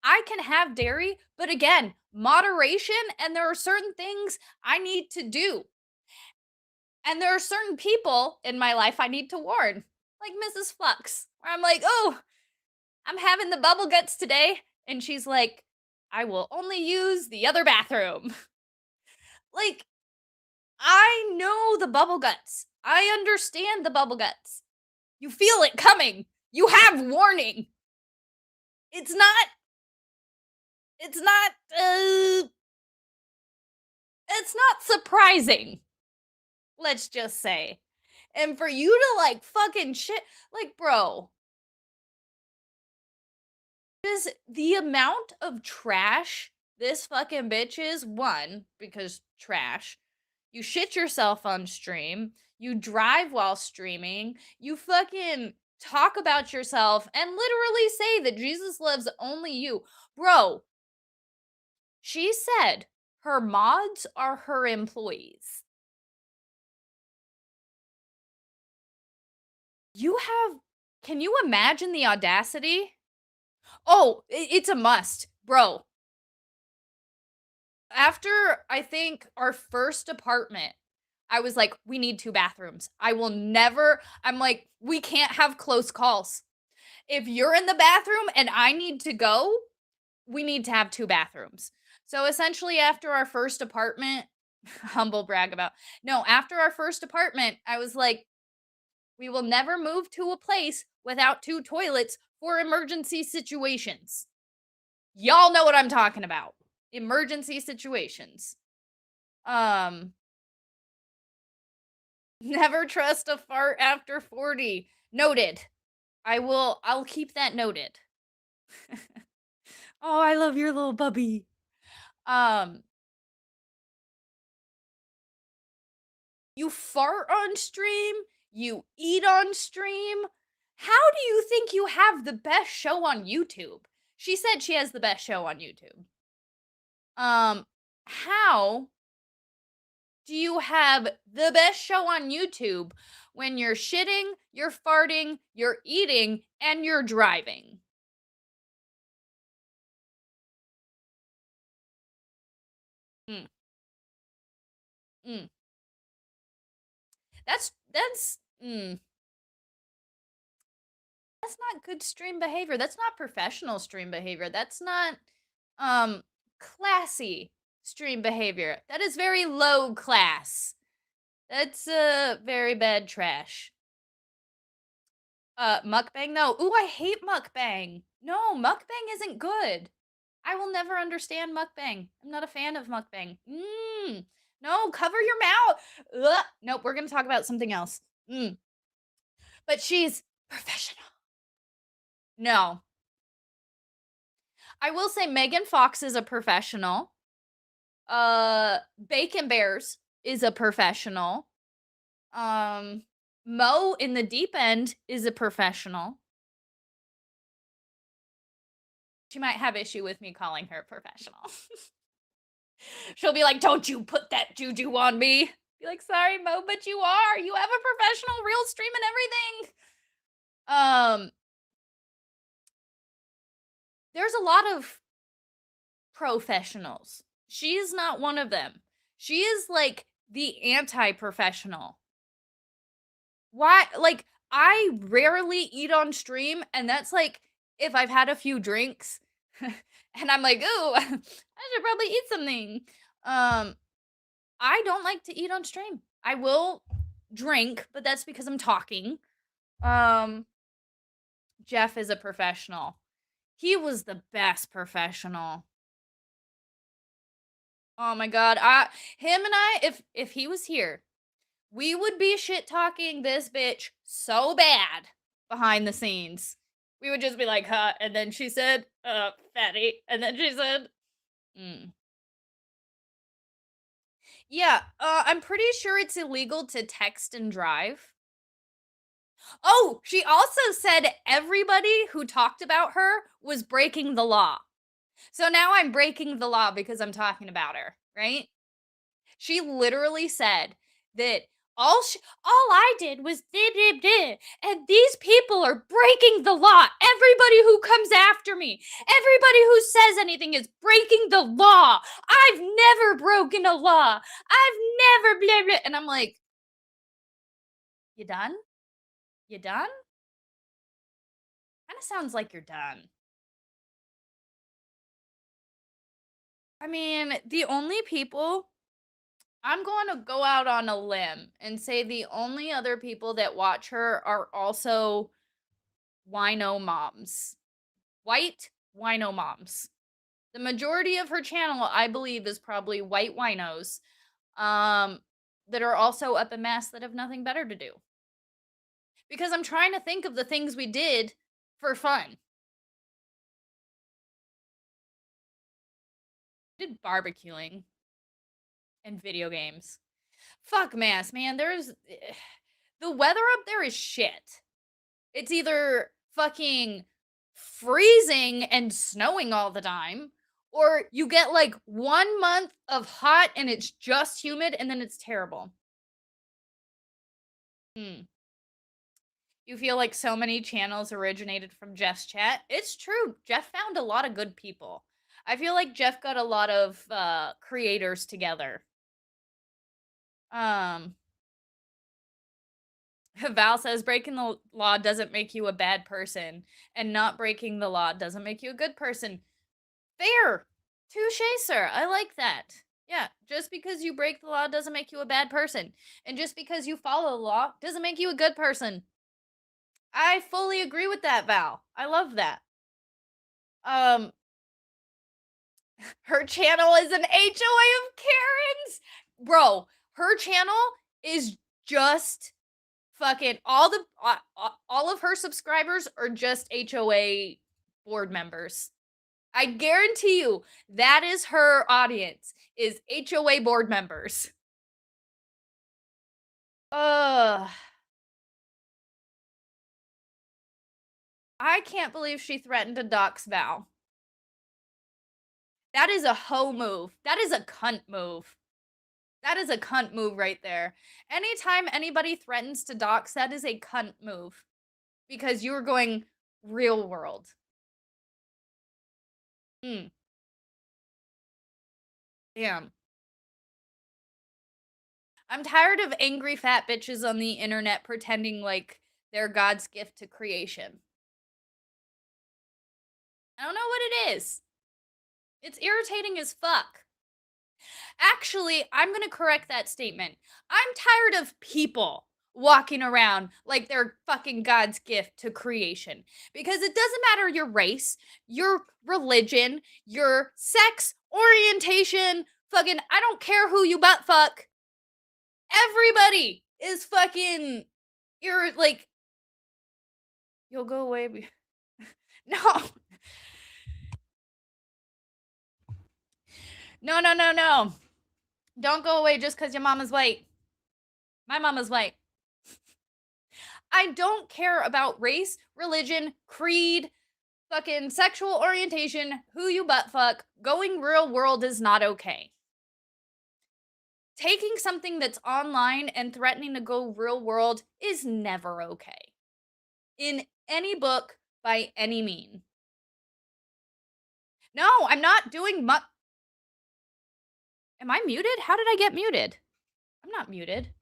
I can have dairy, but again, moderation, and there are certain things I need to do. And there are certain people in my life I need to warn, like Mrs. Flux, where I'm like, oh, I'm having the bubble guts today. And she's like, I will only use the other bathroom. Like, I know the bubble guts. I understand the bubble guts. You feel it coming. You have warning. It's not surprising. Let's just say. And for you to like fucking shit, like, bro, just the amount of trash this fucking bitch is, one, because trash. You shit yourself on stream. You drive while streaming. You fucking talk about yourself and literally say that Jesus loves only you. Bro, she said her mods are her employees. Can you imagine the audacity? Oh, it's a must, bro. After, I think, our first apartment, I was like, we need 2 bathrooms. I'm like, we can't have close calls. If you're in the bathroom and I need to go, we need to have 2 bathrooms. So essentially after our first apartment, humble brag about, no, after our first apartment, I was like, we will never move to a place without 2 toilets for emergency situations. Y'all know what I'm talking about. Emergency situations. Never trust a fart after 40. Noted. I'll keep that noted. Oh, I love your little bubby. You fart on stream, you eat on stream. How do you think you have the best show on YouTube? She said she has the best show on YouTube. How do you have the best show on YouTube when you're shitting, you're farting, you're eating, and you're driving? Mm. Mm. That's not good stream behavior. That's not professional stream behavior. That's not classy stream behavior. That is very low class. That's very bad trash. Mukbang? No. Ooh, I hate mukbang. No, mukbang isn't good. I will never understand mukbang. I'm not a fan of mukbang. No, cover your mouth. Ugh. Nope, we're gonna talk about something else. But she's professional. No. I will say Megan Fox is a professional. Bacon Bears is a professional. Mo in the Deep End is a professional. She might have issue with me calling her professional. She'll be like, don't you put that juju on me. Be like, sorry, Mo, but you are. You have a professional real stream and everything. There's a lot of professionals. She is not one of them. She is like the anti-professional. Why? Like, I rarely eat on stream, and that's like if I've had a few drinks And I'm like, ooh, I should probably eat something. I don't like to eat on stream. I will drink, but that's because I'm talking. Jeff is a professional. He was the best professional. Oh my god, him and I, if he was here, we would be shit talking this bitch so bad behind the scenes. We would just be like, huh, and then she said, fatty, and then she said, Yeah, I'm pretty sure it's illegal to text and drive. Oh, she also said everybody who talked about her was breaking the law. So now I'm breaking the law because I'm talking about her, right? She literally said that all I did was and these people are breaking the law. Everybody who comes after me, everybody who says anything is breaking the law. I've never broken a law. I've never blah blah. And I'm like, you done? You done? Kind of sounds like you're done. I mean, the only people, I'm going to go out on a limb and say the only other people that watch her are also wino moms. White wino moms. The majority of her channel, I believe, is probably white winos that are also up in mass that have nothing better to do. Because I'm trying to think of the things we did for fun. We did barbecuing and video games. Fuck mass, man. There's the weather up there is shit. It's either fucking freezing and snowing all the time, or you get like 1 month of hot and it's just humid and then it's terrible. You feel like so many channels originated from Jeff's chat. It's true. Jeff found a lot of good people. I feel like Jeff got a lot of creators together. Val says breaking the law doesn't make you a bad person, and not breaking the law doesn't make you a good person. Fair. Touche, sir. I like that. Yeah, just because you break the law doesn't make you a bad person. And just because you follow the law doesn't make you a good person. I fully agree with that, Val. I love that. Her channel is an HOA of Karens. Bro, her channel is just fucking all of her subscribers are just HOA board members. I guarantee you that is her audience, is HOA board members. I can't believe she threatened to dox Val. That is a hoe move. That is a cunt move. That is a cunt move right there. Anytime anybody threatens to dox, that is a cunt move. Because you're going real world. Damn. I'm tired of angry fat bitches on the internet pretending like they're God's gift to creation. I don't know what it is. It's irritating as fuck. Actually, I'm gonna correct that statement. I'm tired of people walking around like they're fucking God's gift to creation. Because it doesn't matter your race, your religion, your sex, orientation, fucking, I don't care who you butt fuck. Everybody is fucking, you're like, you'll go away. No. No. Don't go away just because your mama's white. My mama's white. I don't care about race, religion, creed, fucking sexual orientation, who you butt fuck. Going real world is not okay. Taking something that's online and threatening to go real world is never okay. In any book, by any mean. No, I'm not doing much. Am I muted? How did I get muted? I'm not muted.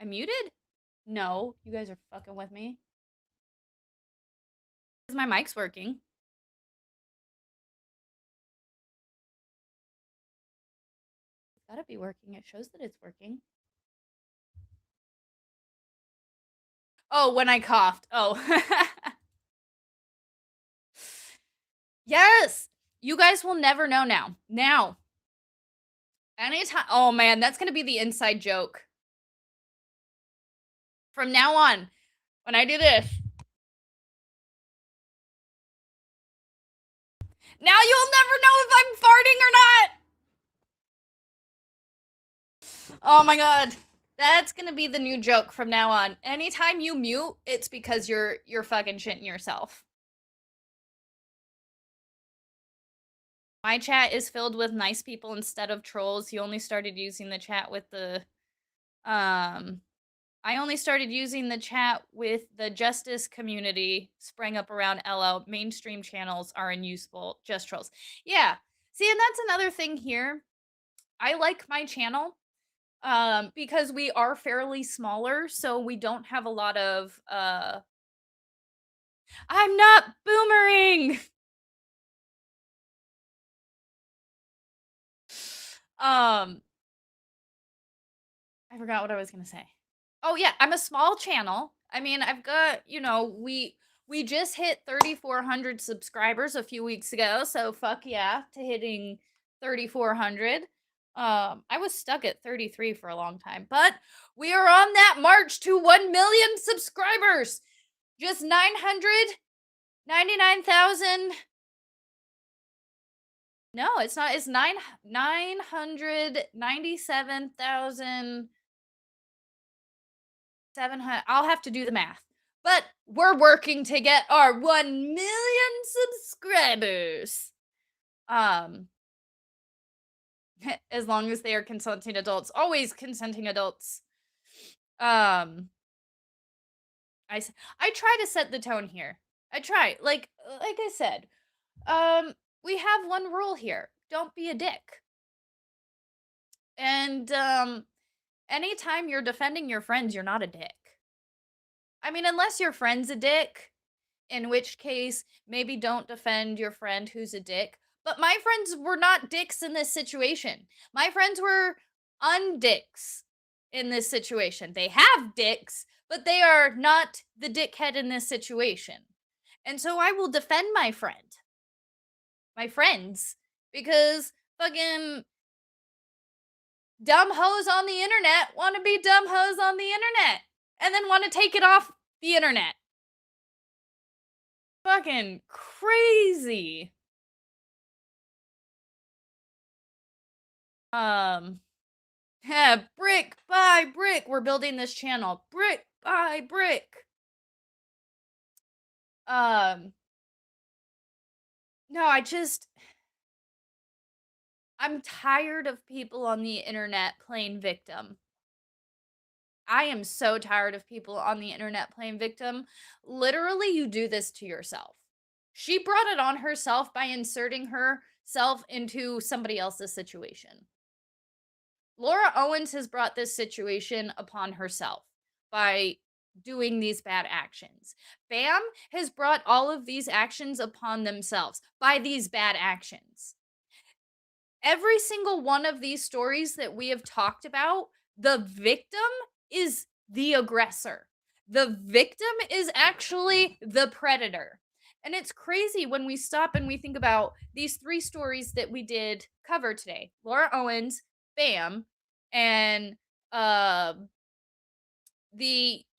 I'm muted? No, you guys are fucking with me. Is my mic's working? It's gotta be working. It shows that it's working. Oh, when I coughed. Oh. Yes! You guys will never know now. Now. Anytime. Oh man, that's gonna be the inside joke. From now on, when I do this. Now you'll never know if I'm farting or not! Oh my god. That's gonna be the new joke from now on. Anytime you mute, it's because you're fucking shitting yourself. My chat is filled with nice people instead of trolls. You only started using the chat with the I only started using the chat with the justice community sprang up around LL. Mainstream channels are unuseful, just trolls. Yeah. See, and that's another thing here. I like my channel because we are fairly smaller, so we don't have a lot of I'm not boomering. I forgot what I was gonna say. Oh yeah, I'm a small channel. I mean, I've got, you know, we just hit 3,400 subscribers a few weeks ago, so fuck yeah to hitting 3,400. I was stuck at 33 for a long time, but we are on that march to 1 million subscribers. Just 999,000. No, it's not. It's 997,700. I'll have to do the math. But we're working to get our 1 million subscribers. As long as they are consenting adults. Always consenting adults. I try to set the tone here. I try. Like I said, we have one rule here. Don't be a dick. And anytime you're defending your friends, you're not a dick. I mean, unless your friend's a dick, in which case maybe don't defend your friend who's a dick. But my friends were not dicks in this situation. My friends were undicks in this situation. They have dicks, but they are not the dickhead in this situation. And so I will defend my friends, because fucking dumb hoes on the internet want to be dumb hoes on the internet and then want to take it off the internet. Fucking crazy. Yeah, brick by brick, we're building this channel. Brick by brick. No, I'm tired of people on the internet playing victim. I am so tired of people on the internet playing victim. Literally, you do this to yourself. She brought it on herself by inserting herself into somebody else's situation. Laura Owens has brought this situation upon herself by doing these bad actions. Bam has brought all of these actions upon themselves by these bad actions. Every single one of these stories that we have talked about, the victim is the aggressor. The victim is actually the predator. And it's crazy when we stop and we think about these 3 stories that we did cover today. Laura Owens, Bam, and the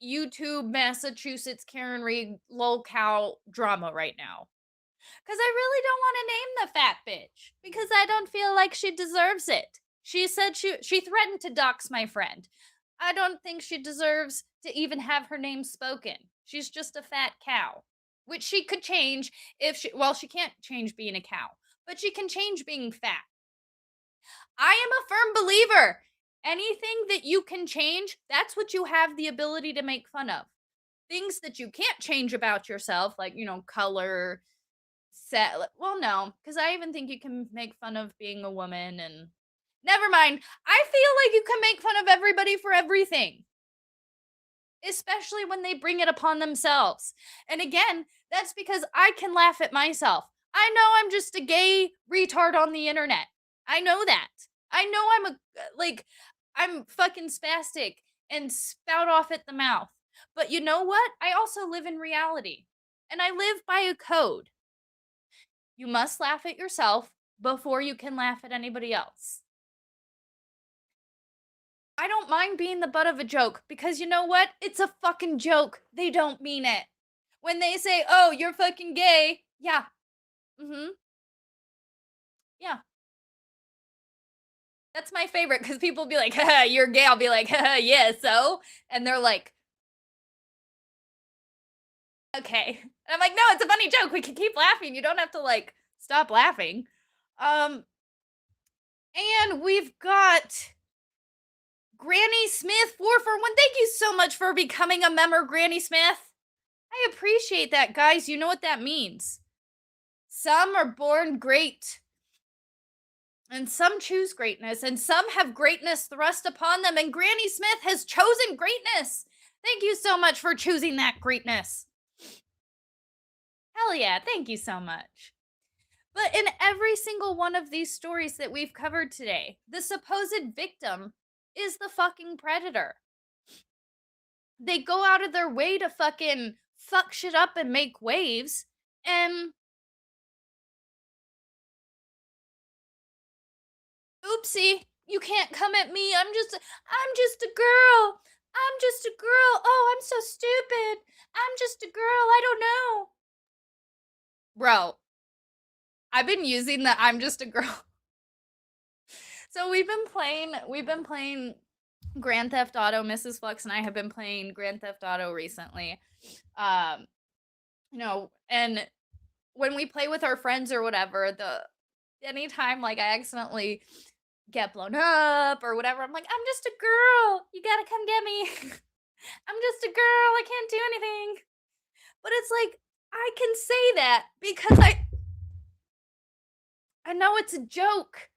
YouTube Massachusetts Karen Reed lolcow drama right now. Because I really don't want to name the fat bitch. Because I don't feel like she deserves it. She said she threatened to dox my friend. I don't think she deserves to even have her name spoken. She's just a fat cow. Which she could change if she... Well, she can't change being a cow. But she can change being fat. I am a firm believer. Anything that you can change, that's what you have the ability to make fun of. Things that you can't change about yourself, like, you know, color... Well, no, because I even think you can make fun of being a woman and... Never mind. I feel like you can make fun of everybody for everything. especially when they bring it upon themselves. And again, that's because I can laugh at myself. I know I'm just a gay retard on the internet. I know that. I know I'm fucking spastic and spout off at the mouth. But you know what? I also live in reality. And I live by a code. You must laugh at yourself before you can laugh at anybody else. I don't mind being the butt of a joke because you know what? It's a fucking joke. They don't mean it. When they say, "Oh, you're fucking gay." Yeah. Mhm. Yeah. That's my favorite cuz people be like, "Haha, you're gay." I'll be like, "Haha, yeah, so?" And they're like, "Okay." And I'm like, "No, it's a funny joke. We can keep laughing. You don't have to like stop laughing." And we've got Granny Smith 441. Thank you so much for becoming a member, Granny Smith. I appreciate that, guys. You know what that means. Some are born great, and some choose greatness, and some have greatness thrust upon them, and Granny Smith has chosen greatness. Thank you so much for choosing that greatness. Hell yeah, thank you so much. But in every single one of these stories that we've covered today, the supposed victim is the fucking predator. They go out of their way to fucking fuck shit up and make waves, and oopsie, you can't come at me. I'm just a girl. I'm just a girl. Oh, I'm so stupid. I'm just a girl. I don't know. Bro, I've been using the I'm just a girl. So we've been playing Grand Theft Auto. Mrs. Flux and I have been playing Grand Theft Auto recently. And when we play with our friends or whatever, anytime like I accidentally get blown up or whatever, I'm like, I'm just a girl. You gotta come get me. I'm just a girl. I can't do anything. But it's like, I can say that because I know it's a joke.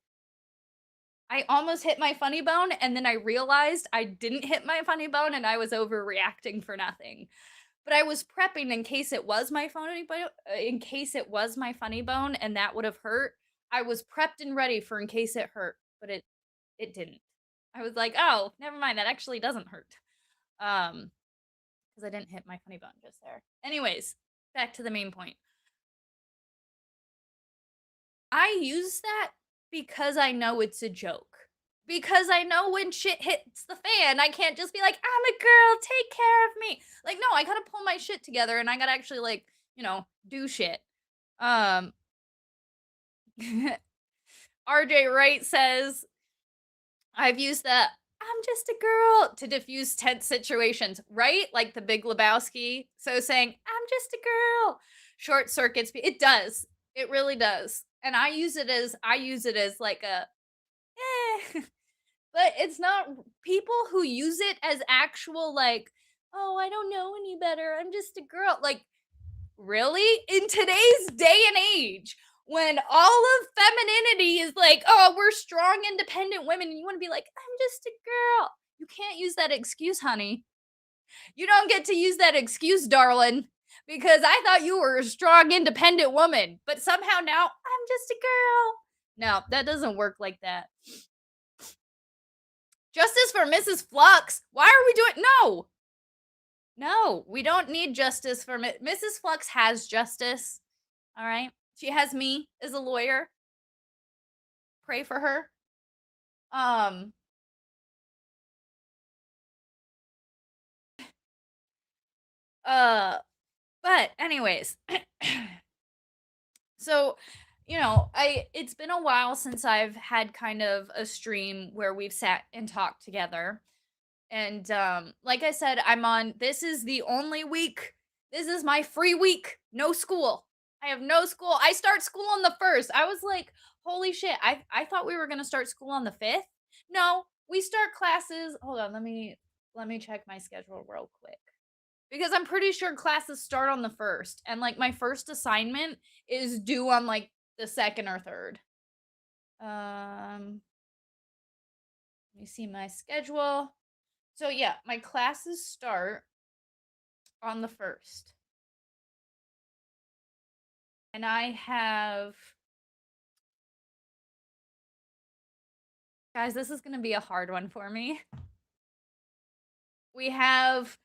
I almost hit my funny bone, and then I realized I didn't hit my funny bone, and I was overreacting for nothing. But I was prepping in case it was my funny bone, and that would have hurt. I was prepped and ready for in case it hurt, but it didn't. I was like, oh, never mind. That actually doesn't hurt. Because I didn't hit my funny bone just there. Anyways, back to the main point. I use that because I know it's a joke. Because I know when shit hits the fan, I can't just be like, I'm a girl, take care of me. Like, no, I gotta pull my shit together and I gotta actually, like, do shit. RJ Wright says, I've used the I'm just a girl to diffuse tense situations, right? Like the Big Lebowski. So saying, I'm just a girl, short circuits. It does. It really does. And I use it as like a, but it's not people who use it as actual, like, oh, I don't know any better. I'm just a girl. Like, really? In today's day and age, when all of femininity is like, oh, we're strong, independent women, and you want to be like, I'm just a girl. You can't use that excuse, honey. You don't get to use that excuse, darling, because I thought you were a strong, independent woman, but somehow now I'm just a girl. No, that doesn't work like that. Justice for Mrs. Flux. Why are we doing? No, we don't need justice for Mrs. Flux has justice. All right. She has me as a lawyer. Pray for her. But anyways, so, it's been a while since I've had kind of a stream where we've sat and talked together. And like I said, this is the only week. This is my free week. No school. I have no school. I start school on the 1st. I was like, holy shit. I thought we were going to start school on the 5th. No, we start classes. Hold on, let me check my schedule real quick. Because I'm pretty sure classes start on the 1st. And like my first assignment is due on like the 2nd or 3rd. Let me see my schedule. So yeah, my classes start on the 1st. And I have... Guys, this is going to be a hard one for me. We have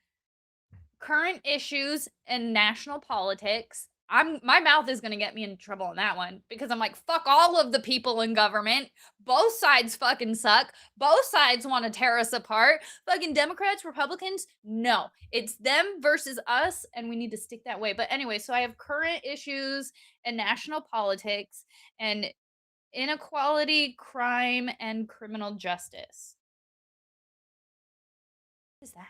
current issues in national politics. My mouth is going to get me in trouble on that one because I'm like, fuck all of the people in government. Both sides fucking suck. Both sides want to tear us apart. Fucking Democrats, Republicans, no. It's them versus us, and we need to stick that way. But anyway, so I have current issues in national politics and inequality, crime, and criminal justice. What is that?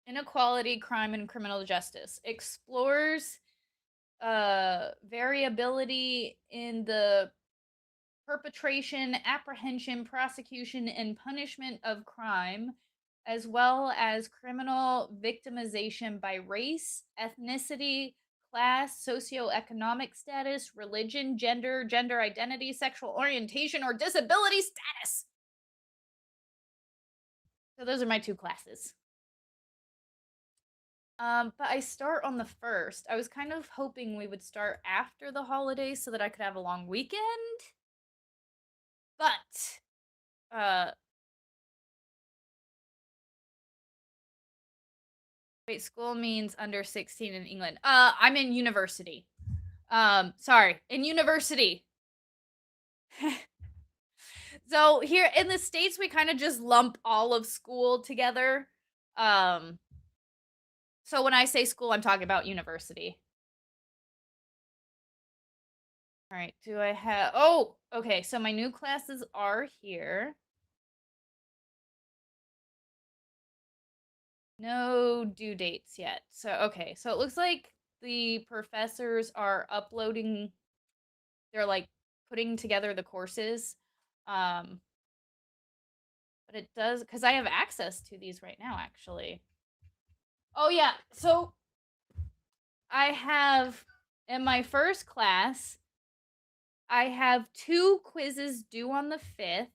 Inequality, crime, and criminal justice explores variability in the perpetration, apprehension, prosecution, and punishment of crime, as well as criminal victimization by race, ethnicity, class, socioeconomic status, religion, gender, gender identity, sexual orientation, or disability status. So those are my 2 classes. But I start on the 1st. I was kind of hoping we would start after the holidays so that I could have a long weekend. But, wait, school means under 16 in England. I'm in university. Sorry, in university. So here in the States, we kind of just lump all of school together. So when I say school, I'm talking about university. All right, do I have... Oh, okay, so my new classes are here. No due dates yet. So, okay, so it looks like the professors are uploading... They're, like, putting together the courses. But it does... Because I have access to these right now, actually. Oh, yeah, so... I have... In my first class... I have 2 quizzes due on the 5th.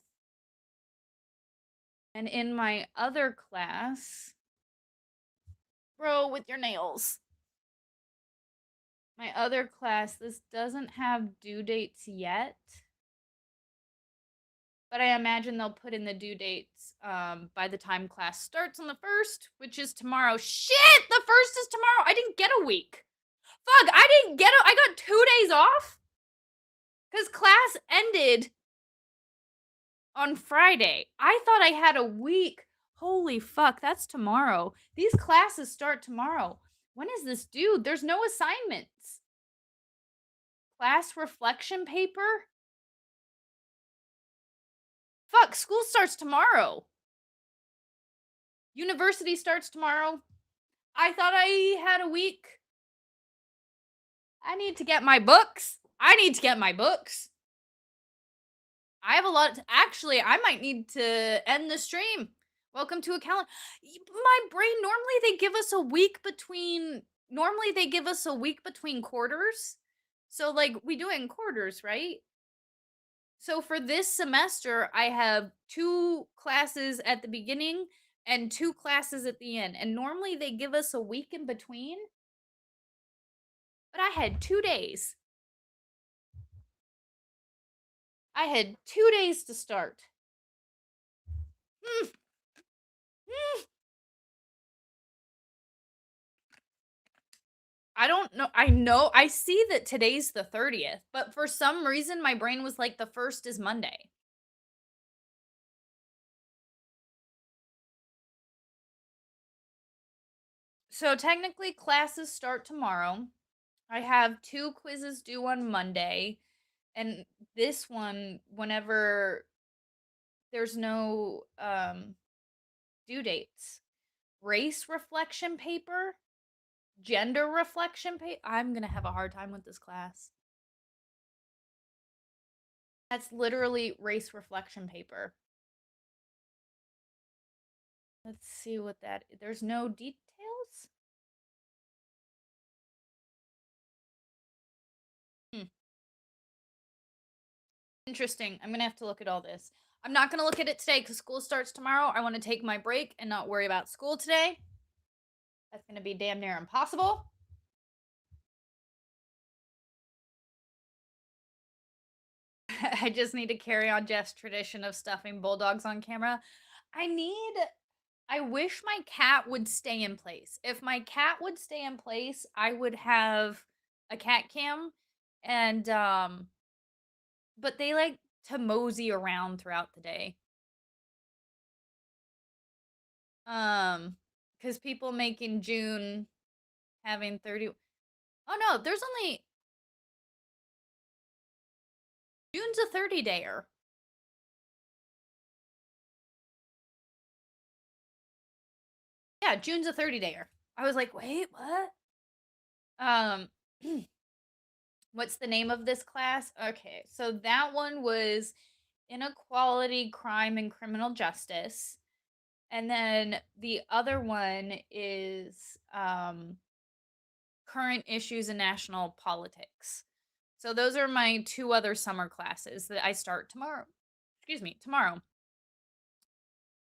And in my other class... Bro, with your nails. My other class, this doesn't have due dates yet. But I imagine they'll put in the due dates by the time class starts on the 1st, which is tomorrow. Shit! The 1st is tomorrow! I didn't get a week! Fuck, I got 2 days off? Because class ended on Friday. I thought I had a week. Holy fuck, that's tomorrow. These classes start tomorrow. When is this due? There's no assignments. Class reflection paper? Fuck, school starts tomorrow. University starts tomorrow. I thought I had a week. I need to get my books. I have a lot. Actually, I might need to end the stream. Welcome to a calendar. My brain, normally they give us a week between quarters. So, like, we do it in quarters, right? So for this semester, I have 2 classes at the beginning and 2 classes at the end. And normally they give us a week in between. But I had 2 days. I had 2 days to start. I don't know. I see that today's the 30th, but for some reason my brain was like the 1st is Monday. So technically classes start tomorrow. I have 2 quizzes due on Monday, and this one, whenever there's no due dates. Race reflection paper, gender reflection paper. I'm gonna have a hard time with this class. That's literally race reflection paper. Let's see what that... There's no details? Interesting. I'm gonna have to look at all this. I'm not going to look at it today because school starts tomorrow. I want to take my break and not worry about school today. That's going to be damn near impossible. I just need to carry on Jeff's tradition of stuffing bulldogs on camera. I wish my cat would stay in place. If my cat would stay in place, I would have a cat cam. And, but they like to mosey around throughout the day. Because people making June having 30. Oh no, there's only. June's a 30-dayer. Yeah, June's a 30-dayer. I was like, wait, what? What's the name of this class? Okay, so that one was inequality, crime, and criminal justice. And then the other one is current issues in national politics. So those are my 2 other summer classes that I start tomorrow. Excuse me, tomorrow.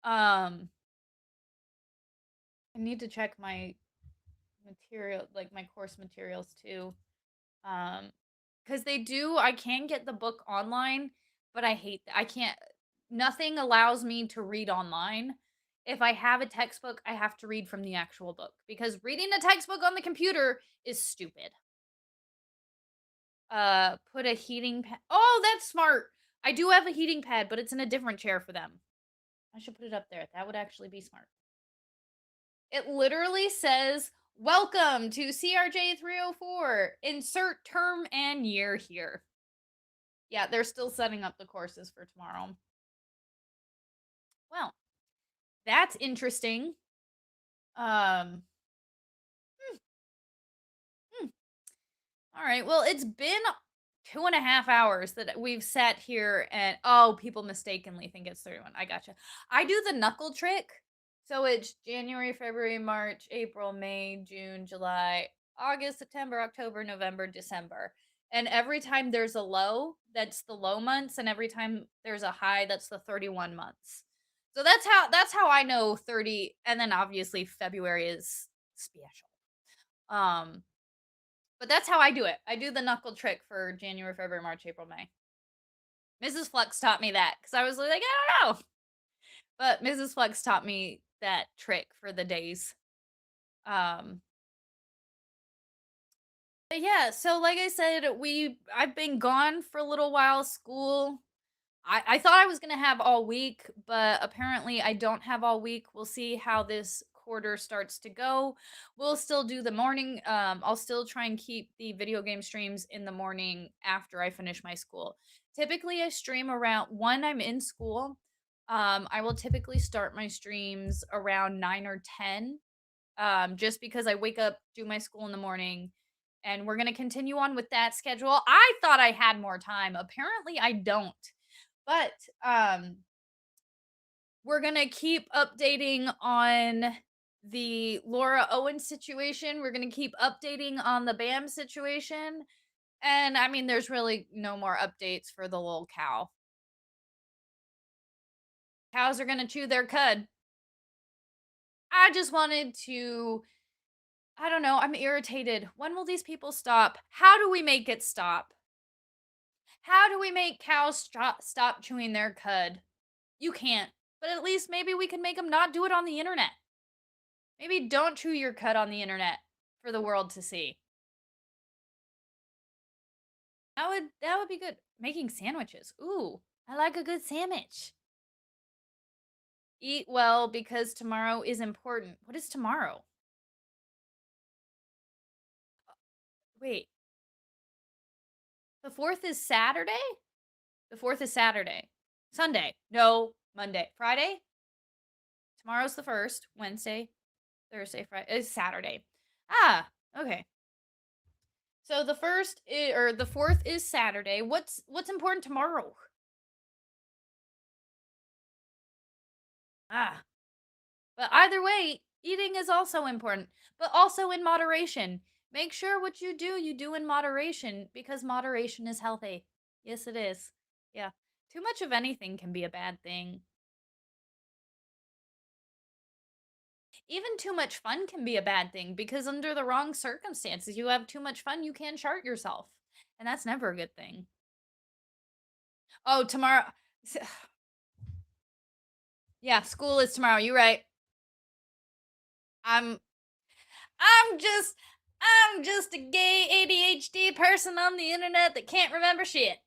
I need to check my material, like my course materials too. Because I can get the book online, but I hate that. I can't, nothing allows me to read online. If I have a textbook, I have to read from the actual book because reading a textbook on the computer is stupid. Put a heating pad. Oh, that's smart. I do have a heating pad, but it's in a different chair for them. I should put it up there. That would actually be smart. It literally says, welcome to CRJ 304. Insert term and year here. Yeah, they're still setting up the courses for tomorrow. Well, that's interesting. All right, well, it's been 2.5 hours that we've sat here and, oh, people mistakenly think it's 31. I gotcha. I do the knuckle trick. So it's January, February, March, April, May, June, July, August, September, October, November, December. And every time there's a low, that's the low months, and every time there's a high, that's the 31 months. So that's how I know 30, and then obviously February is special. But that's how I do it. I do the knuckle trick for January, February, March, April, May. Mrs. Flux taught me that because I was like, I don't know. But Mrs. Flux taught me that trick for the days. But yeah, so like I said, I've been gone for a little while. School, I thought I was gonna have all week, but apparently I don't have all week. We'll see how this quarter starts to go. We'll still do the morning. I'll still try and keep the video game streams in the morning after I finish my school. Typically, I stream around when I'm in school. I will typically start my streams around 9 or 10. Just because I wake up, do my school in the morning, and we're gonna continue on with that schedule. I thought I had more time. Apparently, I don't. But we're going to keep updating on the Laura Owens situation. We're going to keep updating on the BAM situation. And I mean, there's really no more updates for the lolcow. Cows are going to chew their cud. I just wanted to, I don't know, I'm irritated. When will these people stop? How do we make it stop? How do we make cows stop chewing their cud? You can't. But at least maybe we can make them not do it on the internet. Maybe don't chew your cud on the internet for the world to see. That would be good. Making sandwiches. Ooh, I like a good sandwich. Eat well because tomorrow is important. What is tomorrow? Wait. The 4th is Saturday? The 4th is Saturday. Sunday. No, Monday. Friday? Tomorrow's the 1st. Wednesday, Thursday, Friday. It's Saturday. Ah, okay. So the 4th is Saturday. What's important tomorrow? But either way, eating is also important, but also in moderation. Make sure what you do in moderation because moderation is healthy. Yes, it is. Yeah. Too much of anything can be a bad thing. Even too much fun can be a bad thing because under the wrong circumstances, you have too much fun, you can chart yourself. And that's never a good thing. Oh, tomorrow. Yeah, school is tomorrow. You're right. I'm just a gay ADHD person on the internet that can't remember shit.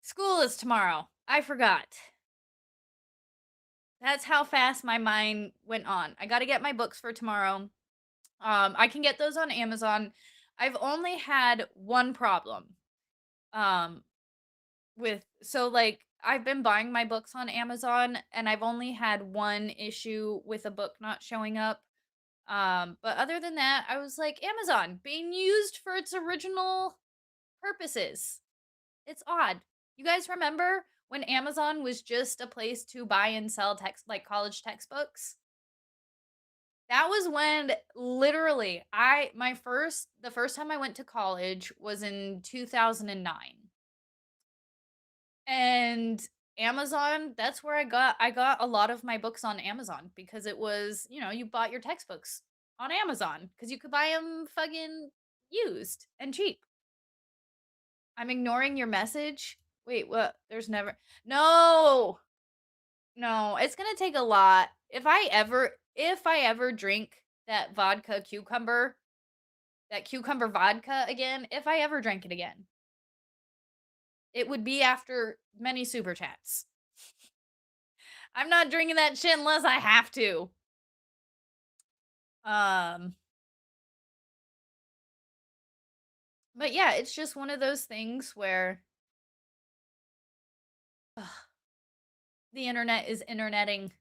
School is tomorrow. I forgot. That's how fast my mind went on. I got to get my books for tomorrow. I can get those on Amazon. I've only had one problem. Like I've been buying my books on Amazon and I've only had one issue with a book not showing up. But other than that, I was like, Amazon being used for its original purposes. It's odd. You guys remember when Amazon was just a place to buy and sell college textbooks? That was when literally the first time I went to college was in 2009. And Amazon, that's where I got a lot of my books on Amazon because it was, you bought your textbooks on Amazon because you could buy them fucking used and cheap. I'm ignoring your message. Wait, what? There's never. No. No, it's going to take a lot. If I ever drink that cucumber vodka again, if I ever drank it again, it would be after many super chats. I'm not drinking that shit unless I have to. But yeah, it's just one of those things where the internet is interneting,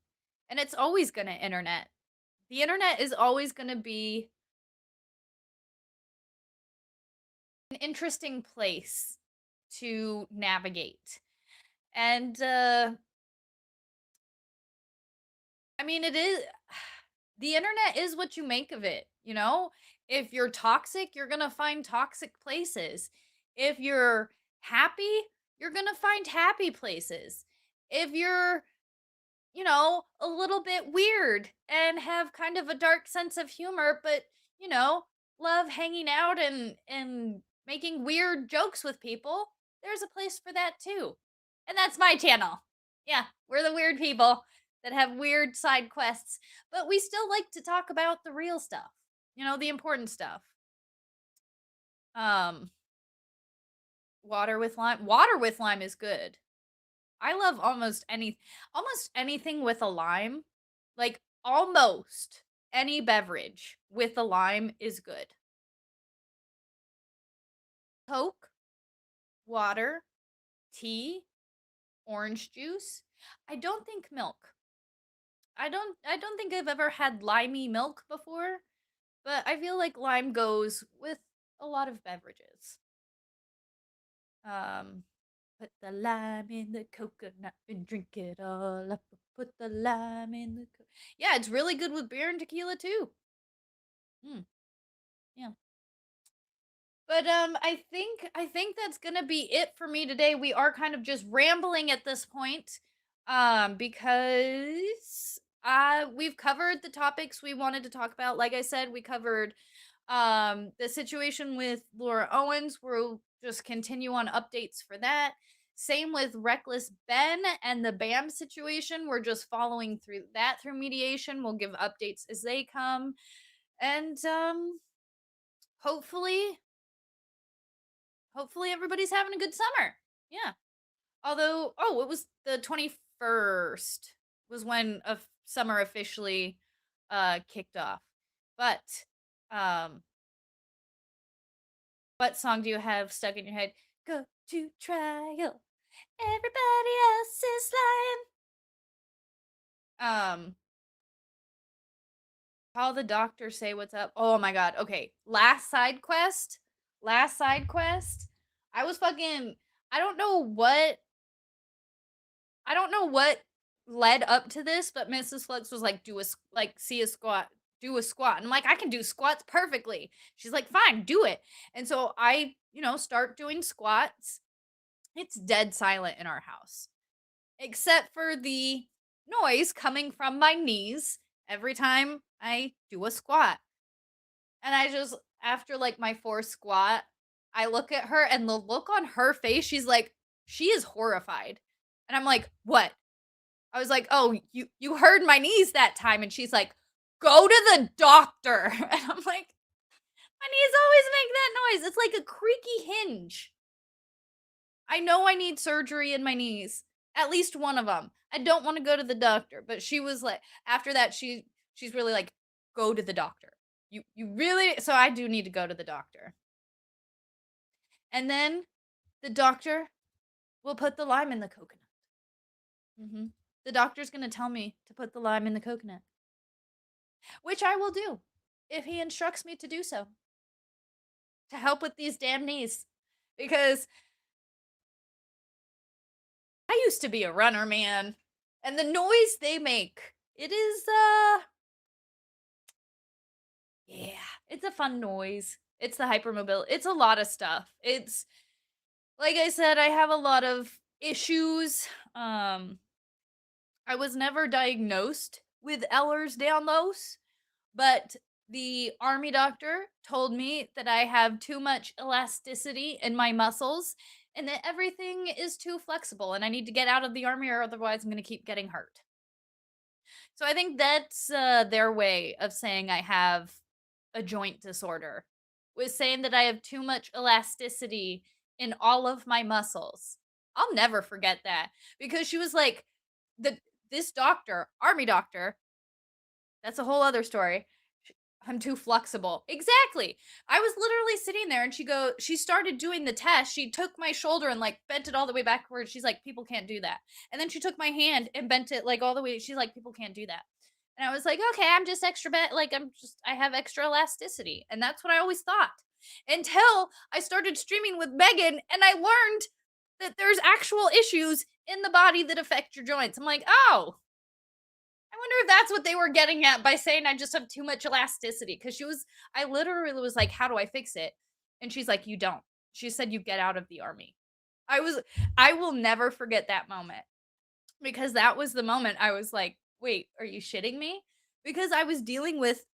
and it's always going to internet. The internet is always going to be an interesting place to navigate. And I mean, it is the internet is what you make of it, If you're toxic, you're going to find toxic places. If you're happy, you're going to find happy places. If you're, a little bit weird and have kind of a dark sense of humor, but, love hanging out and making weird jokes with people, there's a place for that too. And that's my channel. Yeah, we're the weird people that have weird side quests, but we still like to talk about the real stuff, the important stuff. Water with lime is good. I love almost anything with a lime. Like almost any beverage with a lime is good. Coke, water, tea, orange juice. I don't think milk. I don't think I've ever had limey milk before, but I feel like lime goes with a lot of beverages. Put the lime in the coconut and drink it all up. Put the lime in the Yeah, it's really good with beer and tequila too. Yeah. But I think that's gonna be it for me today. We are kind of just rambling at this point. Because we've covered the topics we wanted to talk about. Like I said, we covered the situation with Laura Owens. We'll just continue on updates for that. Same with Reckless Ben and the BAM situation. We're just following through mediation. We'll give updates as they come. And hopefully everybody's having a good summer. Yeah. Although, it was the 21st was when summer officially kicked off. But what song do you have stuck in your head? Go to trial. Everybody else is lying. Call the doctor, say what's up. Oh my god. Okay. Last side quest. I was fucking I don't know what led up to this, but Mrs. Flex was like, see a squat, do a squat. And I'm like, I can do squats perfectly. She's like, fine, do it. And so I, start doing squats. It's dead silent in our house, except for the noise coming from my knees every time I do a squat. And I just, after like my fourth squat, I look at her and the look on her face, she is horrified. And I'm like, what? I was like, oh, you heard my knees that time. And she's like, go to the doctor. And I'm like, my knees always make that noise. It's like a creaky hinge. I know I need surgery in my knees. At least one of them. I don't want to go to the doctor. But she was like, after that, she's really like, go to the doctor. You really, so I do need to go to the doctor. And then the doctor will put the lime in the coconut. The doctor's going to tell me to put the lime in the coconut, which I will do if he instructs me to do so, to help with these damn knees. Because I used to be a runner, man, and the noise they make, it is, yeah, it's a fun noise. It's the hypermobility. It's a lot of stuff. It's, like I said, I have a lot of issues. I was never diagnosed with Ehlers-Danlos, but the army doctor told me that I have too much elasticity in my muscles and that everything is too flexible and I need to get out of the army or otherwise I'm going to keep getting hurt. So I think that's their way of saying I have a joint disorder, was saying that I have too much elasticity in all of my muscles. I'll never forget that because she was like, this doctor, army doctor, that's a whole other story. I'm too flexible. Exactly. I was literally sitting there and she started doing the test. She took my shoulder and like bent it all the way backwards. She's like, people can't do that. And then she took my hand and bent it like all the way. She's like, people can't do that. And I was like, okay, I'm just extra I have extra elasticity. And that's what I always thought until I started streaming with Megan and I learned that there's actual issues in the body that affect your joints. I'm like, oh, I wonder if that's what they were getting at by saying I just have too much elasticity. Because I literally was like, how do I fix it? And she's like, you don't. She said, you get out of the army. I will never forget that moment. Because that was the moment I was like, wait, are you shitting me? Because I was dealing with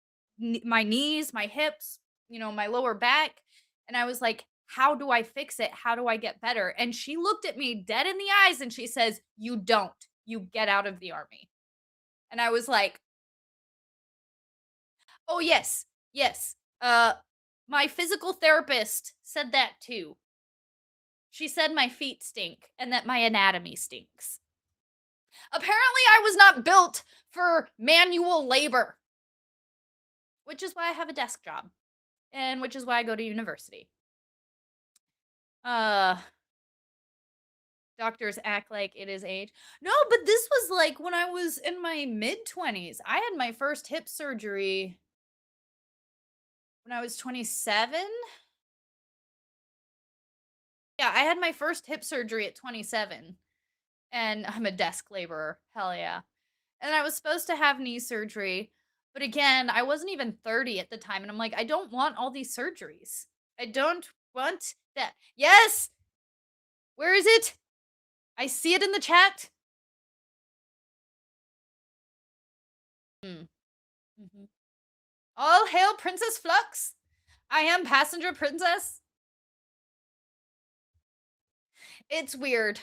my knees, my hips, my lower back. And I was like, how do I fix it? How do I get better? And she looked at me dead in the eyes and she says, you don't. You get out of the army. And I was like, oh, yes, yes. My physical therapist said that too. She said my feet stink and that my anatomy stinks. Apparently, I was not built for manual labor, which is why I have a desk job and which is why I go to university. Doctors act like it is age. No, but this was like when I was in my mid-20s. I had my first hip surgery when I was 27. Yeah, I had my first hip surgery at 27. And I'm a desk laborer. Hell yeah. And I was supposed to have knee surgery. But again, I wasn't even 30 at the time. And I'm like, I don't want all these surgeries. I don't want that. Yes! Where is it? I see it in the chat. All hail Princess Flux. I am passenger princess. It's weird.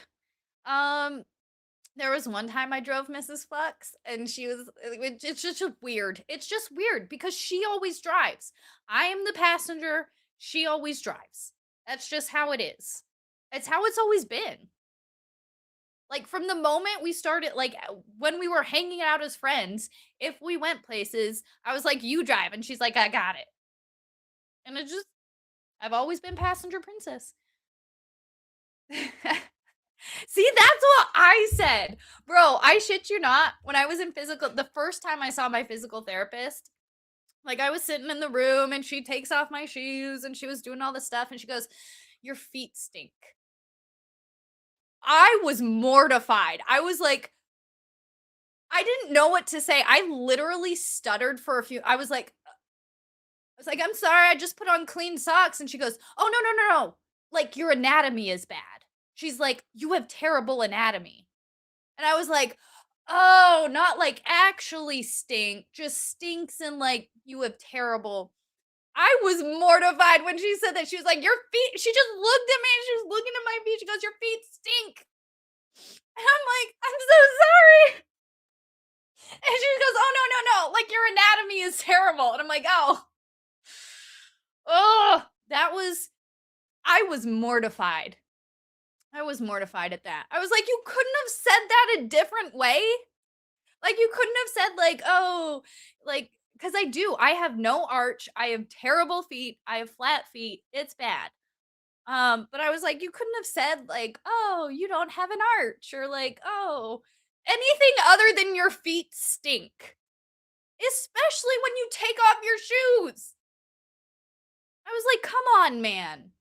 There was one time I drove Mrs. Flux and it's just weird. It's just weird because she always drives. I am the passenger. She always drives. That's just how it is. It's how it's always been. Like from the moment we started, like when we were hanging out as friends, if we went places, I was like, you drive. And she's like, I got it. And I've always been passenger princess. See, that's what I said. Bro, I shit you not. When I was in physical, the first time I saw my physical therapist, like I was sitting in the room and she takes off my shoes and she was doing all this stuff and she goes, your feet stink. I was mortified. I was like, I didn't know what to say. I literally stuttered for a few. I was like, I'm sorry, I just put on clean socks. And she goes, oh, no, no, no, no. Like, your anatomy is bad. She's like, you have terrible anatomy. And I was like, oh, not like actually stink, just stinks and like you have terrible. I was mortified when she said that. She was like, your feet, she just looked at me and she was looking at my feet. She goes, your feet stink. And I'm like, I'm so sorry. And she goes, oh, no, no, no. Like, your anatomy is terrible. And I'm like, oh, I was mortified. I was mortified at that. I was like, you couldn't have said that a different way. Like, you couldn't have said, like, oh, like, because I have no arch. I have terrible feet. I have flat feet. It's bad. But I was like, you couldn't have said, like, oh, you don't have an arch, or like, oh, anything other than your feet stink. Especially when you take off your shoes. I was like, come on, man.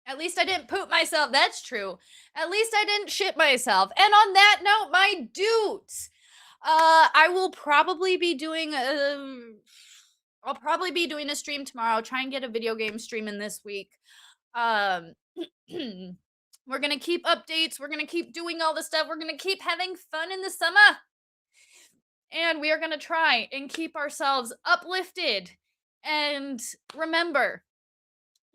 At least I didn't poop myself. That's true. At least I didn't shit myself. And on that note, my dudes, I will probably be doing I'll probably be doing a stream tomorrow. Try and get a video game stream in this week. We're gonna keep updates. We're gonna keep doing all the stuff. We're gonna keep having fun in the summer. And we are gonna try and keep ourselves uplifted. And remember,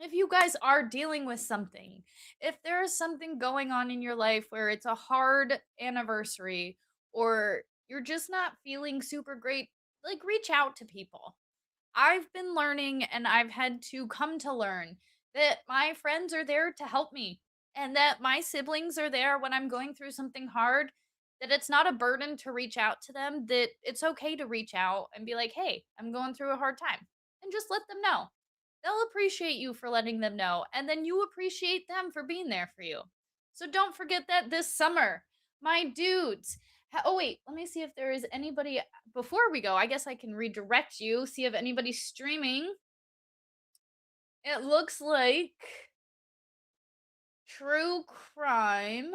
if you guys are dealing with something, if there is something going on in your life where it's a hard anniversary or you're just not feeling super great, like, reach out to people. I've been learning and I've had to come to learn that my friends are there to help me and that my siblings are there when I'm going through something hard, that it's not a burden to reach out to them, that it's okay to reach out and be like, hey, I'm going through a hard time, and just let them know. They'll appreciate you for letting them know, and then you appreciate them for being there for you. So don't forget that this summer, my dudes. Oh, wait, let me see if there is anybody. Before we go, I guess I can redirect you, see if anybody's streaming. It looks like True Crime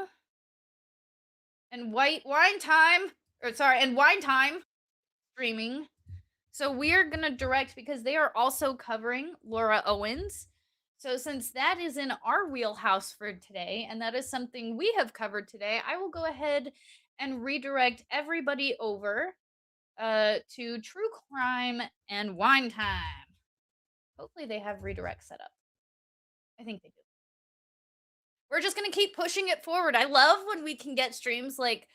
and Wine Time streaming. So we're gonna direct because they are also covering Laura Owens. So since that is in our wheelhouse for today, and that is something we have covered today, I will go ahead and redirect everybody over to True Crime and Wine Time. Hopefully they have redirect set up. I think they do. We're just gonna keep pushing it forward. I love when we can get streams like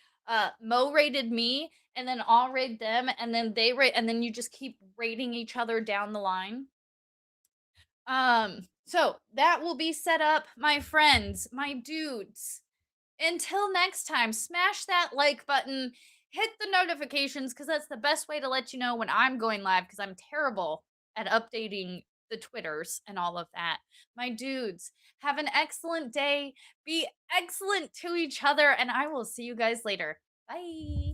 Mo rated me, and then I'll rate them, and then they rate, and then you just keep rating each other down the line. So that will be set up, my friends, my dudes. Until next time, smash that like button, hit the notifications, because that's the best way to let you know when I'm going live, because I'm terrible at updating the Twitters and all of that. My dudes, have an excellent day. Be excellent to each other, and I will see you guys later. Bye.